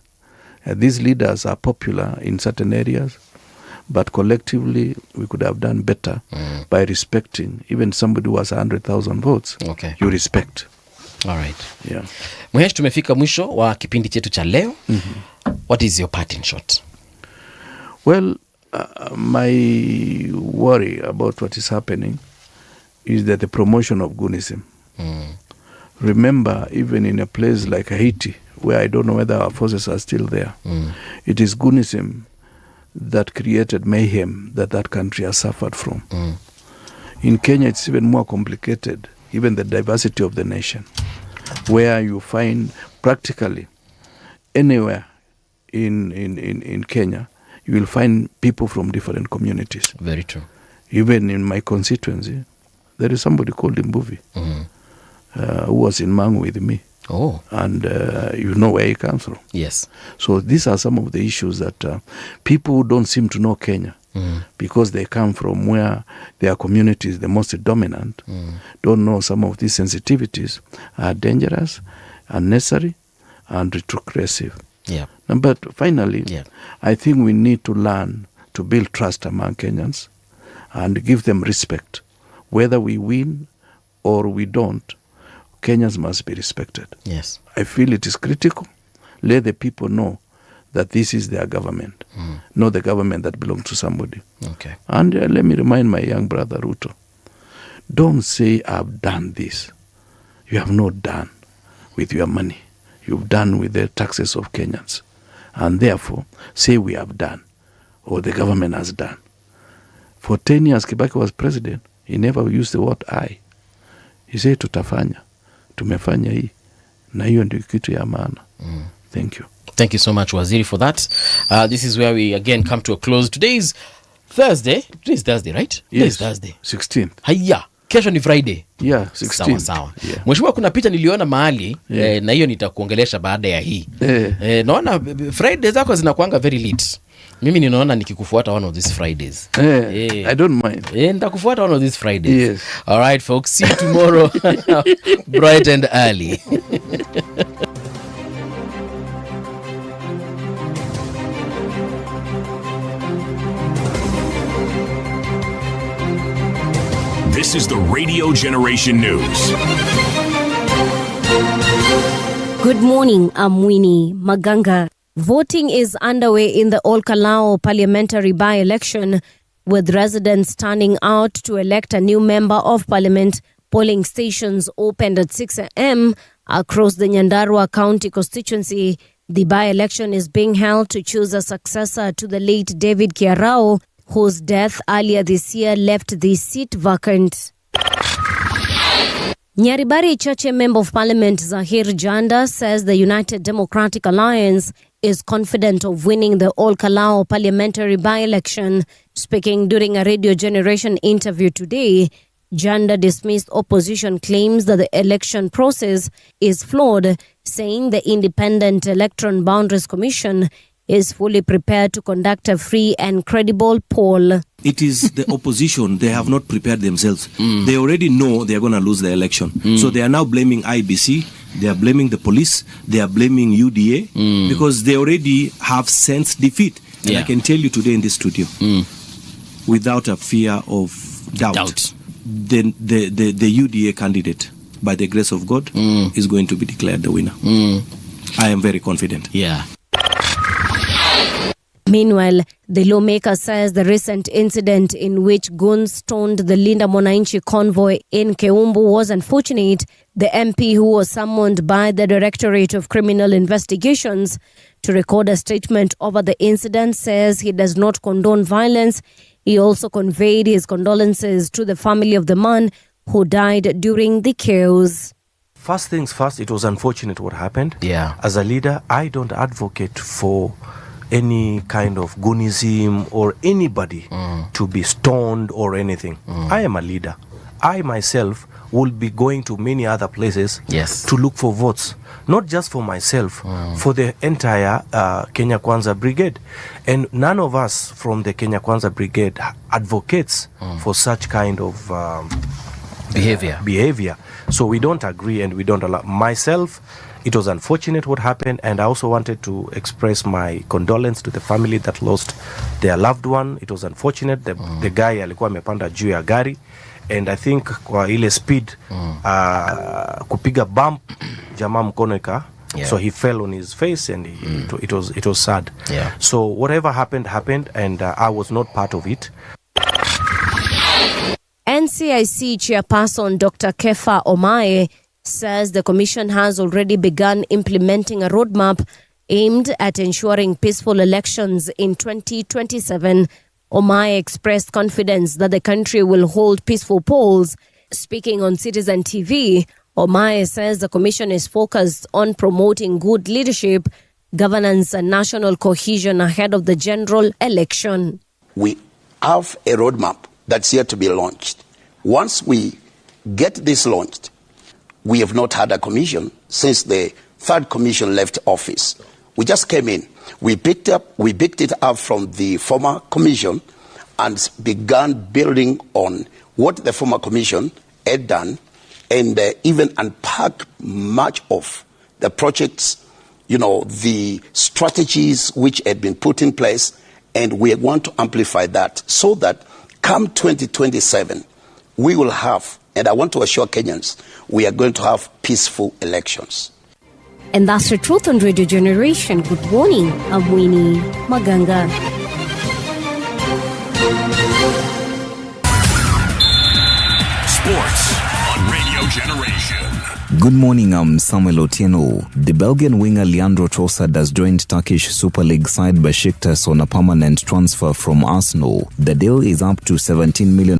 These leaders are popular in certain areas, but collectively we could have done better by respecting even somebody who has 100,000 votes. Okay. You respect. All right. Yeah. Mwesh, tumefika mwisho wa kipindi chetu cha leo. What is your parting shot? Well, my worry about what is happening is that the promotion of Gunism. Remember, even in a place like Haiti, where I don't know whether our forces are still there, it is Gunism that created mayhem that country has suffered from. In Kenya, it's even more complicated, even the diversity of the nation, where you find practically anywhere in Kenya, you will find people from different communities. Very true. Even in my constituency, there is somebody called Mbuvi who was in Mangu with me. Oh. And you know where he comes from. Yes. So these are some of the issues that people who don't seem to know Kenya, because they come from where their community is the most dominant, don't know some of these sensitivities are dangerous, unnecessary, and retrogressive. Yeah. But finally, I think we need to learn to build trust among Kenyans and give them respect. Whether we win or we don't, Kenyans must be respected. Yes. I feel it is critical. Let the people know that this is their government, not the government that belongs to somebody. Okay. And let me remind my young brother Ruto, don't say I've done this. You have not done with your money. You've done with the taxes of Kenyans. And therefore, say we have done, or the government has done. For 10 years, Kibaki was president. He never used the word I. He said tutafanya, tumefanya hii, na hiyo ndio kitu ya maana. Thank you. Thank you so much, Waziri, for that. This is where we again come to a close. Today is Thursday. Today is Thursday, right? Yes. Today is Thursday. 16th. Hiya. Kesho ni Friday. Yeah, 16. Sawa. Mheshimiwa, kuna picha niliona mahali na hiyo nitakuongelesha baada ya hii. Naona Friday zako zinakuanga very late. Mimi ninaona nikikufuata one of these Fridays. I don't mind. Nitakufuata one of these Fridays. Yes. All right, folks. See you tomorrow bright and early. This is the Radio Generation News. Good morning, I'm Winnie Maganga. Voting is underway in the Kalou parliamentary by-election, with residents turning out to elect a new member of parliament. Polling stations opened at 6 a.m. across the Nyandarua County constituency. The by-election is being held to choose a successor to the late David Kiarao, whose death earlier this year left the seat vacant. Nyaribari Chache Member of Parliament Zahir Janda says the United Democratic Alliance is confident of winning the Kalou parliamentary by-election. Speaking during a Radio Generation interview today, Janda dismissed opposition claims that the election process is flawed, saying the Independent Electoral Boundaries Commission is fully prepared to conduct a free and credible poll. It is the opposition. They have not prepared themselves. They already know they are going to lose the election. So they are now blaming IBC. They are blaming the police. They are blaming UDA because they already have sensed defeat. And I can tell you today in this studio, without a fear of doubt. The UDA candidate, by the grace of God, is going to be declared the winner. I am very confident. Yeah. Meanwhile, the lawmaker says the recent incident in which goons stoned the Linda Mwananchi convoy in Keumbu was unfortunate. The MP, who was summoned by the Directorate of Criminal Investigations to record a statement over the incident, says he does not condone violence. He also conveyed his condolences to the family of the man who died during the chaos. First things first, it was unfortunate what happened. Yeah. As a leader, I don't advocate for any kind of goonism or anybody to be stoned or anything. I am a leader. I myself will be going to many other places to look for votes, not just for myself, for the entire Kenya Kwanza Brigade. And none of us from the Kenya Kwanza Brigade advocates for such kind of behavior. So we don't agree and we don't allow. Myself, it was unfortunate what happened, and I also wanted to express my condolence to the family that lost their loved one. It was unfortunate. The guy alikuwa amepanda juu ya gari, and I think kwa ile speed kupiga bump jamaa mkono so he fell on his face, and it was sad. So whatever happened, and I was not part of it. NCIC chairperson Dr. Kefa Omae says the commission has already begun implementing a roadmap aimed at ensuring peaceful elections in 2027. Omae expressed confidence that the country will hold peaceful polls. Speaking on Citizen TV, Omae says the commission is focused on promoting good leadership, governance and national cohesion ahead of the general election. We have a roadmap that's yet to be launched. Once we get this launched, we have not had a commission since the third commission left office. We just came in. We picked it up from the former commission and began building on what the former commission had done, and even unpacked much of the projects, the strategies which had been put in place, and we want to amplify that so that come 2027, we will have, and I want to assure Kenyans, we are going to have peaceful elections. And that's the truth on Radio Generation. Good morning, I'm Winnie Maganga. Sports on Radio Generation. Good morning, I'm Samuel Otieno. The Belgian winger Leandro Trossard has joined Turkish Super League side Besiktas on a permanent transfer from Arsenal. The deal is up to 17 million